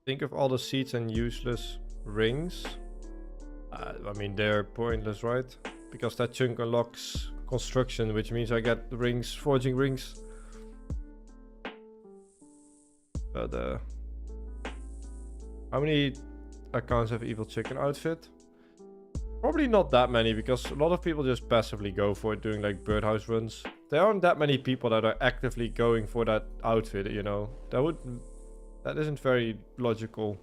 Think of all the seeds and useless rings. I mean, they're pointless, right? Because that chunk unlocks construction, which means I get the rings, forging rings. But how many accounts have Evil Chicken outfit? Probably not that many, because a lot of people just passively go for it, doing like birdhouse runs. There aren't that many people that are actively going for that outfit, you know. That isn't very logical.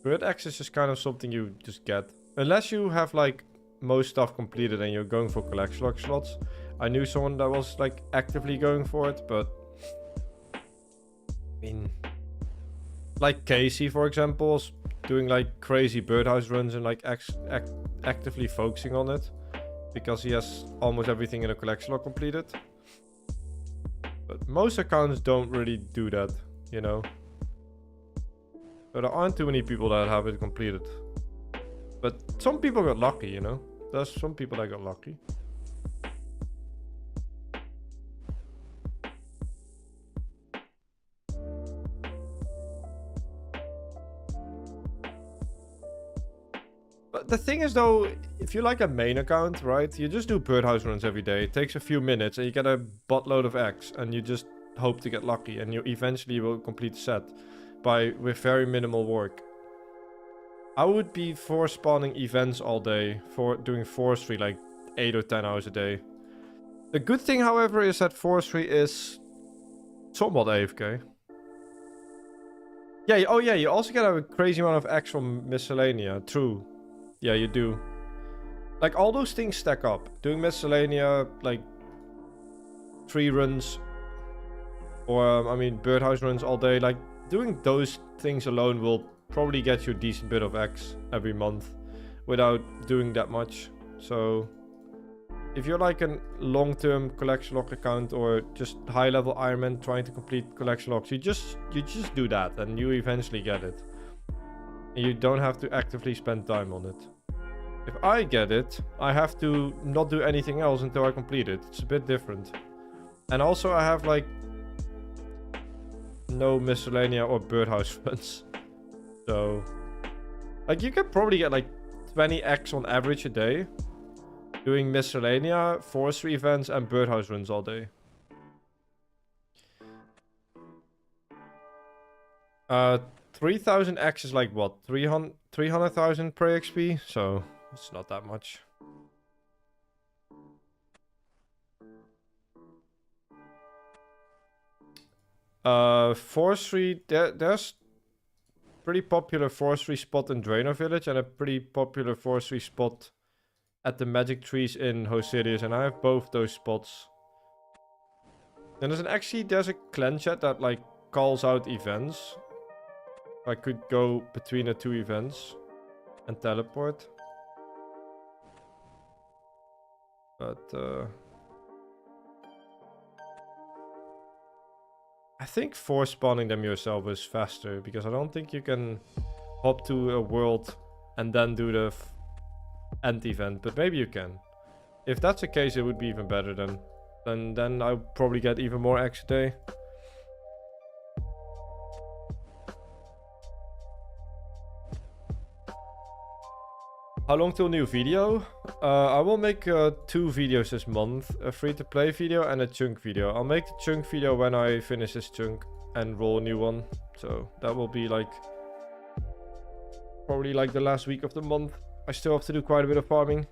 Bird X is just kind of something you just get. Unless you have like most stuff completed and you're going for collection log slots. I knew someone that was like actively going for it, but I mean, like Casey, for example, was doing like crazy birdhouse runs and like actively focusing on it because he has almost everything in a collection log completed. But most accounts don't really do that, you know. So there aren't too many people that have it completed. But some people got lucky, you know. There's some people that got lucky. But the thing is though, if you like a main account, right? You just do birdhouse runs every day. It takes a few minutes and you get a buttload of eggs. And you just hope to get lucky. And you eventually will complete the set with very minimal work. I would be for spawning events all day, for doing forestry like 8 or 10 hours a day. The good thing, however, is that forestry is somewhat AFK. Yeah, oh yeah, you also get a crazy amount of X from miscellanea. True. Yeah, you do. Like, all those things stack up. Doing miscellanea, like, tree runs, or, I mean, birdhouse runs all day. Like, doing those things alone will probably get you a decent bit of X every month. without doing that much. So if you're like a long-term collection log account or just high-level Ironman trying to complete collection logs, you just do that and you eventually get it. And you don't have to actively spend time on it. If I get it, I have to not do anything else until I complete it. It's a bit different. And also I have like no miscellanea or birdhouse funds. So like you can probably get like 20x on average a day doing miscellanea, forestry events and birdhouse runs all day. 3000x is like what? 300,000 per XP? So it's not that much. Forestry, there's pretty popular forestry spot in Draenor Village and a pretty popular forestry spot at the magic trees in Hosirius, and I have both those spots. Then there's a clan chat that like calls out events. I could go between the two events and teleport. But I think force spawning them yourself is faster, because I don't think you can hop to a world and then do the end event, but maybe you can. If that's the case, it would be even better then. Then I'll probably get even more X a day. How long till new video? I will make 2 videos this month. A free-to-play video and a chunk video. I'll make the chunk video when I finish this chunk and roll a new one. So that will be like probably like the last week of the month. I still have to do quite a bit of farming.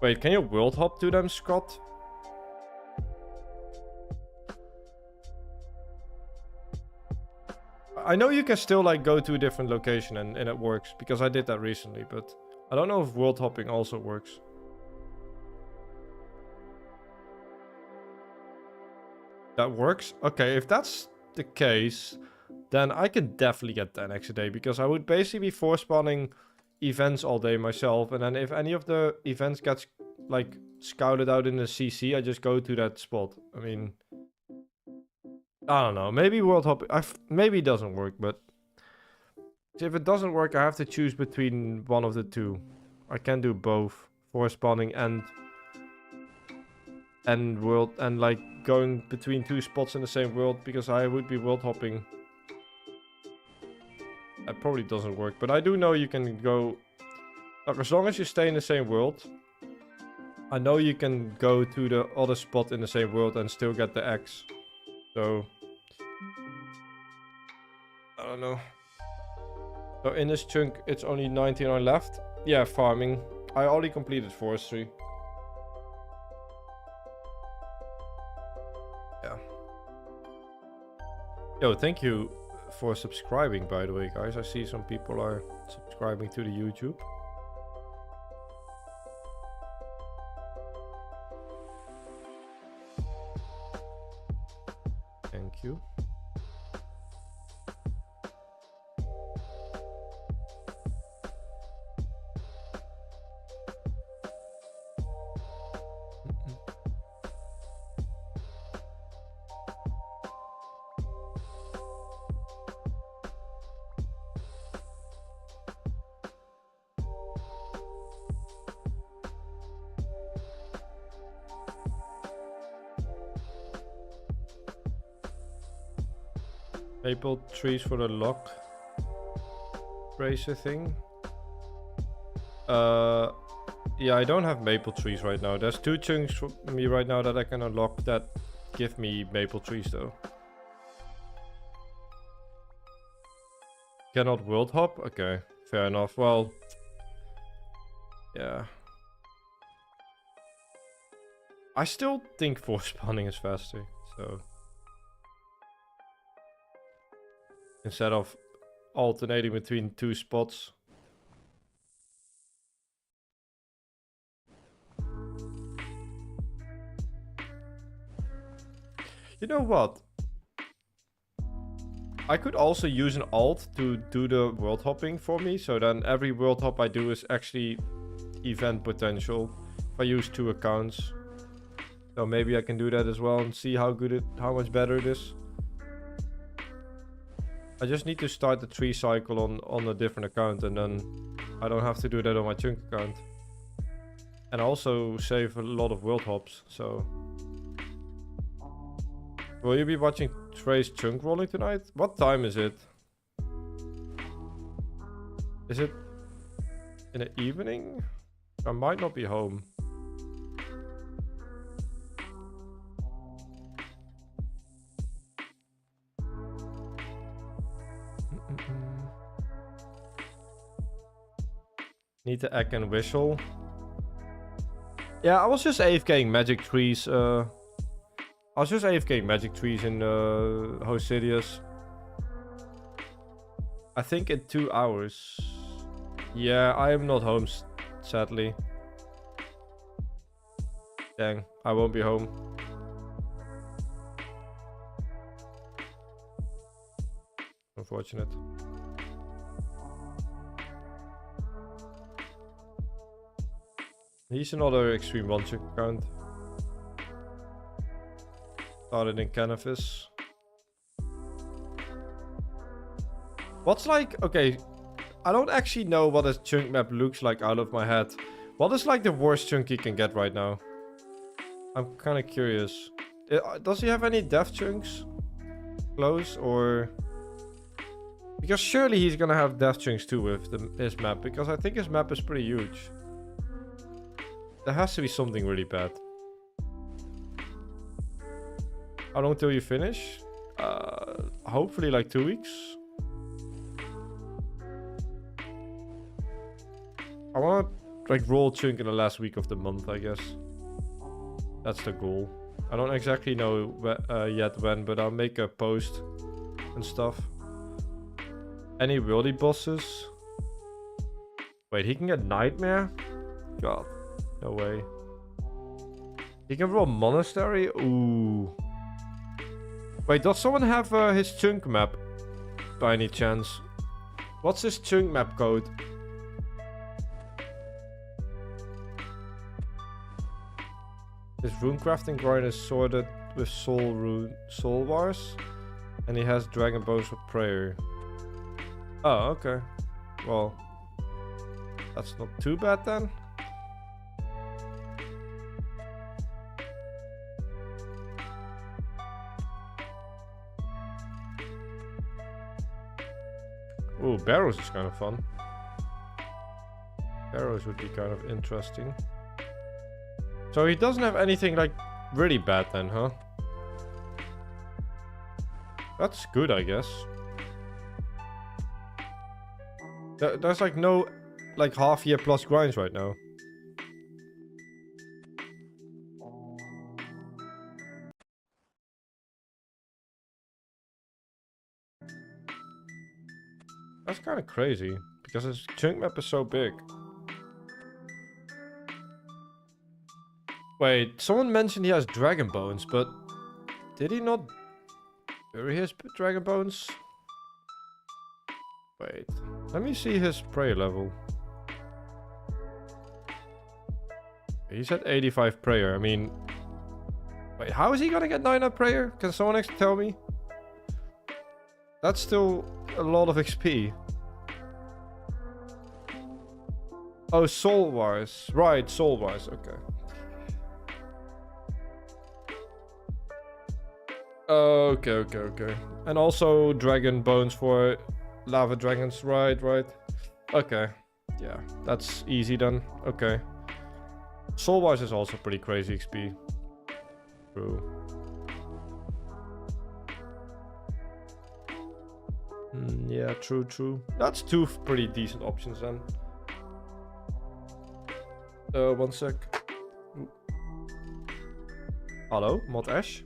Wait, can you world hop to them, Scott? I know you can still like go to a different location and it works, because I did that recently, but I don't know if world hopping also works. That works? Okay, if that's the case, then I can definitely get 10x a day, because I would basically be force spawning events all day myself, and then if any of the events gets like scouted out in the CC, I just go to that spot. I mean, I don't know. Maybe world hopping. Maybe it doesn't work, but if it doesn't work, I have to choose between one of the two. I can do both, force spawning and world, and like going between 2 spots in the same world, because I would be world hopping. That probably doesn't work, but I do know you can go like, as long as you stay in the same world. I know you can go to the other spot in the same world and still get the X. So I don't know. So in this chunk, it's only 99 left. Yeah, farming. I already completed forestry. Yeah. Yo, thank you for subscribing, by the way, guys. I see some people are subscribing to the YouTube. Thank you. Maple trees for the lock bracer thing. Yeah, I don't have maple trees right now. There's 2 chunks for me right now that I can unlock that give me maple trees though. Cannot world hop? Okay, fair enough. Well, yeah. I still think force spawning is faster, so instead of alternating between 2 spots. You know what? I could also use an alt to do the world hopping for me. So then every world hop I do is actually event potential. If I use 2 accounts. So maybe I can do that as well and see how much better it is. I just need to start the tree cycle on a different account, and then I don't have to do that on my chunk account. And also save a lot of world hops, so... Will you be watching Trey's chunk rolling tonight? What time is it? Is it in the evening? I might not be home. Need to egg and whistle. Yeah, I was just AFKing magic trees. I was just AFKing magic trees in Hosidius. I think in 2 hours. Yeah, I am not home, sadly. Dang, I won't be home. Unfortunate. He's another Xtreme Onechunk account. Started in Cannabis. What's like... Okay, I don't actually know what a chunk map looks like out of my head. What is like the worst chunk he can get right now? I'm kind of curious. Does he have any death chunks? Close or... Because surely he's gonna have death chunks too with his map. Because I think his map is pretty huge. There has to be something really bad. How long till you finish? Hopefully like 2 weeks. I want to like roll chunk in the last week of the month, I guess. That's the goal. I don't exactly know yet when, but I'll make a post and stuff. Any worldy bosses? Wait, he can get Nightmare? God. No way. He can roll Monastery? Ooh. Wait, does someone have his chunk map? By any chance? What's his chunk map code? His Runecrafting grind is sorted with soul bars. And he has Dragon Bones for Prayer. Oh, okay. Well, that's not too bad then. Ooh, Barrows is kind of fun. Barrows would be kind of interesting. So he doesn't have anything like really bad then, huh? That's good, I guess. There's like no like half year plus grinds right now. That's kind of crazy because his chunk map is so big. Wait, someone mentioned he has Dragon Bones, but did he not bury his Dragon Bones? Wait, let me see his prayer level. He's at 85 prayer. I mean, wait, how is he gonna get 9 up prayer? Can someone actually tell me? That's still a lot of XP. Oh, soul wars. Right, soul wars. Okay. Okay. And also Dragon Bones for Lava Dragons. Right. Okay. Yeah, that's easy then. Okay. Soul wars is also pretty crazy XP. True. Yeah, true. That's 2 pretty decent options then. 1 sec. Ooh. Hallo, Mod Ash?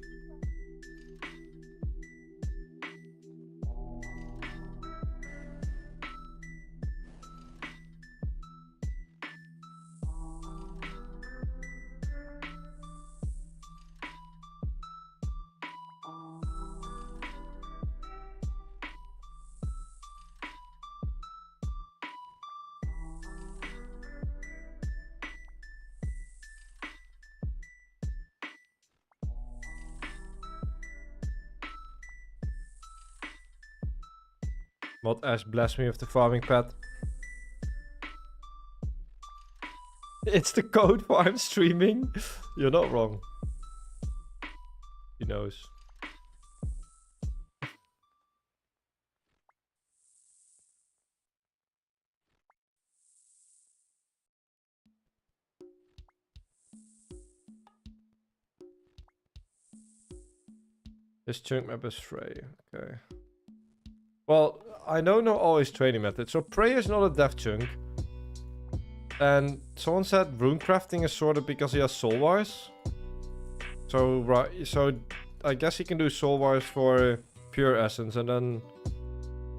Mod Ash bless me with the farming pad. It's the code for I'm streaming. You're not wrong. He knows. This chunk map is Frey. Okay. Well, I know not always training methods. So Prey is not a dev chunk. And someone said Runecrafting is sorted because he has soul wires. So right, so I guess he can do soul wires for pure essence and then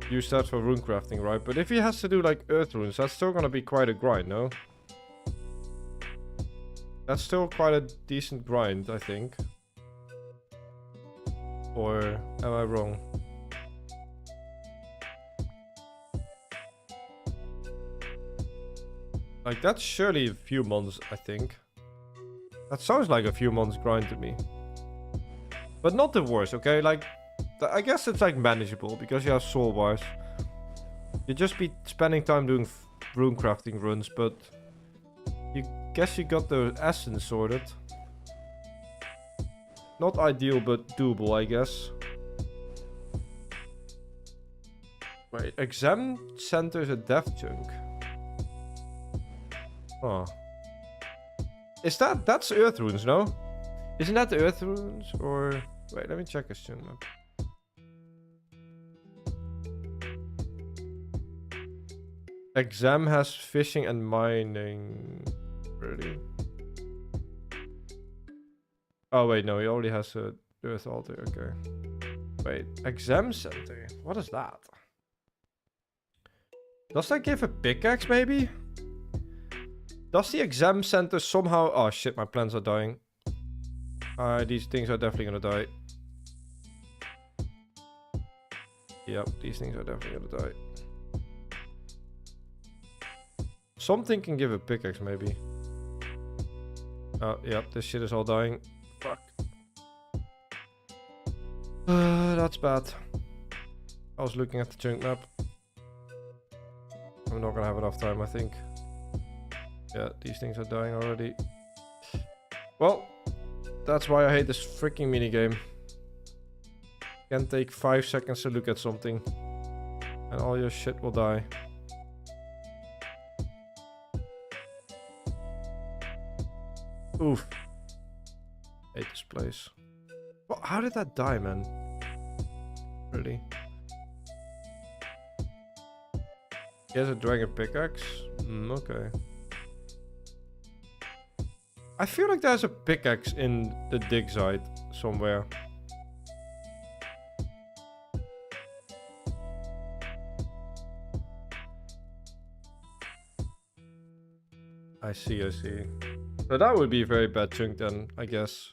use that for Runecrafting, right? But if he has to do like earth runes, that's still gonna be quite a grind, no? That's still quite a decent grind, I think. Or am I wrong? Like, that's surely a few months, I think. That sounds like a few months grind to me. But not the worst, okay? Like, I guess it's like manageable because you have soul bars. You just be spending time doing runecrafting runs, but you guess you got the essence sorted. Not ideal, but doable, I guess. Wait, exam center is a dev chunk. Oh. Is that's earth runes, no? Isn't that the earth runes? Or wait, let me check his chunk map. Exam has fishing and mining. Really? Oh wait, no, he already has a earth altar. Okay. Wait, exam center. What is that? Does that give a pickaxe maybe? Does the exam center somehow... Oh shit, my plants are dying. These things are definitely gonna die. Yep, these things are definitely gonna die. Something can give a pickaxe maybe. Oh, yep, this shit is all dying. Fuck. That's bad. I was looking at the chunk map. I'm not gonna have enough time, I think. Yeah, these things are dying already. Well, that's why I hate this freaking minigame. Can take 5 seconds to look at something. And all your shit will die. Oof. Hate this place. Well, how did that die, man? Really? He has a dragon pickaxe? Okay. I feel like there's a pickaxe in the dig site somewhere. I see, I see. So that would be a very bad chunk then, I guess.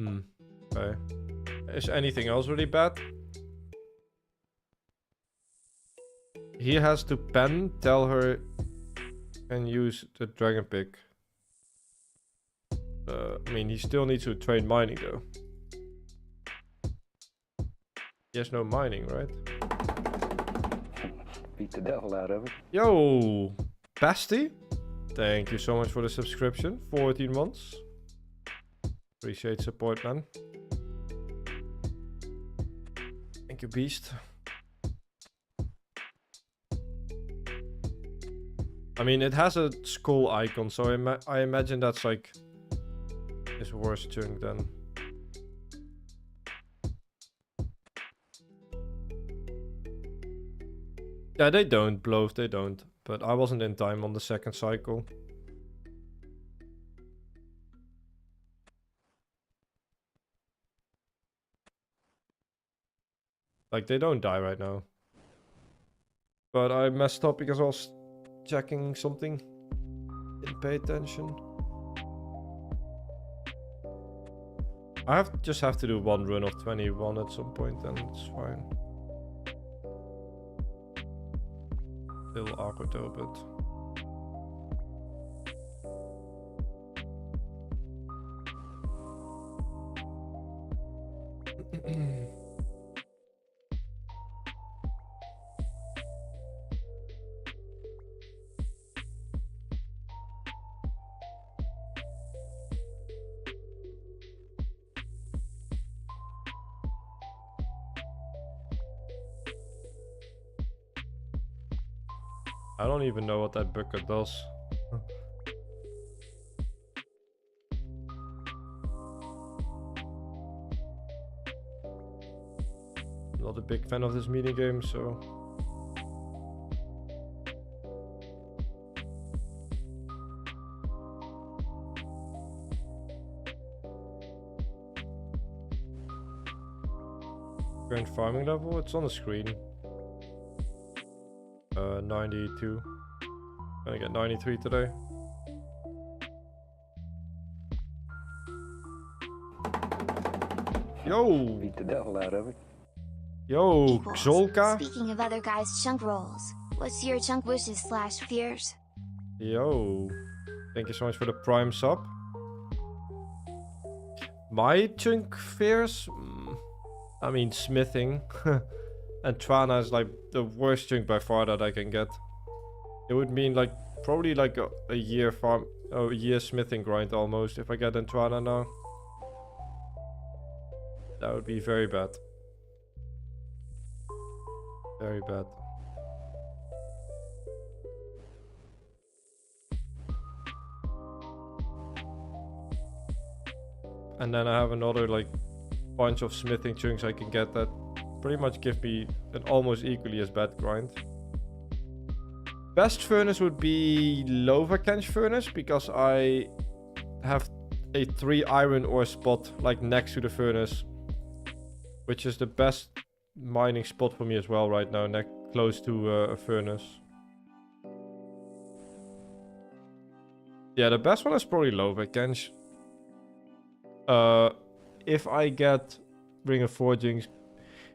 Okay. Is anything else really bad? He has to pen, tell her, and use the dragon pick. I mean, he still needs to train mining though. He has no mining, right? Beat the devil out of it. Yo, Basti, thank you so much for the subscription. 14 months. Appreciate support, man. Thank you, Beast. I mean, it has a skull icon, so I imagine that's like his worst chunk then. Yeah, they don't, blow, they don't. But I wasn't in time on the second cycle. Like, they don't die right now. But I messed up because I was checking something. Didn't pay attention. I just have to do one run of 21 at some point, and it's fine. Still awkward though, but... I don't even know what that bucket does. Not a big fan of this mini game, so. Current farming level, it's on the screen. 92. Gonna get 93 today. Yo! Beat the devil out of it. Yo, Equals. Xolka. Speaking of other guys' chunk rolls, what's your chunk wishes / fears? Yo. Thank you so much for the prime sub. My chunk fears? I mean, smithing. And Trana is like the worst chunk by far that I can get. It would mean like probably like a year farm, a year smithing grind almost if I get Trana now. That would be very bad. Very bad. And then I have another like bunch of smithing chunks I can get that pretty much give me an almost equally as bad grind. Best furnace would be Lava Kench furnace because I have a 3 iron ore spot like next to the furnace, which is the best mining spot for me as well right now, close to a furnace. Yeah, the best one is probably Lava Kench. If I get Ring of Forgings,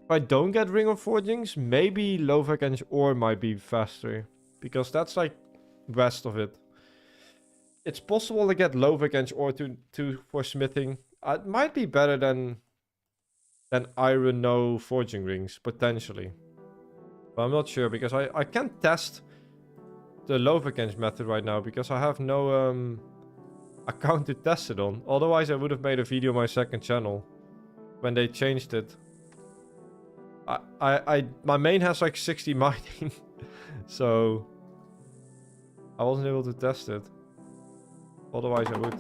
if I don't get Ring of Forgings, maybe Lava Kench ore might be faster, because that's like west of it. It's possible to get Lava Kench ore for smithing. It might be better than iron no forging rings, potentially. But I'm not sure, because I can't test the Lava Kench method right now, because I have no account to test it on. Otherwise I would have made a video on my second channel when they changed it. My main has like 60 mining. So I wasn't able to test it. Otherwise I would.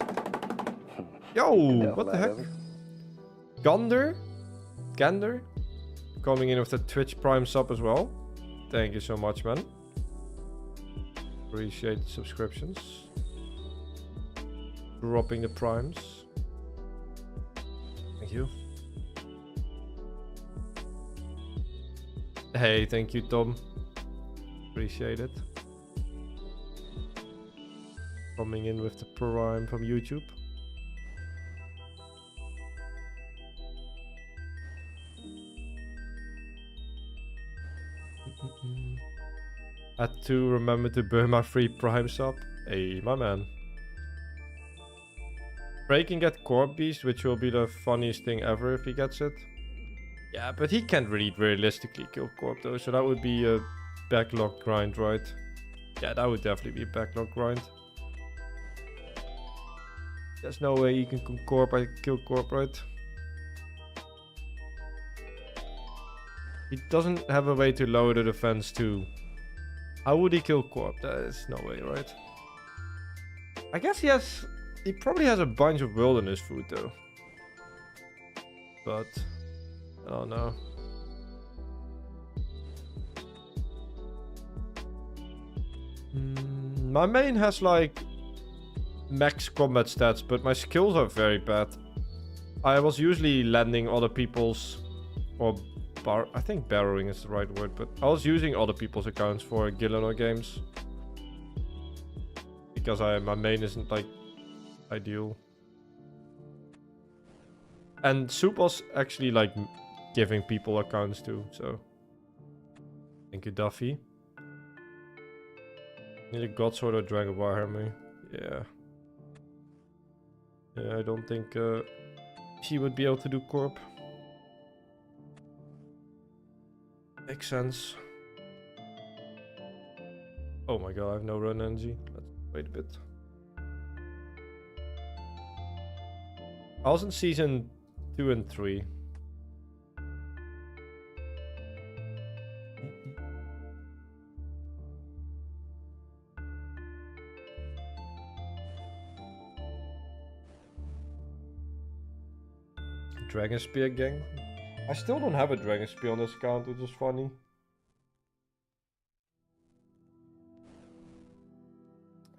Yo, what the heck? Gander coming in with the Twitch Prime sub as well. Thank you so much, man. Appreciate the subscriptions. Dropping the primes. Thank you. Hey, thank you, Tom. Appreciate it. Coming in with the prime from YouTube. Had to remember to burn my free prime sub. Hey, my man. Bray can get Corp Beast, which will be the funniest thing ever if he gets it. Yeah, but he can't really realistically kill Corp though, so that would be a backlog grind, right? Yeah, that would definitely be a backlog grind. There's no way you can kill Corp, right? He doesn't have a way to lower the defense too. How would he kill Corp? There is no way, right? I guess he probably has a bunch of wilderness food though. But I don't know. My main has like max combat stats, but my skills are very bad. I was usually landing other people's, or I think borrowing is the right word, but I was using other people's accounts for Gillenor games. Because my main isn't like ideal. And Soup was actually like giving people accounts too, so. Thank you, Duffy. Need a God Sword or Dragon Warhammer. Yeah. Yeah, I don't think he would be able to do Corp. Makes sense. Oh my god, I have no run energy. Let's wait a bit. I was in season 2 and 3. Dragon Spear gang. I still don't have a Dragon Spear on this account, which is funny.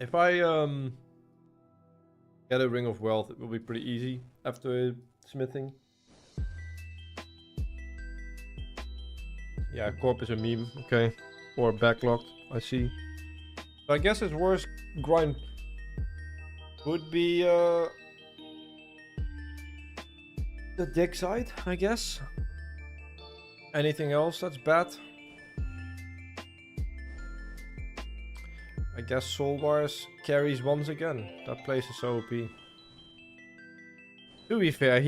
If I get a Ring of Wealth, it will be pretty easy after smithing. Yeah, Corp is a meme, okay. Or backlogged, I see. So I guess his worst grind would be the dig side, I guess. Anything else that's bad? I guess Soul Wars carries once again. That place is so OP. To be fair,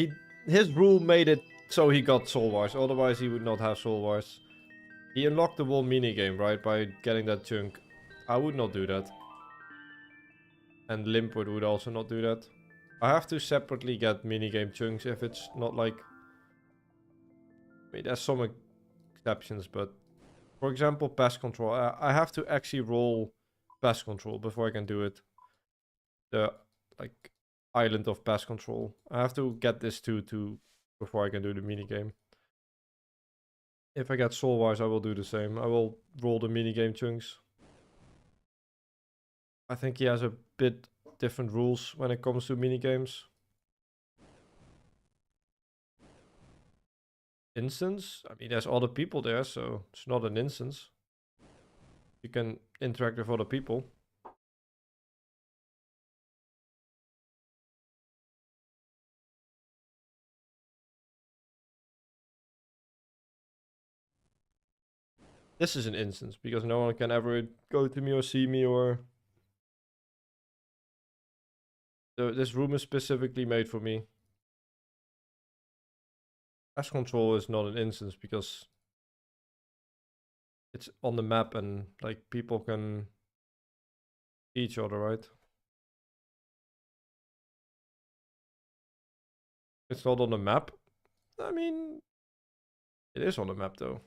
his rule made it so he got Soul Wars. Otherwise he would not have Soul Wars. He unlocked the whole minigame, right? By getting that chunk. I would not do that. And Limpwood would also not do that. I have to separately get minigame chunks if it's not like... I mean, there's some exceptions, but... For example, pest control. I have to actually roll pest control before I can do it. The, like, island of pest control. I have to get this too before I can do the minigame. If I get Soul Wars, I will do the same. I will roll the minigame chunks. I think he has a bit different rules when it comes to minigames. Instance? I mean, there's other people there, so it's not an instance. You can interact with other people. This is an instance, because no one can ever go to me or see me or... This room is specifically made for me. Pest control is not an instance because it's on the map and like people can see each other, right? It's not on the map. I mean, it is on the map though.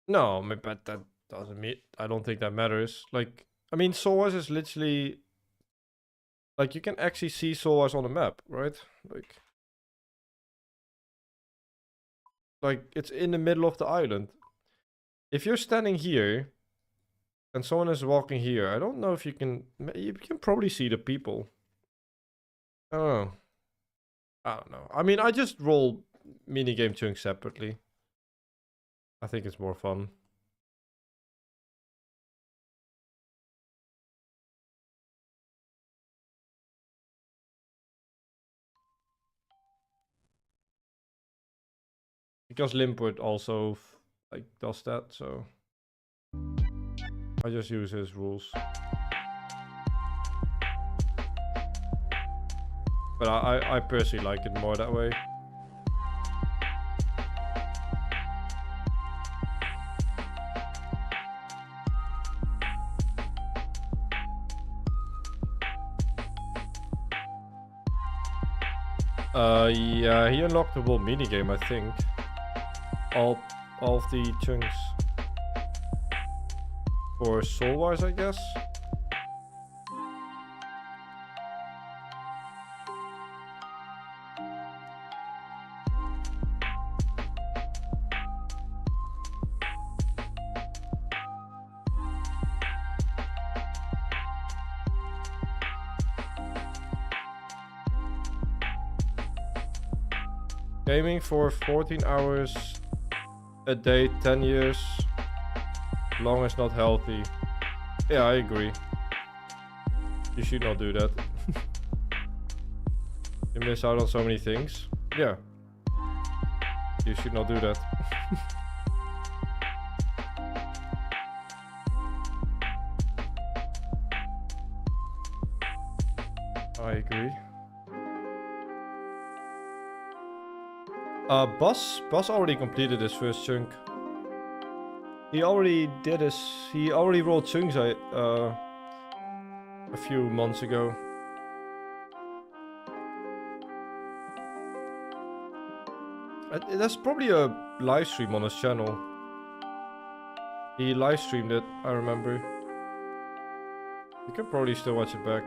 No, but that doesn't mean... I don't think that matters. Like, I mean, Soul Wars is literally... Like, you can actually see Soul Wars on the map, right? Like, it's in the middle of the island. If you're standing here, and someone is walking here, I don't know if you can... You can probably see the people. I don't know. I don't know. I mean, I just roll minigame chunks separately. I think it's more fun. Because Limpwood also like does that, so I just use his rules. But I personally like it more that way. Yeah, he unlocked the whole minigame, I think. All of the chunks. For Soul Wars, I guess. Gaming for 14 hours a day, 10 years. Long is not healthy. Yeah, I agree. You should not do that. You miss out on so many things. Yeah. You should not do that. I agree. Boss already completed his first chunk. He already rolled chunks a few months ago. That's probably a live stream on his channel. He live streamed it, I remember. You can probably still watch it back.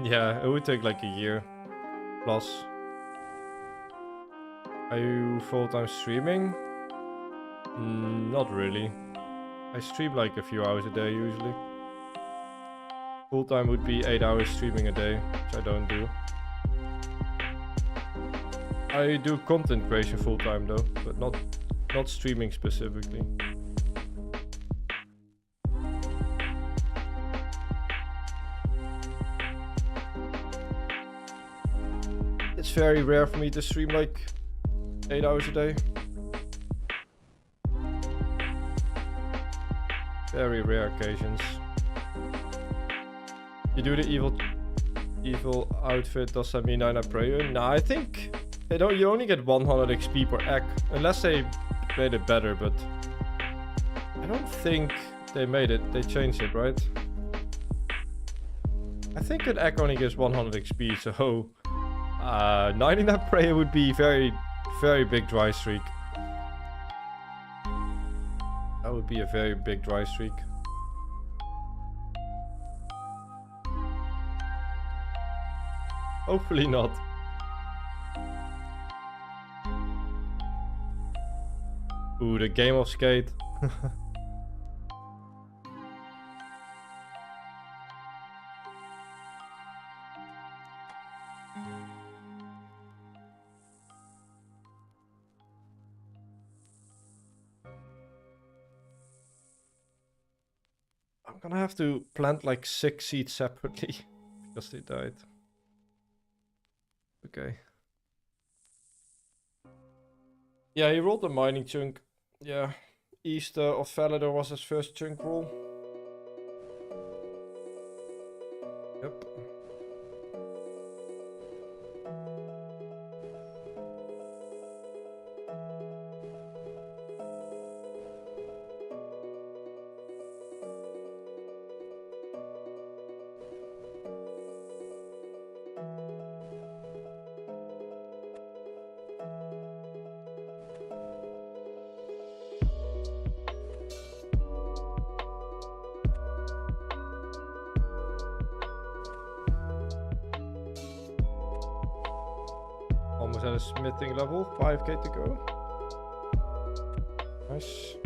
Yeah, it would take like a year plus. Are you full-time streaming? Not really. I stream like a few hours a day usually. Full-time would be 8 hours streaming a day, which I don't do. I do content creation full-time though, but not streaming specifically. It's very rare for me to stream like 8 hours a day. Very rare occasions. You do the evil outfit, does that mean I pray? Nah, I think you only get 100 XP per egg, unless they made it better, but I don't think they made it. They changed it, right? I think an egg only gives 100 XP, so 99 prayer would be very, very big dry streak. That would be a very big dry streak. Hopefully not. Ooh, the game of skate. I'm gonna have to plant like 6 seeds separately because they died. Okay. Yeah, he rolled a mining chunk. Yeah. East of Valador was his first chunk roll. Yep. Almost at a smithing level, 5k to go. Nice.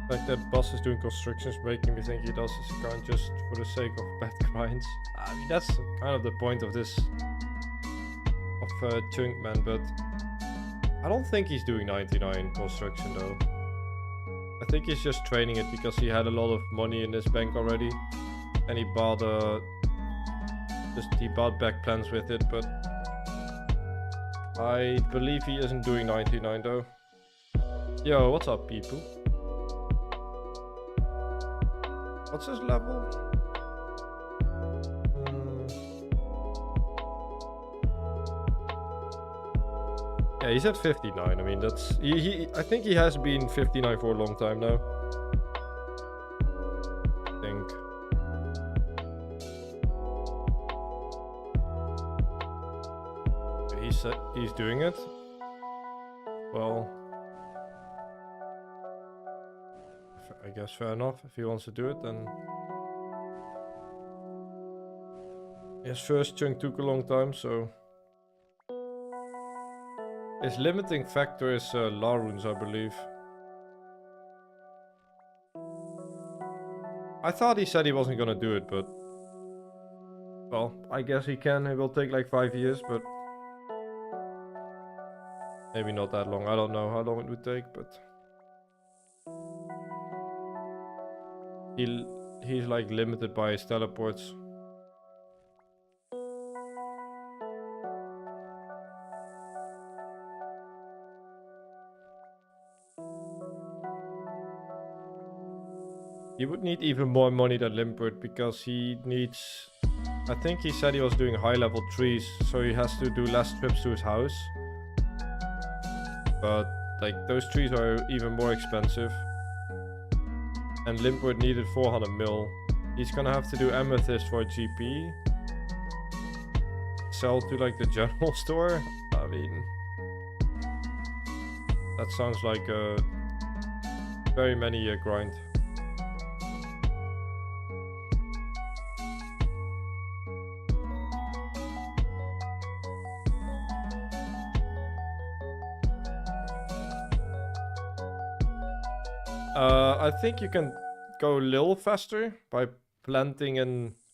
The fact that boss is doing constructions making me think he does his account just for the sake of bad grinds. I mean, that's kind of the point of this chunk man, but I don't think he's doing 99 construction though. I think he's just training it because he had a lot of money in his bank already, and he bought back plans with it. But I believe he isn't doing 99 though. Yo, what's up, people? What's his level? Yeah, he's at 59. I mean, that's I think he has been 59 for a long time now. I think. he's doing it. Well, I guess fair enough. If he wants to do it, then his first chunk took a long time, so his limiting factor is runes, I believe. I thought he said he wasn't gonna do it, but well, I guess he can. It will take like 5 years, but maybe not that long. I don't know how long it would take, but he's like limited by his teleports. He would need even more money than Limpert because he needs... I think he said he was doing high level trees, so he has to do less trips to his house. But like those trees are even more expensive. And Limpert needed 400 mil. He's gonna have to do amethyst for a GP. Sell to like the general store. I mean, that sounds like a very many year grind. I think you can go a little faster by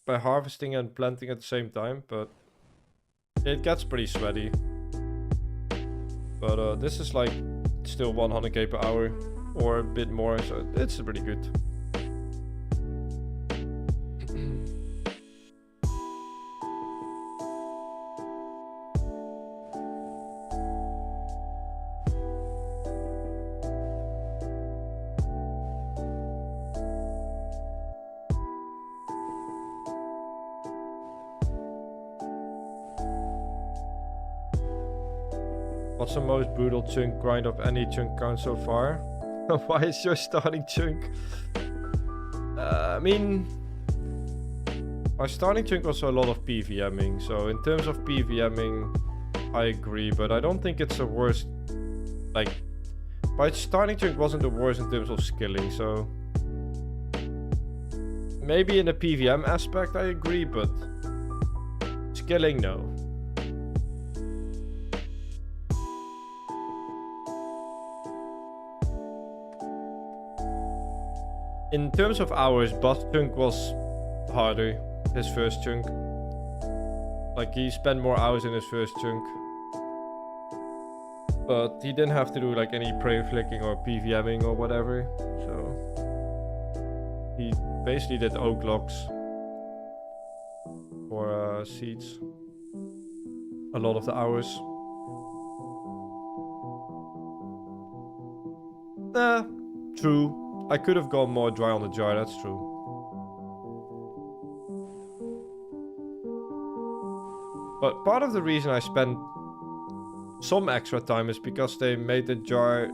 harvesting and planting at the same time, but it gets pretty sweaty. But this is like still 100k per hour or a bit more, so it's pretty good. What's the most brutal chunk grind of any chunk count so far? Why is your starting chunk? I mean, my starting chunk was a lot of PVMing, so in terms of PVMing, I agree, but I don't think it's the worst. Like, my starting chunk wasn't the worst in terms of skilling, so maybe in the PVM aspect I agree, but skilling, no. In terms of hours, Bus chunk was harder, his first chunk. Like, he spent more hours in his first chunk. But he didn't have to do like any prey flicking or PVMing or whatever. So he basically did oak logs for seeds. A lot of the hours. True. I could have gone more dry on the jar, that's true. But part of the reason I spent some extra time is because they made the jar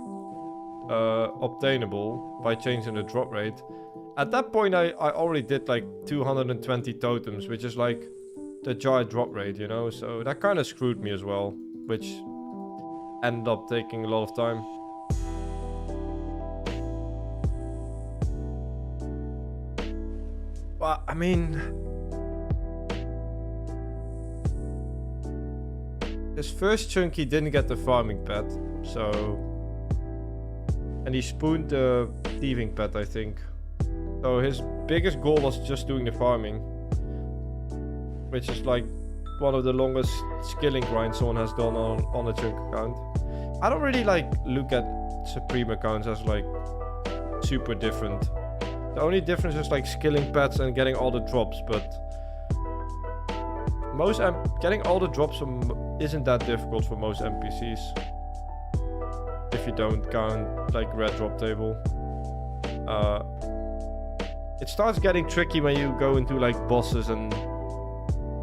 obtainable by changing the drop rate. At that point I already did like 220 totems, which is like the jar drop rate, you know? So that kind of screwed me as well, which ended up taking a lot of time. But I mean, his first chunk he didn't get the farming pet, so, and he spooned the thieving pet, I think. So his biggest goal was just doing the farming, which is like one of the longest skilling grinds someone has done on a chunk account. I don't really like look at Supreme accounts as like super different. The only difference is like skilling pets and getting all the drops, but getting all the drops isn't that difficult for most NPCs. If you don't count like red drop table. It starts getting tricky when you go into like bosses and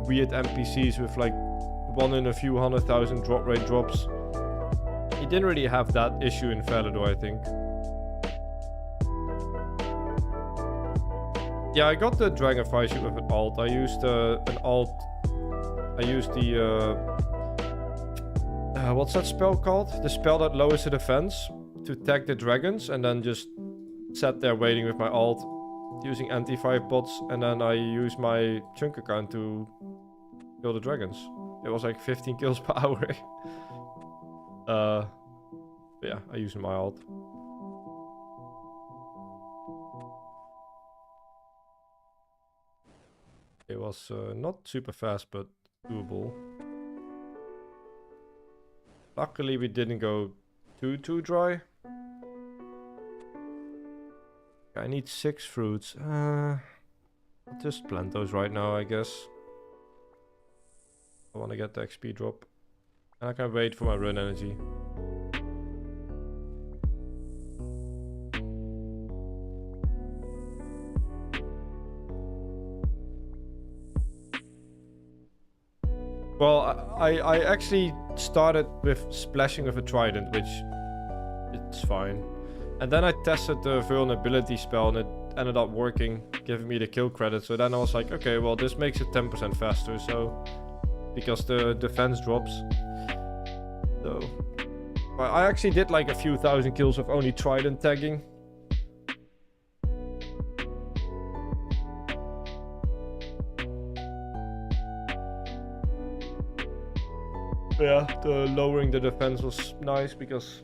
weird NPCs with like 1 in a few 100,000 drop rate drops. He didn't really have that issue in Falador, I think. Yeah, I got the Dragonfly ship with an alt. I used an alt. I used the What's that spell called? The spell that lowers the defense to tag the dragons, and then just sat there waiting with my alt, using anti-5 bots, and then I use my chunk account to kill the dragons. It was like 15 kills per hour. But yeah, I use my alt. It was not super fast, but doable. Luckily, we didn't go too dry. I need 6 fruits. I'll just plant those right now, I guess. I want to get the XP drop. And I can wait for my run energy. Well, I actually started with splashing with a trident, which it's fine. And then I tested the vulnerability spell and it ended up working, giving me the kill credit. So then I was like, okay, well, this makes it 10% faster. So, because the defense drops. So, I actually did like a few thousand kills of only trident tagging. Yeah, the lowering the defense was nice because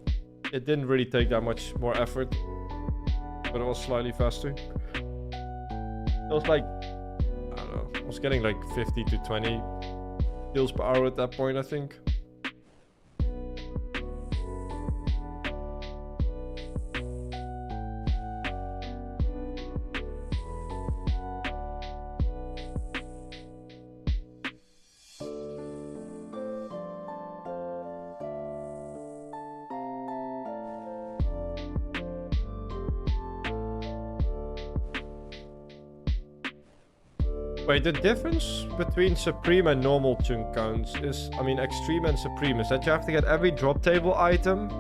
it didn't really take that much more effort, but it was slightly faster. It was like, I don't know, I was getting like 50 to 20 kills per hour at that point, I think. Wait, the difference between Supreme and normal chunk counts is, I mean, Extreme and Supreme is that you have to get every drop table item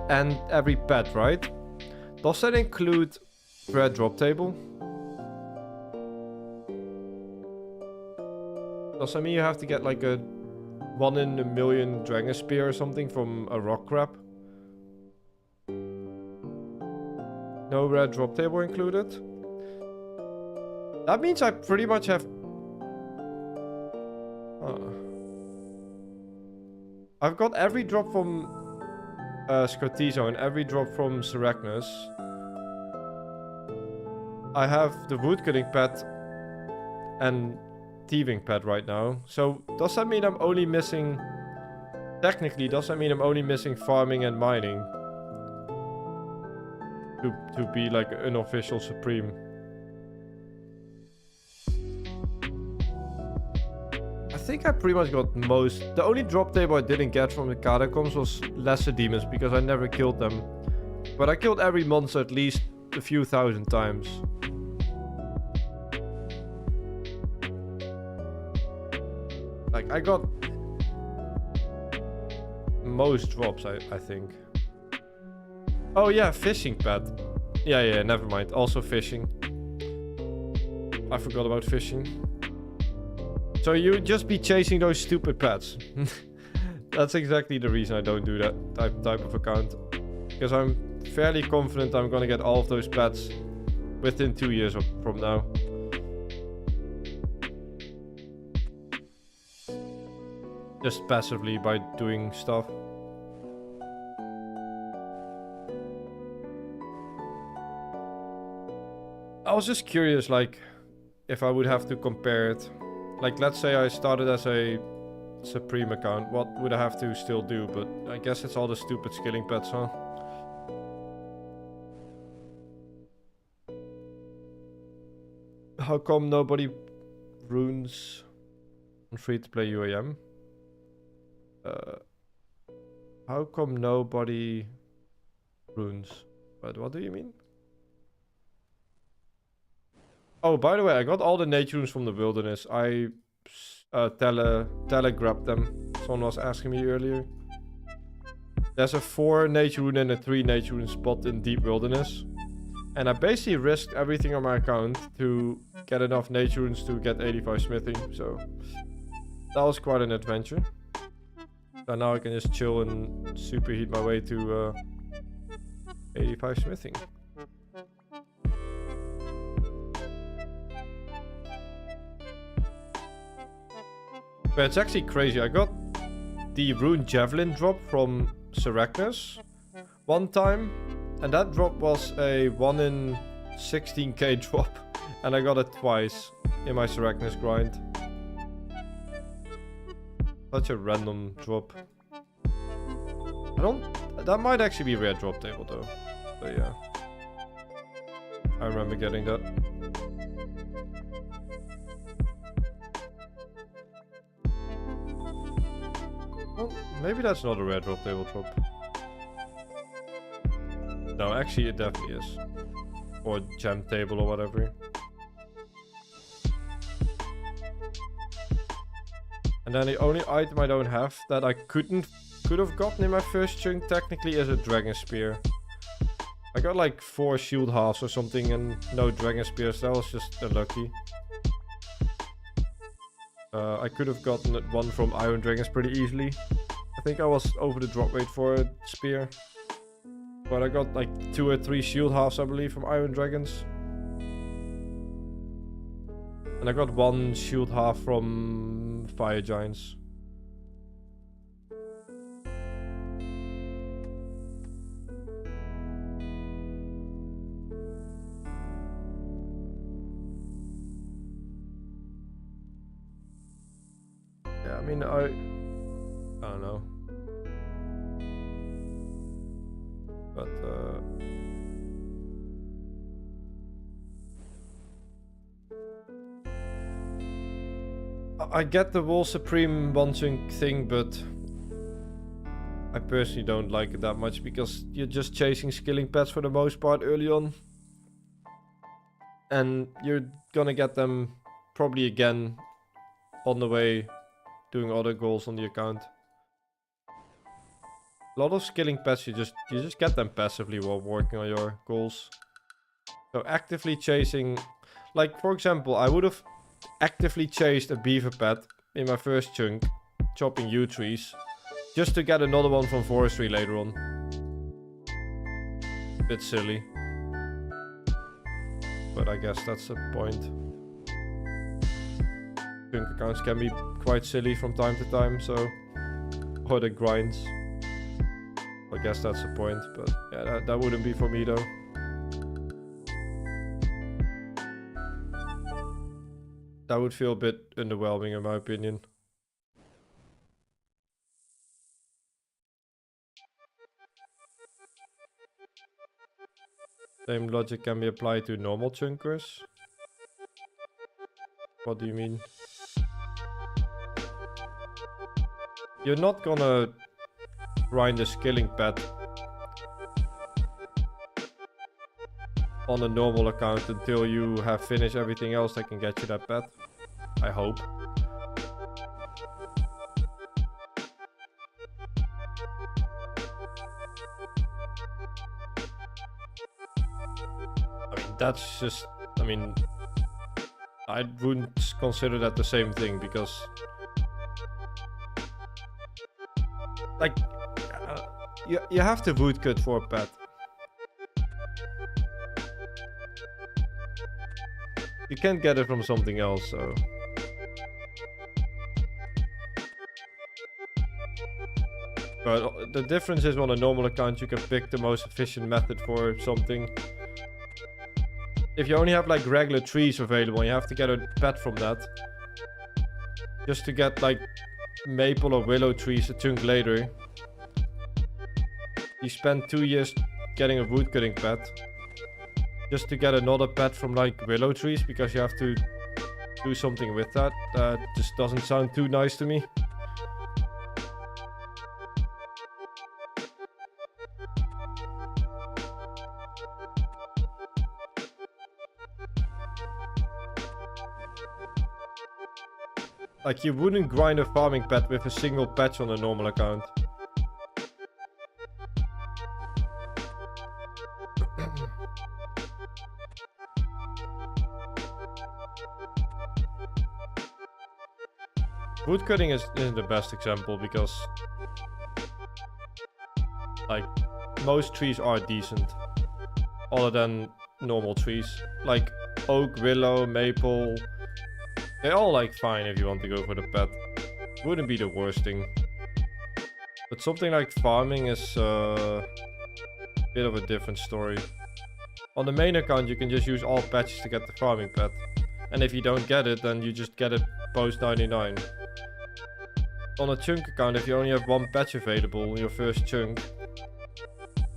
and every pet, right? Does that include red drop table? Does that mean you have to get like a 1 in a million dragon spear or something from a rock crab? No red drop table included? That means I pretty much have... I've got every drop from Scotizo and every drop from Seracnus. I have the woodcutting pet and thieving pet right now. So does that mean I'm only missing... Technically, does that mean I'm only missing farming and mining? To be like an unofficial Supreme. I think I pretty much got most. The only drop table I didn't get from the catacombs was lesser demons because I never killed them. But I killed every monster at least a few thousand times. Like I got most drops, I think. Oh yeah, fishing pet. Yeah, never mind. Also fishing. I forgot about fishing. So you just be chasing those stupid pets. That's exactly the reason I don't do that type of account. Because I'm fairly confident I'm gonna get all of those pets within 2 years from now. Just passively by doing stuff. I was just curious, like, if I would have to compare it. Like, let's say I started as a Supreme account, what would I have to still do? But I guess it's all the stupid skilling pets, huh? How come nobody runes on free-to-play UIM? How come nobody runes? What do you mean? Oh, by the way, I got all the nature runes from the wilderness. I telegrabbed them. Someone was asking me earlier. There's a 4 nature rune and a 3 nature rune spot in deep wilderness. And I basically risked everything on my account to get enough nature runes to get 85 smithing. So that was quite an adventure. And now I can just chill and superheat my way to 85 smithing. But it's actually crazy. I got the Rune Javelin drop from Seracnus one time. And that drop was a 1 in 16k drop. And I got it twice in my Seracnus grind. Such a random drop. That might actually be a rare drop table though. But yeah. I remember getting that. Well, maybe that's not a rare drop table drop. No, actually it definitely is. Or gem table or whatever. And then the only item I don't have that I could have gotten in my first chunk technically is a dragon spear. I got like 4 shield halves or something and no dragon spears. That was just unlucky. I could have gotten one from Iron Dragons pretty easily. I think I was over the drop rate for a spear. But I got like 2 or 3 shield halves I believe from Iron Dragons. And I got 1 shield half from Fire Giants. Yeah, I mean, I don't know. But I get the Wall Supreme Onechunk thing, but I personally don't like it that much because you're just chasing skilling pets for the most part early on. And you're gonna get them probably again on the way doing other goals on the account. A lot of skilling pets you just get them passively while working on your goals. So actively chasing, like for example, I would have actively chased a beaver pet in my first chunk, chopping yew trees, just to get another one from Forestry later on. Bit silly. But I guess that's the point. Chunk accounts can be quite silly from time to time, so... Or the grinds. I guess that's the point, but yeah, that wouldn't be for me though. That would feel a bit underwhelming in my opinion. Same logic can be applied to normal chunkers. What do you mean? You're not gonna grind a skilling pet on a normal account until you have finished everything else that can get you that pet. I hope. I mean, that's just... I mean... I wouldn't consider that the same thing because... Like... You have to woodcut for a pet. You can't get it from something else, so... But the difference is on a normal account you can pick the most efficient method for something. If you only have like regular trees available, you have to get a pet from that. Just to get like maple or willow trees a chunk later. You spend 2 years getting a woodcutting pet. Just to get another pet from like willow trees because you have to do something with that. That just doesn't sound too nice to me. Like you wouldn't grind a farming pet with a single patch on a normal account. Woodcutting isn't the best example because Like, most trees are decent. Other than normal trees. Like, oak, willow, maple. They're all like fine if you want to go for the pet. Wouldn't be the worst thing. But something like farming is a bit of a different story. On the main account, you can just use all patches to get the farming pet. And if you don't get it, then you just get it post 99. On a chunk account, if you only have one patch available, your first chunk,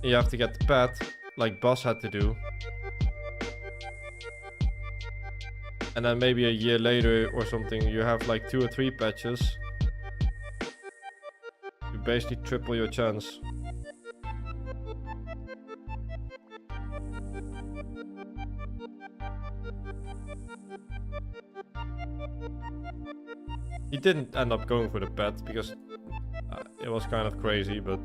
you have to get the pet, like Bas had to do. And then maybe a year later or something, you have like 2 or 3 patches. You basically triple your chance. He didn't end up going for the pet because it was kind of crazy, but...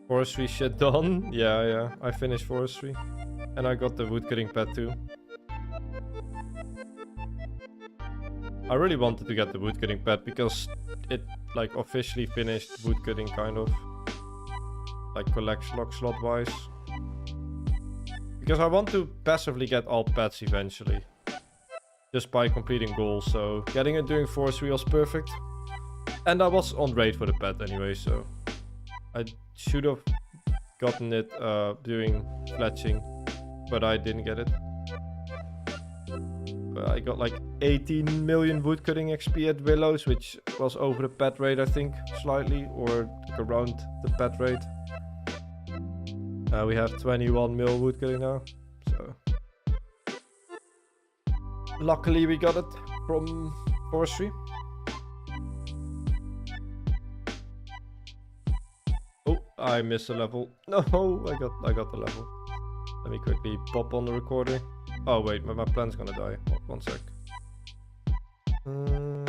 Forestry shit done? Yeah, I finished forestry. And I got the woodcutting pet too. I really wanted to get the woodcutting pet because it like officially finished woodcutting kind of. Like collection log slot wise. Because I want to passively get all pets eventually. Just by completing goals, so getting it during forestry was perfect. And I was on raid for the pet anyway, so I should have gotten it during fletching, but I didn't get it. But I got like 18 million woodcutting XP at Willows, which was over the pet rate I think, slightly, or like around the pet rate. We have 21 mil woodcutting now, so luckily we got it from forestry. Oh, I missed a level. No, I got the level. Let me quickly pop on the recorder. Oh wait, my plan's gonna die. One sec. Do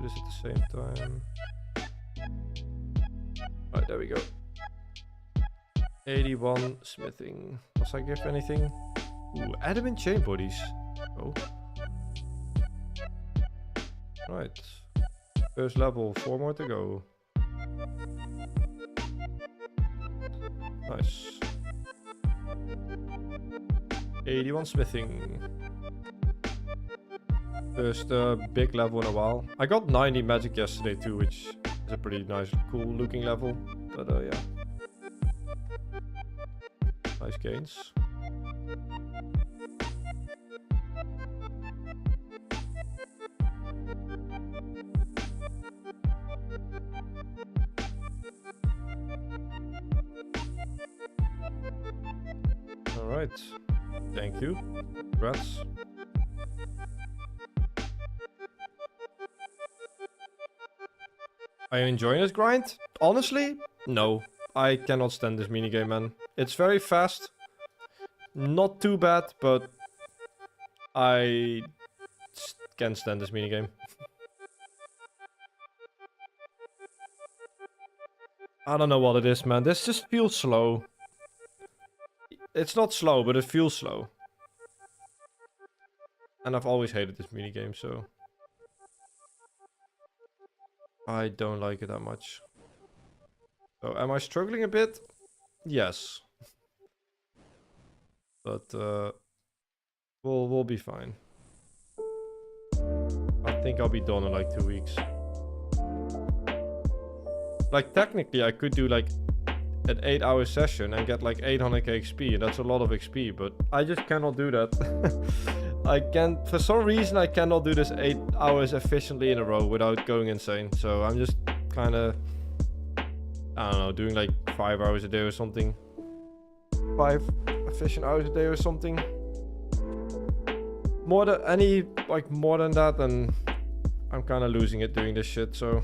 this at the same time. Right, there we go. 81 smithing. Does I give anything? Ooh, adamant chain bodies. Oh. Right. First level, 4 more to go. Nice. 81 smithing. First big level in a while. I got 90 magic yesterday too, which is a pretty nice, cool looking level. But yeah. Nice gains. Alright. Thank you. Congrats. Are you enjoying this grind? Honestly, no. I cannot stand this minigame, man. It's very fast. Not too bad, but I can't stand this minigame. I don't know what it is, man. This just feels slow. It's not slow, but it feels slow. And I've always hated this minigame, so I don't like it that much. So am I struggling a bit? Yes. But we'll be fine. I think I'll be done in like 2 weeks. Like technically I could do like an 8-hour session and get like 800k XP, and that's a lot of XP, but I just cannot do that. I can't, for some reason I cannot do this 8 hours efficiently in a row without going insane. So I'm just kind of, I don't know, doing like 5 hours a day or something. 5 efficient hours a day or something. More than that, and I'm kind of losing it doing this shit, so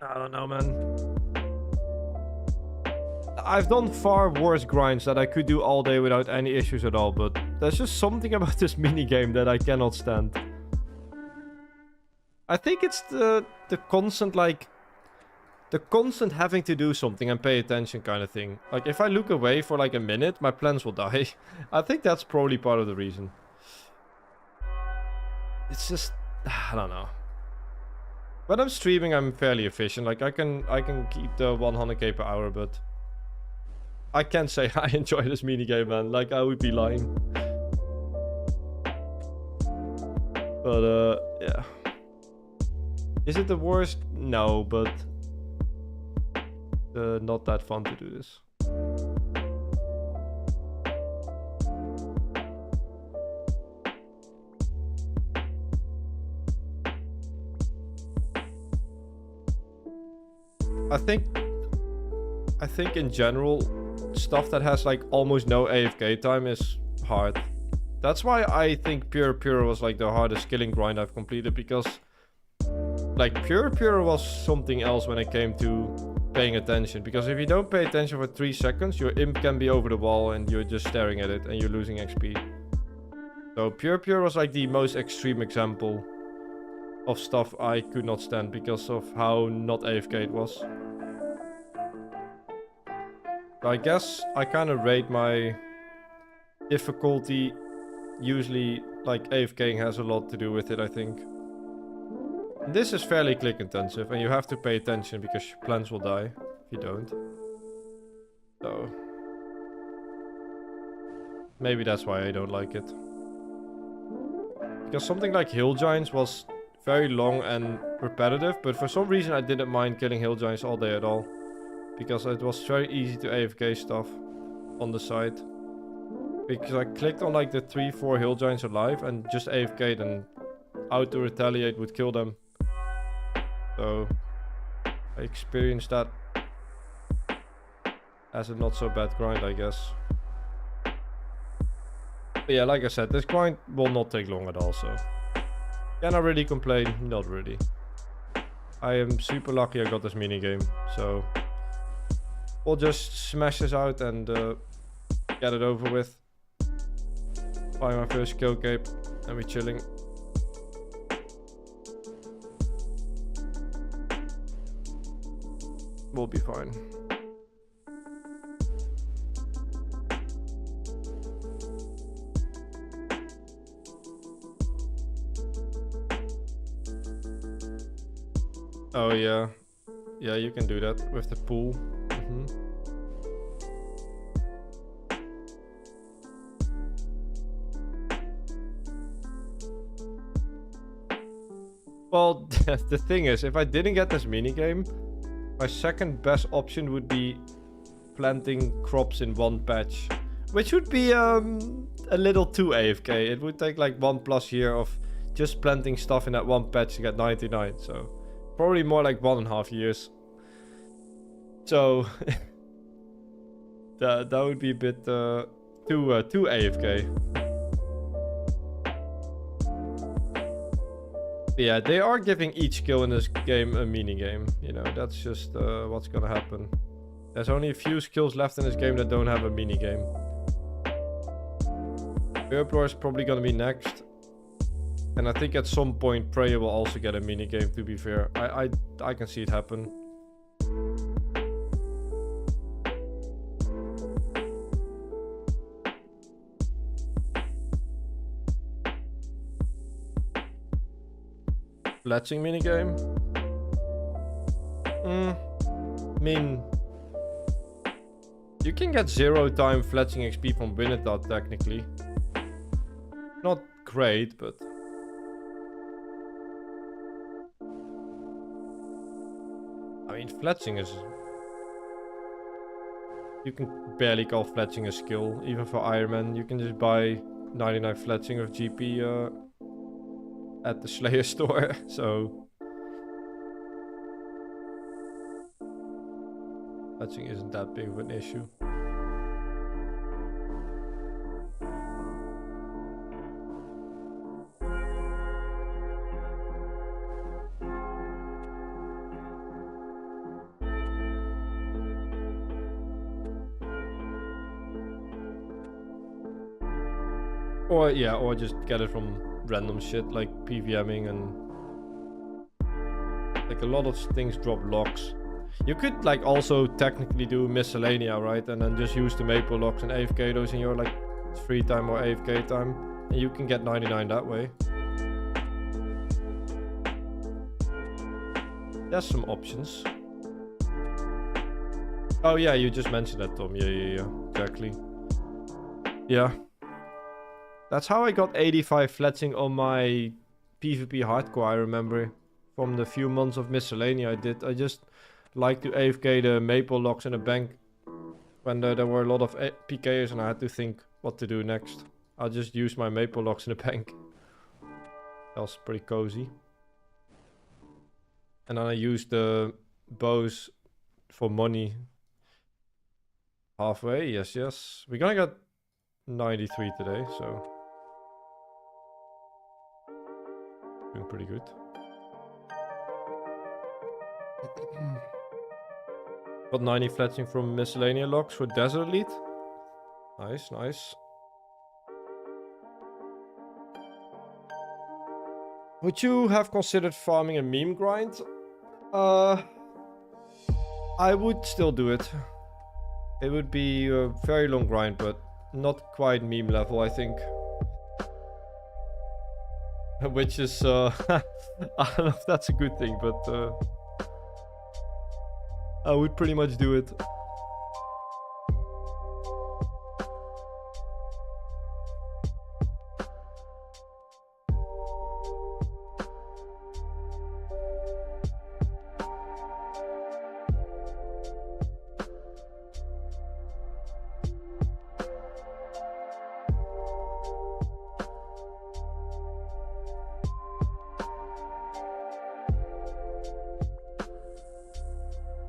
I don't know, man. I've done far worse grinds that I could do all day without any issues at all, but there's just something about this minigame that I cannot stand. I think it's the constant, like, the constant having to do something and pay attention kind of thing. Like, if I look away for like a minute, my plants will die. I think that's probably part of the reason. It's just, I don't know. When I'm streaming, I'm fairly efficient. Like, I can keep the 100k per hour, but I can't say I enjoy this minigame, man. Like, I would be lying. But, yeah. Is it the worst? No, but not that fun to do this. I think in general, stuff that has like almost no AFK time is hard. That's why I think Pure was like the hardest killing grind I've completed, because like Pure was something else when it came to paying attention. Because if you don't pay attention for 3 seconds, your imp can be over the wall and you're just staring at it and you're losing XP. So Pure was like the most extreme example of stuff I could not stand because of how not AFK it was. So I guess I kind of rate my difficulty. Usually, like, AFKing has a lot to do with it, I think. This is fairly click intensive and you have to pay attention because your plants will die if you don't. So maybe that's why I don't like it. Because something like Hill Giants was very long and repetitive, but for some reason I didn't mind killing Hill Giants all day at all. Because it was very easy to AFK stuff on the side. Because I clicked on like the 3-4 Hill Giants alive and just AFK'd, and auto retaliate would kill them. So I experienced that as a not so bad grind, I guess. But yeah, like I said, this grind will not take long at all, so can I really complain? Not really. I am super lucky I got this minigame, so we'll just smash this out and get it over with. Buy my first kill cape and we're chilling. We'll be fine. Oh yeah. Yeah, you can do that with the pool. Well, the thing is, if I didn't get this minigame, my second best option would be planting crops in one patch. Which would be a little too AFK. It would take like 1+ year of just planting stuff in that one patch to get 99. So probably more like 1.5 years. So that would be a bit too AFK. Yeah, they are giving each skill in this game a minigame. You know, that's just what's gonna happen. There's only a few skills left in this game that don't have a minigame. Herblore is probably gonna be next. And I think at some point Prayer will also get a minigame, to be fair. I can see it happen. Fletching minigame? I mean, you can get 0-time fletching XP from Winnetot technically. Not great, but I mean, fletching is... You can barely call fletching a skill, even for Ironman. You can just buy 99 fletching of GP at the Slayer store, so fletching isn't that big of an issue. Or yeah, or just get it from random shit like PVMing, and like a lot of things drop locks. You could like also technically do miscellanea, right? And then just use the maple logs and AFK those in your like free time or AFK time. And you can get 99 that way. There's some options. Oh yeah, you just mentioned that, Tom. Yeah, exactly. Yeah. That's how I got 85 fletching on my PvP hardcore, I remember. From the few months of miscellanea I did. I just like to AFK the maple logs in a bank. When there were a lot of PKers and I had to think what to do next. I'll just use my maple logs in a bank. That was pretty cozy. And then I used the bows for money. Halfway, yes. We're gonna get 93 today, so doing pretty good. Got 90 fletching from miscellaneous logs for Desert Elite. Nice. Would you have considered farming a meme grind? I would still do it. It would be a very long grind, but not quite meme level, I think. Which is, I don't know if that's a good thing, but I would pretty much do it.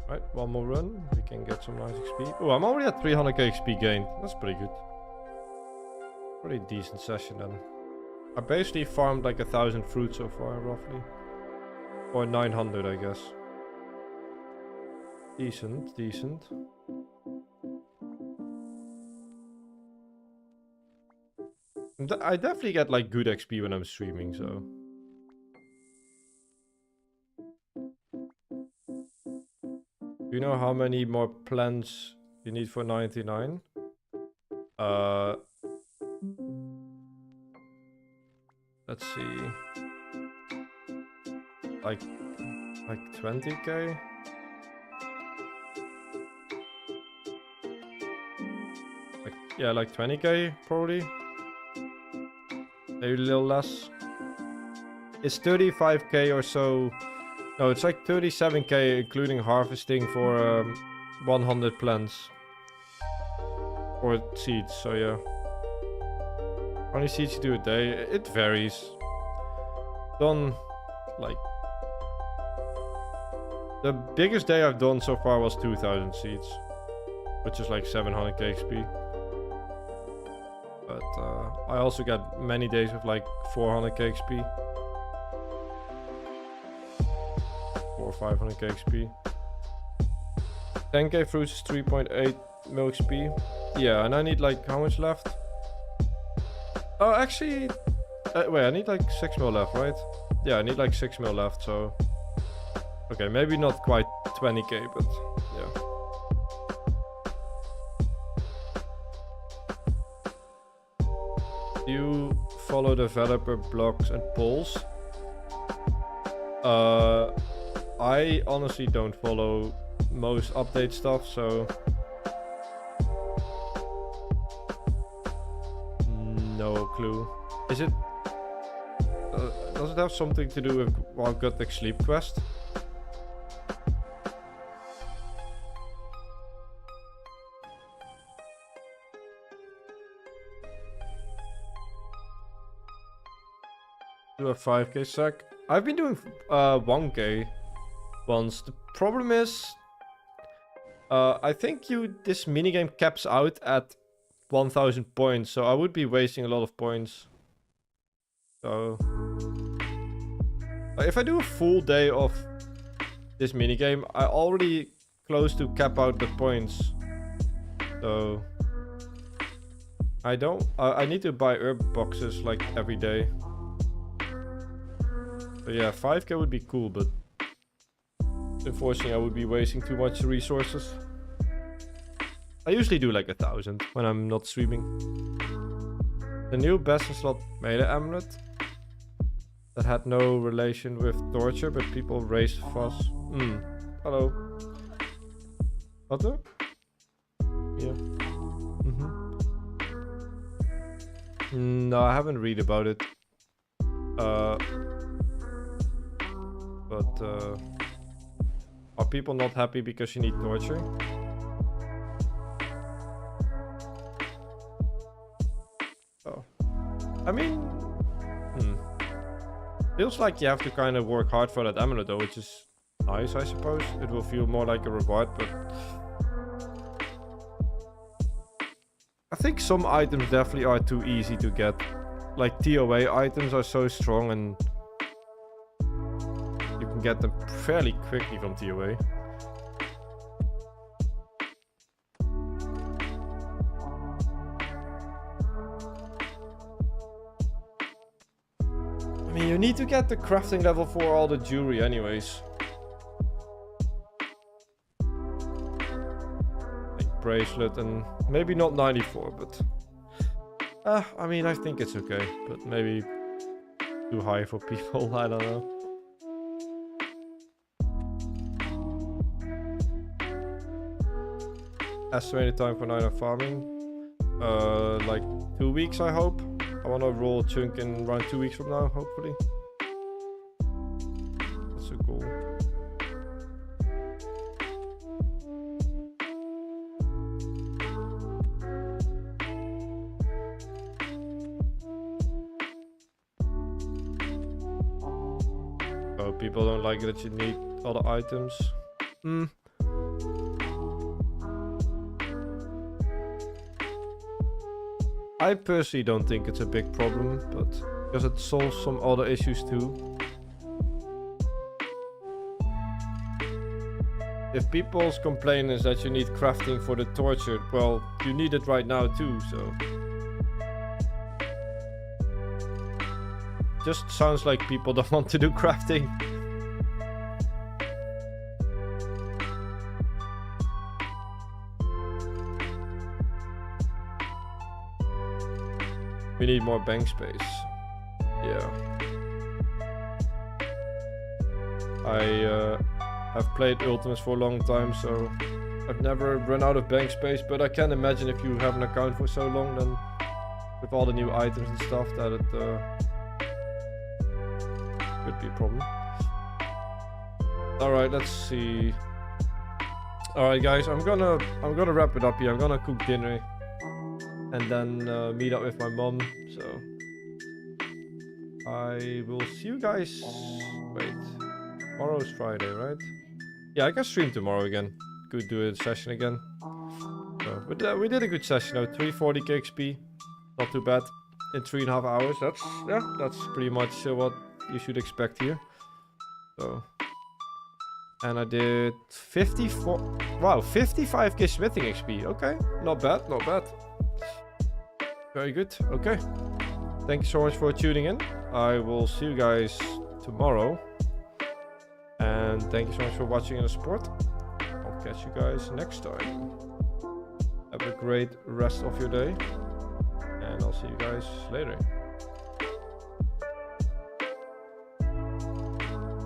Right, one more run. We can get some nice XP. Oh, I'm already at 300k XP gain. That's pretty good. Pretty decent session then. I basically farmed like 1,000 fruit so far, roughly. Or 900, I guess. Decent. I definitely get like good XP when I'm streaming, so... Do you know how many more plants you need for 99? Let's see. Like 20k? Like 20k probably. Maybe a little less. It's 35k or so. No, it's like 37k including harvesting for 100 plants. Or seeds, so yeah. How many seeds you do a day? It varies. Done like... The biggest day I've done so far was 2,000 seeds. Which is like 700k XP. But I also got many days with like 400k XP. Or 500k XP. 10k fruits is 3.8 mil XP. Yeah, and I need like how much left? Oh, actually, wait, I need like 6 mil left, right? Yeah, I need like 6 mil left, so... Okay, maybe not quite 20k, but yeah. Do you follow developer blogs and polls? I honestly don't follow most update stuff, so... No clue. Is it... does it have something to do with Wild Gothic Sleep Quest? Do a 5k sack. I've been doing 1k once. The problem is... I think this minigame caps out at 1,000 points, so I would be wasting a lot of points. So... if I do a full day of this minigame, I already close to cap out the points. So... I need to buy herb boxes like every day. So yeah, 5k would be cool, but... Unfortunately, I would be wasting too much resources. I usually do like 1,000 when I'm not streaming. The new best in slot melee amulet that had no relation with torture, but people raised fuss. Hello. What the? Yeah. No, I haven't read about it. But are people not happy because you need torture? Oh. I mean, feels like you have to kind of work hard for that amulet though, which is nice, I suppose. It will feel more like a reward, but I think some items definitely are too easy to get. Like TOA items are so strong and you can get them fairly quickly from TOA. I mean, you need to get the crafting level for all the jewelry anyways. Like bracelet and maybe not 94, but I mean, I think it's okay, but maybe too high for people. I don't know. Estimated time for 9 farming, like 2 weeks, I hope. I want to roll a chunk in around 2 weeks from now, hopefully. That's so cool. Oh, people don't like that you need other items. I personally don't think it's a big problem, but because it solves some other issues too. If people's complaint is that you need crafting for the torture, well, you need it right now too, so. Just sounds like people don't want to do crafting. We need more bank space. Yeah. I have played Ultimates for a long time, so I've never run out of bank space, but I can imagine if you have an account for so long, then with all the new items and stuff, that it could be a problem. Alright, let's see. Alright guys, I'm gonna wrap it up here. I'm gonna cook dinner and then meet up with my mom, so I will see you guys. Wait, tomorrow's Friday, right? Yeah, I can stream tomorrow again. Could do a session again. So, but we did a good session though. 340 XP, not too bad in 3.5 hours. That's pretty much what you should expect here. So, and I did 54. Wow, 55k smithing XP. Okay, not bad, not bad. Very good. Okay. Thank you so much for tuning in. I will see you guys tomorrow. And thank you so much for watching and the support. I'll catch you guys next time. Have a great rest of your day. And I'll see you guys later.